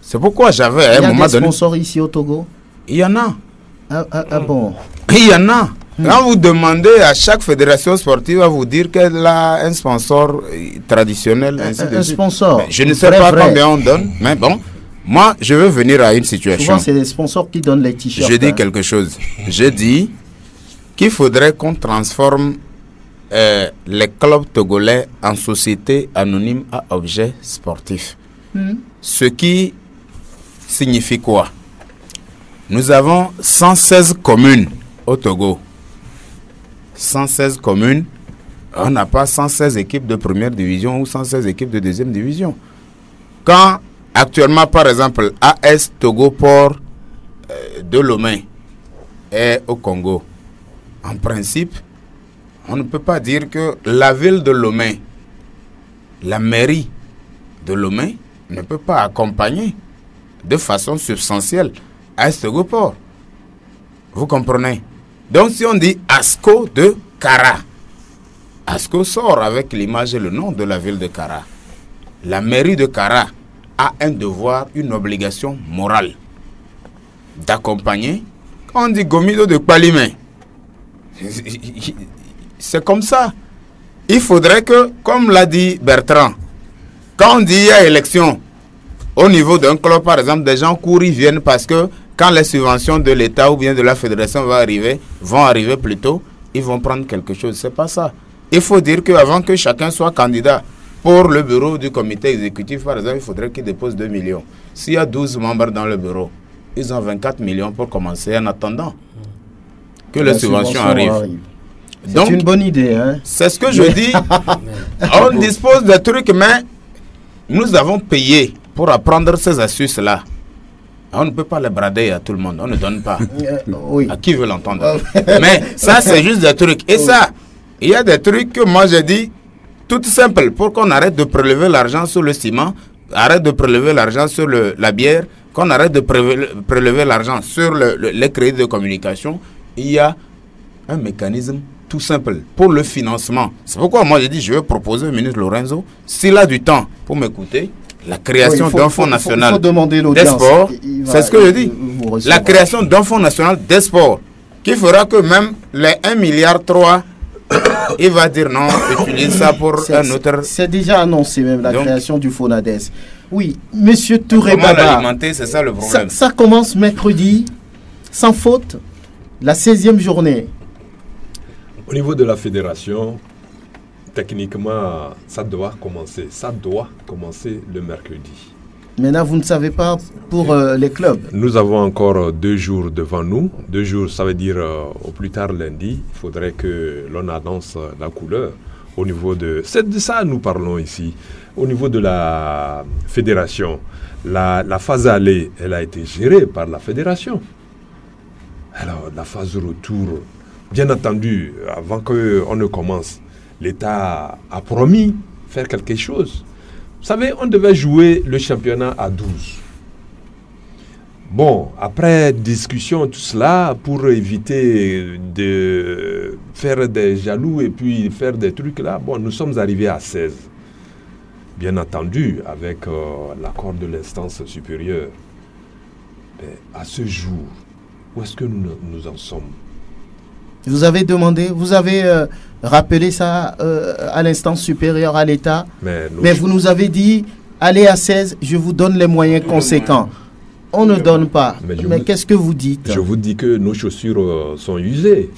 C'est pourquoi j'avais à un moment donné... Il y a des sponsors ici au Togo? Il y en a. Ah bon? Il y en a. Quand vous demandez à chaque fédération sportive, elle va vous dire qu'elle a un sponsor traditionnel. Un sponsor. Mais je ne sais pas combien on donne, mais bon, moi, je veux venir à une situation. Souvent, c'est les sponsors qui donnent les t-shirts. Je dis quelque chose. Je dis qu'il faudrait qu'on transforme les clubs togolais en sociétés anonymes à objet sportif. Ce qui signifie quoi? Nous avons 116 communes au Togo. 116 communes, on n'a pas 116 équipes de première division ou 116 équipes de deuxième division. Quand actuellement, par exemple, AS Togo Port de Lomé est au Congo, en principe, on ne peut pas dire que la ville de Lomé, la mairie de Lomé, ne peut pas accompagner de façon substantielle AS Togo Port. Vous comprenez? Donc si on dit ASCO de Kara, ASCO sort avec l'image et le nom de la ville de Kara. La mairie de Kara a un devoir, une obligation morale d'accompagner. Quand on dit Gomido de Palimé, c'est comme ça. Il faudrait que, comme l'a dit Bertrand, quand on dit il y a élection au niveau d'un club, par exemple, des gens courent, ils viennent parce que quand les subventions de l'État ou bien de la fédération vont arriver plus tôt, ils vont prendre quelque chose. C'est pas ça. Il faut dire qu'avant que chacun soit candidat pour le bureau du comité exécutif, par exemple, il faudrait qu'il dépose 2 millions. S'il y a 12 membres dans le bureau, ils ont 24 millions pour commencer en attendant que les subventions arrivent. C'est une bonne idée. Hein? C'est ce que je dis. On dispose de trucs, mais nous avons payé pour apprendre ces astuces-là. On ne peut pas les brader à tout le monde. On ne donne pas. À qui veut l'entendre. Mais ça, c'est juste des trucs. Et ça, il y a des trucs que moi, j'ai dit, tout simple, pour qu'on arrête de prélever l'argent sur le ciment, arrête de prélever l'argent sur la bière, qu'on arrête de prélever l'argent sur les crédits de communication. Il y a un mécanisme tout simple pour le financement. C'est pourquoi moi, j'ai dit, je vais proposer au ministre Lorenzo, s'il a du temps pour m'écouter, la création d'un fonds national des sports, c'est ce que je dis. La création d'un fonds national des sports qui fera que même les 1,3 milliard, il va dire non, utilise ça pour un autre. C'est déjà annoncé même la création du FONADES. Oui, monsieur Touré Baba. Comment l'alimenter, c'est ça le problème. Ça commence mercredi, sans faute, la 16e journée. Au niveau de la fédération, techniquement, ça doit commencer. Ça doit commencer le mercredi. Maintenant, vous ne savez pas pour les clubs. Nous avons encore 2 jours devant nous. 2 jours, ça veut dire au plus tard lundi. Il faudrait que l'on annonce la couleur au niveau de... C'est de ça que nous parlons ici. Au niveau de la fédération, la phase aller, elle a été gérée par la fédération. Alors, la phase retour, bien entendu, avant qu'on ne commence, l'État a promis faire quelque chose. Vous savez, on devait jouer le championnat à 12. Bon, après discussion, tout cela, pour éviter de faire des jaloux et puis faire des trucs là, bon, nous sommes arrivés à 16. Bien entendu, avec l'accord de l'instance supérieure. Mais à ce jour, où est-ce que nous en sommes? Vous avez demandé, vous avez rappelé ça à l'instance supérieure à l'État, mais vous nous avez dit, allez à 16, je vous donne les moyens conséquents. On ne donne pas. Mais qu'est-ce que vous dites? Je vous dis que nos chaussures sont usées.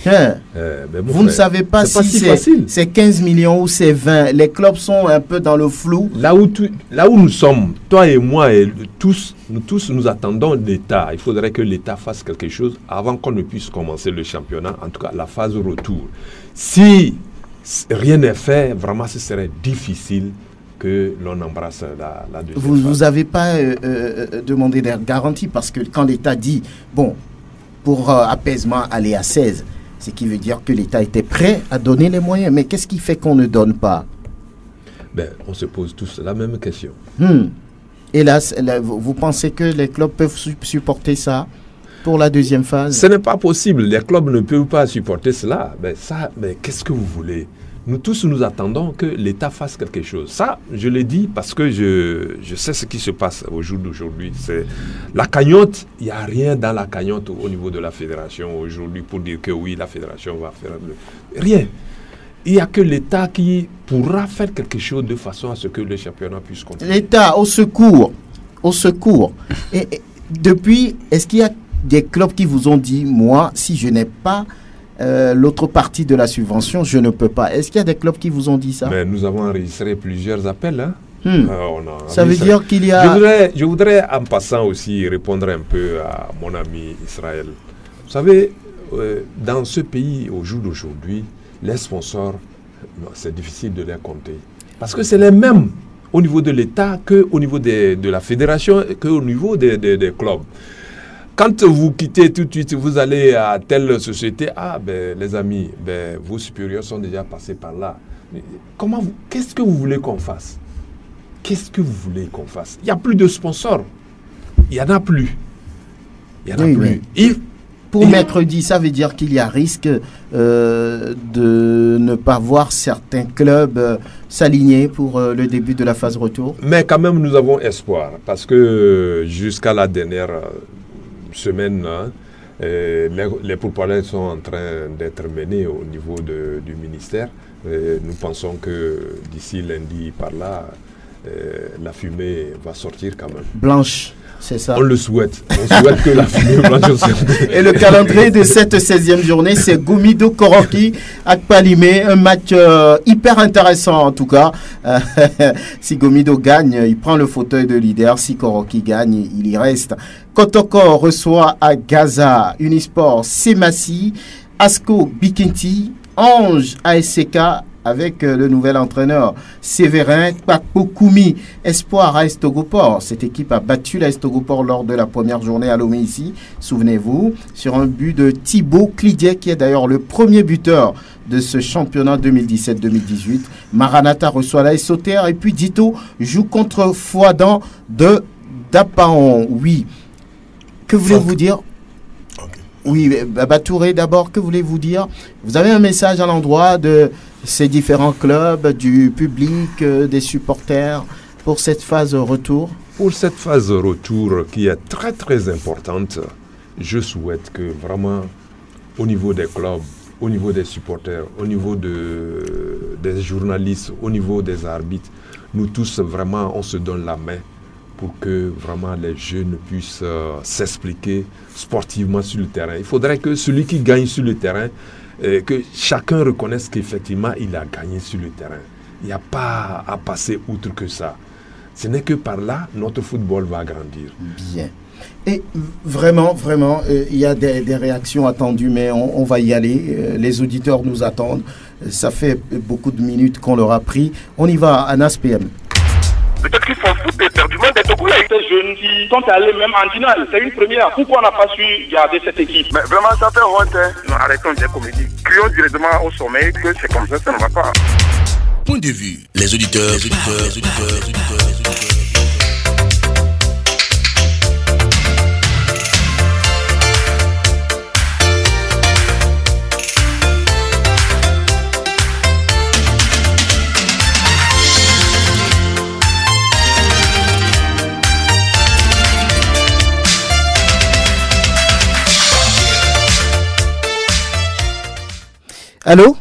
Vous ne savez pas si c'est 15 millions ou c'est 20. Les clubs sont un peu dans le flou. Là où nous sommes, toi et moi, et nous attendons l'État. Il faudrait que l'État fasse quelque chose avant qu'on ne puisse commencer le championnat, en tout cas la phase retour. Si rien n'est fait, vraiment ce serait difficile que l'on embrasse la deuxième phase. Vous n'avez pas demandé des garanties parce que quand l'État dit, bon, pour apaisement, aller à 16, ce qui veut dire que l'État était prêt à donner les moyens. Mais qu'est-ce qui fait qu'on ne donne pas? On se pose tous la même question. Et là, vous pensez que les clubs peuvent supporter ça pour la deuxième phase? Ce n'est pas possible. Les clubs ne peuvent pas supporter cela. Mais qu'est-ce que vous voulez? Nous tous, nous attendons que l'État fasse quelque chose. Ça, je l'ai dit parce que je sais ce qui se passe au jour d'aujourd'hui. C'est la cagnotte, il n'y a rien dans la cagnotte au niveau de la fédération aujourd'hui pour dire que oui, la fédération va faire... Rien. Il n'y a que l'État qui pourra faire quelque chose de façon à ce que le championnat puisse continuer. L'État, au secours. Au secours. Et depuis, est-ce qu'il y a des clubs qui vous ont dit, moi, si je n'ai pas l'autre partie de la subvention, je ne peux pas. Est-ce qu'il y a des clubs qui vous ont dit ça? Mais nous avons enregistré plusieurs appels. Hein. Ça veut dire qu'il y a... Je voudrais en passant aussi répondre un peu à mon ami Israël. Vous savez, dans ce pays, au jour d'aujourd'hui, les sponsors, c'est difficile de les compter. Parce que c'est les mêmes au niveau de l'État qu'au niveau de la fédération, qu'au niveau des clubs. Quand vous quittez tout de suite, vous allez à telle société, les amis, vos supérieurs sont déjà passés par là. Qu'est-ce que vous voulez qu'on fasse? Qu'est-ce que vous voulez qu'on fasse? Il n'y a plus de sponsors. Il n'y en a plus. Il n'y en a plus. Pour mercredi, ça veut dire qu'il y a risque de ne pas voir certains clubs s'aligner pour le début de la phase retour. Mais quand même, nous avons espoir. Parce que jusqu'à la dernière semaine, les pourparlers sont en train d'être menés au niveau du ministère. Nous pensons que d'ici lundi, par là, la fumée va sortir quand même. Blanche. C'est ça. On le souhaite. On souhaite que la fumée blanche sorte. Et le calendrier de cette 16e journée, c'est Gomido Koroki à Palimé. Un match hyper intéressant en tout cas. Si Gomido gagne, il prend le fauteuil de leader. Si Koroki gagne, il y reste. Kotoko reçoit à Gaza Unisport Semassi, Asco Bikinti, Ange ASK avec le nouvel entraîneur Séverin Kpakpokoumi. Espoir à Estogopor. Cette équipe a battu la Estogopor lors de la première journée à Lomé ici, souvenez-vous, sur un but de Thibaut Clidier, qui est d'ailleurs le premier buteur de ce championnat 2017-2018. Maranatha reçoit la Sauter et puis Dito joue contre Fouadan de Dapaon. Oui. Que voulez-vous dire? Oui, Batouré d'abord, que voulez-vous dire? Vous avez un message à l'endroit de ces différents clubs, du public, des supporters pour cette phase retour? Pour cette phase retour qui est très très importante, je souhaite que vraiment au niveau des clubs, au niveau des supporters, au niveau des journalistes, au niveau des arbitres, nous tous vraiment on se donne la main pour que vraiment les jeunes puissent s'expliquer sportivement sur le terrain. Il faudrait que celui qui gagne sur le terrain, que chacun reconnaisse qu'effectivement il a gagné sur le terrain. Il n'y a pas à passer outre que ça. Ce n'est que par là notre football va grandir. Bien. Et vraiment, il y a des réactions attendues, mais on va y aller. Les auditeurs nous attendent. Ça fait beaucoup de minutes qu'on leur a pris. On y va, Anas PM. Peut-être qu'il faut foutre éperdument des Togolais. Ces jeunes qui sont allés même en finale. C'est une première. Pourquoi on n'a pas su garder cette équipe? Mais vraiment, ça fait honte. Non, arrêtons des comédies. Crions directement au sommet que c'est comme ça ne va pas. Point de vue. Les auditeurs. Allô?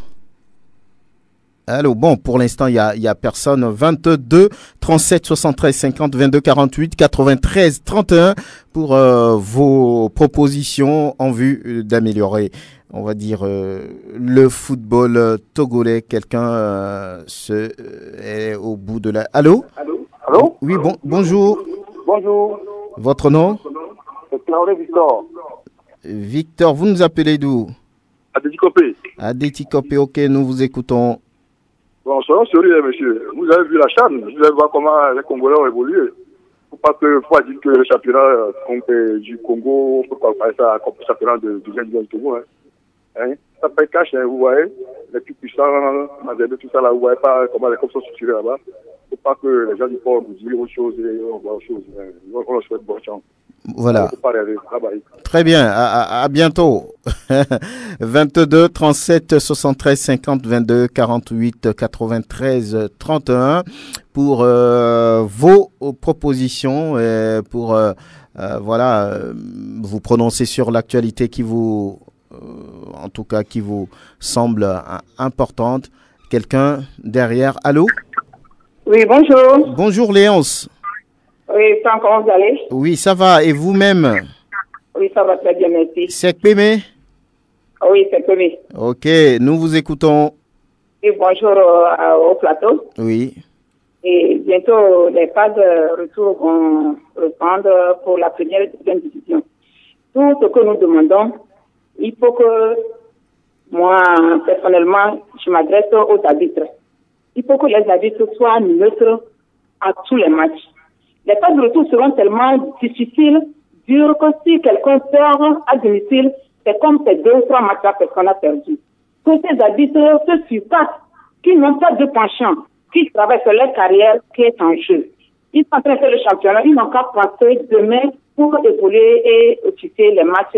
Allô, bon, pour l'instant, il y a personne. 22 37 73 50 22 48 93 31 pour vos propositions en vue d'améliorer, on va dire, le football togolais. Quelqu'un est au bout de la... Allô? Allô? Oui, bonjour. Bonjour. Votre nom? C'est Claude Victor. Victor, vous nous appelez d'où? Adéticopé. Adéticopé, ok, nous vous écoutons. Bon, soyons sérieux, monsieur. Vous avez vu la CHAN, vous allez voir comment les Congolais ont évolué. Il ne faut pas dire que le championnat du Congo, on peut pas parler ça comme le championnat du Togo. Hein? Ça paye cash, hein, vous voyez. Les plus puissants, tout ça là, vous voyez pas comment les clubs sont structurés là-bas. Il ne faut pas que les gens du port vous disent autre chose et on voit autre chose. On leur souhaite bonne chance. Voilà. Très bien, à bientôt. 22 37 73 50 22 48 93 31 pour vos propositions et pour voilà vous prononcer sur l'actualité qui vous en tout cas qui vous semble importante. Quelqu'un derrière? Allô? Oui, bonjour. Bonjour Léonce. Oui, comment vous allez? Oui, ça va. Et vous-même? Oui, ça va très bien, merci. C'est Pémé? Oui, c'est Tony. Ok, nous vous écoutons. Et bonjour au plateau. Oui. Et bientôt, les phases de retour vont reprendre pour la première et deuxième division. Tout ce que nous demandons, il faut que moi, personnellement, je m'adresse aux arbitres. Il faut que les arbitres soient neutres à tous les matchs. Les phases de retour seront tellement difficiles, dures, que si quelqu'un perd à domicile, c'est comme ces 2 ou 3 matchs-là qu'on a perdu. Que ces arbitres se surpassent, qui n'ont pas de penchant, qui travaillent sur leur carrière qui est en jeu. Ils sont en train de faire le championnat, ils n'ont qu'à penser demain pour évoluer et officier les matchs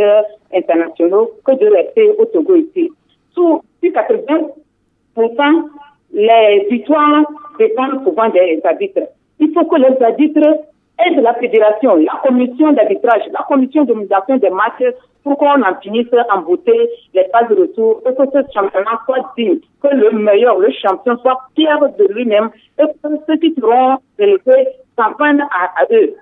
internationaux que de rester au Togo ici. Sur 80%, les victoires dépendent souvent des arbitres. Il faut que les arbitres aident la fédération, la commission d'arbitrage, la commission d'organisation des matchs pour qu'on en finisse en beauté les phases de retour et que ce championnat soit digne, que le meilleur, le champion soit fier de lui-même et que ceux qui seront relégués s'en prennent à eux.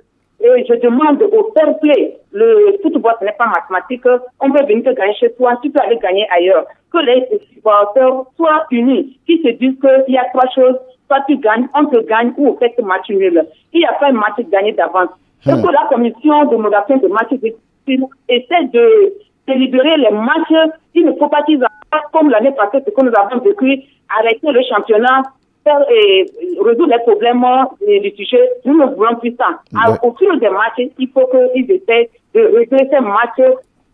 Et je demande au fair play, le football ce n'est pas mathématique, on peut venir te gagner chez toi, tu peux aller gagner ailleurs. Que les supporters soient unis, qui se disent qu'il y a 3 choses, soit tu gagnes, on te gagne ou au fait match nul. Il n'y a pas un match gagné d'avance. Et que la commission de modération de matchs essaie de délibérer les matchs. Il ne faut pas qu'ils fassent comme l'année passée, ce que nous avons vécu, arrêter le championnat, faire résoudre les problèmes du sujet. Nous ne voulons plus ça. Ouais. Au fil des matchs, il faut qu'ils essaient de régler ces matchs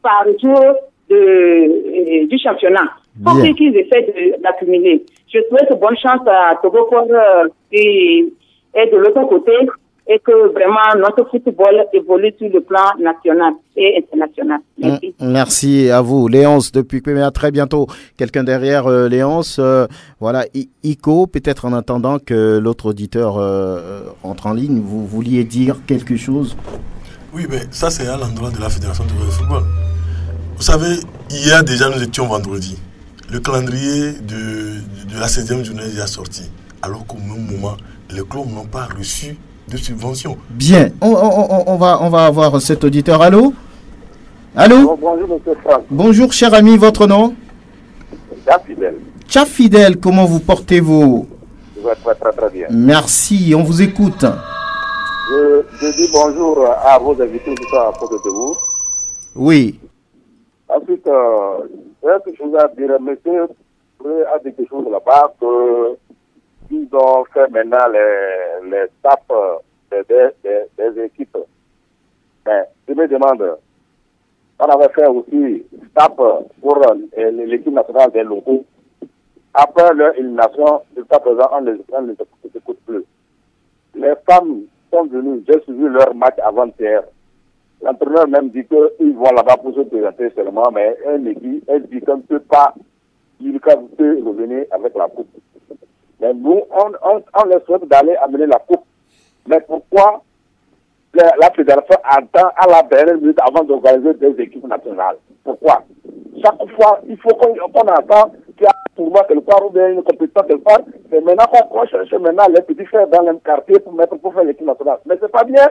par jour du championnat. Il faut qu'ils essaient d'accumuler. Je souhaite bonne chance à Togo pour et de l'autre côté et que vraiment notre football évolue sur le plan national et international. Merci. Merci à vous. Léonce, depuis à très bientôt. Quelqu'un derrière Léonce. Voilà, Ico, peut-être en attendant que l'autre auditeur entre en ligne, vous vouliez dire quelque chose? Oui, mais ça c'est à l'endroit de la Fédération de football. Vous savez, hier déjà nous étions vendredi. Le calendrier de la 16e journée est déjà sorti. Alors qu'au même moment, les clubs n'ont pas reçu de subvention. Bien, on va avoir cet auditeur. Allô? Allô? Bonjour, monsieur Franck. Bonjour, cher ami, votre nom? Chafidel. Chafidel, comment vous portez-vous? Je vais très bien. Merci, on vous écoute. Je dis bonjour à vos invités qui sont à côté de vous. Oui. Ensuite, j'ai quelque chose à dire. Monsieur a dit quelque chose là-bas qu'ils ont fait maintenant les staffs des équipes. Mais je me demande, on avait fait aussi staff pour l'équipe nationale des locaux. Après leur élimination, jusqu'à présent, on ne les écoute plus. Les femmes sont venues, j'ai suivi leur match avant-hier. L'entraîneur même dit qu'ils vont là-bas pour se présenter seulement, mais elle dit qu'on ne peut pas, il peut revenir avec la coupe. Mais nous, on les souhaite d'aller amener la coupe. Mais pourquoi la fédération attend à la dernière minute avant d'organiser des équipes nationales? Pourquoi? Chaque fois, il faut qu'on attend qu'il y a un tournoi quelque part ou bien une compétition quelque part. C'est maintenant qu'on cherche maintenant les petits frères dans le quartier pour faire l'équipe nationale. Mais c'est pas bien.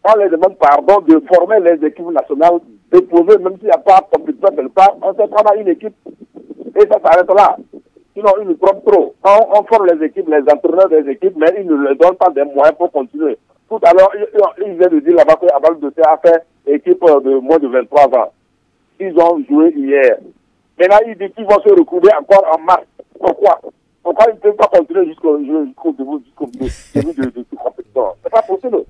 On les demande pardon de former les équipes nationales, de poser, même s'il n'y a pas de compétition quelque part, on sait qu'on a une équipe et ça s'arrête là. Sinon, ils nous trompent trop. On forme les équipes, les entraîneurs des équipes, mais ils ne leur donnent pas des moyens pour continuer. Tout à l'heure, ils viennent de dire là-bas qu'Abal Doté a fait équipe de moins de 23 ans. Ils ont joué hier. Maintenant, ils disent qu'ils vont se recouvrir encore en mars. Pourquoi ils ne peuvent pas continuer jusqu'au début de compétition? C'est pas possible.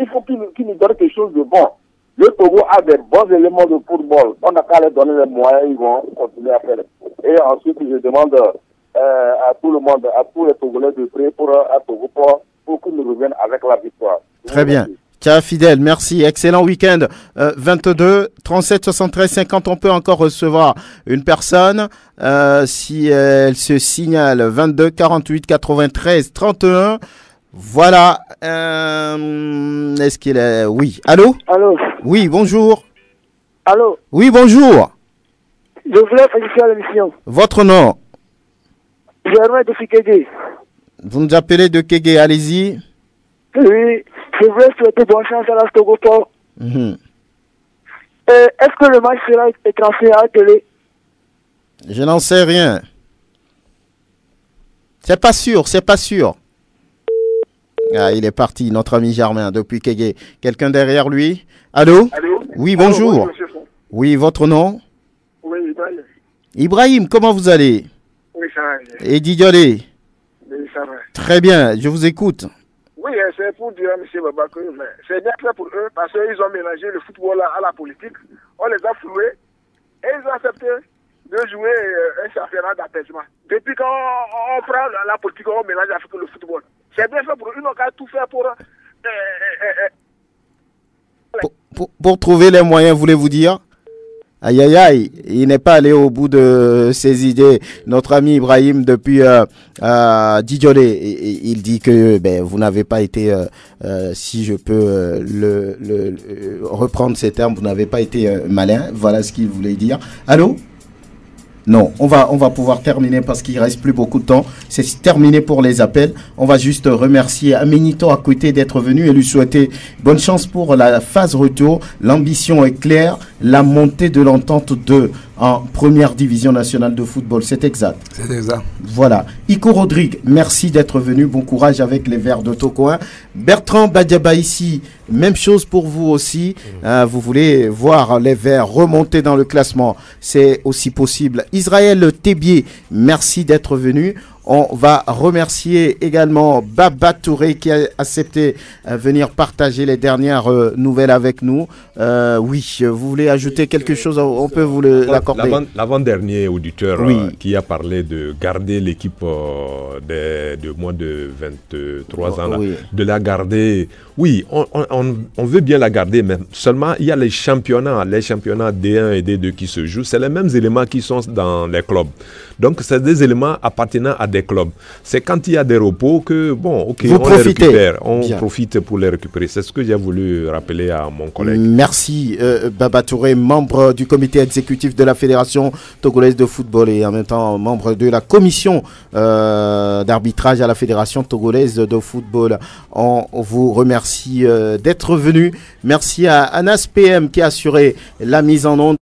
Il faut qu'ils nous donnent quelque chose de bon. Le Togo a des bons éléments de football. On n'a qu'à leur donner les moyens, ils vont continuer à faire. Et ensuite, je demande à tout le monde, à tous les Togolais de prier pour Togo pour qu'ils nous reviennent avec la victoire. Très bien. Tiens, fidèle, merci. Excellent week-end. 22 37 73 50, on peut encore recevoir une personne si elle se signale. 22 48 93 31. Voilà. Est-ce qu'il est... Oui. Allô? Allô? Oui, bonjour. Allô? Oui, bonjour. Je voulais féliciter l'émission. Votre nom? Germain de Kégué. Vous nous appelez de Kégué, allez-y. Oui, je voulais souhaiter bonne chance à la Togoport. Est-ce que le match sera transféré à la télé? Je n'en sais rien. C'est pas sûr, c'est pas sûr. Ah, il est parti, notre ami Germain, depuis Kégué. Quelqu'un derrière lui? Allô? Allô? Oui, bonjour. Allô, oui, votre nom? Oui, Ibrahim. Ibrahim, comment vous allez? Oui, ça va. Et Didiolé? Oui, ça va. Très bien, je vous écoute. Oui, c'est pour dire à M. Baba que c'est bien fait pour eux parce qu'ils ont mélangé le football à la politique. On les a floués et ils ont accepté de jouer un championnat d'apaisement. Depuis qu'on prend la politique, on mélange avec le football. C'est bien fait pour eux. Ils n'ont qu'à tout faire pour trouver les moyens, voulez-vous dire? Aïe, aïe, aïe, il n'est pas allé au bout de ses idées. Notre ami Ibrahim, depuis Djidjolé, il dit que vous n'avez pas été, si je peux reprendre ces termes, vous n'avez pas été malin. Voilà ce qu'il voulait dire. Allô? Non, on va pouvoir terminer parce qu'il reste plus beaucoup de temps. C'est terminé pour les appels. On va juste remercier Amenito à côté d'être venu et lui souhaiter bonne chance pour la phase retour. L'ambition est claire, la montée de l'entente 2 en première division nationale de football, c'est exact. C'est exact. Voilà. Iko Rodrigue, merci d'être venu. Bon courage avec les Verts de Tokoin. Bertrand Badiaba ici, même chose pour vous aussi. Vous voulez voir les Verts remonter dans le classement, c'est aussi possible. Israël Tébier, merci d'être venu. On va remercier également Baba Touré qui a accepté venir partager les dernières nouvelles avec nous. Oui, vous voulez ajouter quelque chose? On peut vous l'accorder. L'avant-dernier auditeur oui. Qui a parlé de garder l'équipe de moins de 23 ans, là, oui. De la garder. Oui, on veut bien la garder, mais seulement il y a les championnats D1 et D2 qui se jouent. C'est les mêmes éléments qui sont dans les clubs. Donc, c'est des éléments appartenant à des clubs. C'est quand il y a des repos que, bon, ok, vous on profitez. les récupère. On bien. Profite pour les récupérer. C'est ce que j'ai voulu rappeler à mon collègue. Merci, Baba Touré, membre du comité exécutif de la Fédération togolaise de football et en même temps membre de la commission d'arbitrage à la Fédération togolaise de football. On vous remercie d'être venu. Merci à Anas PM qui a assuré la mise en onde.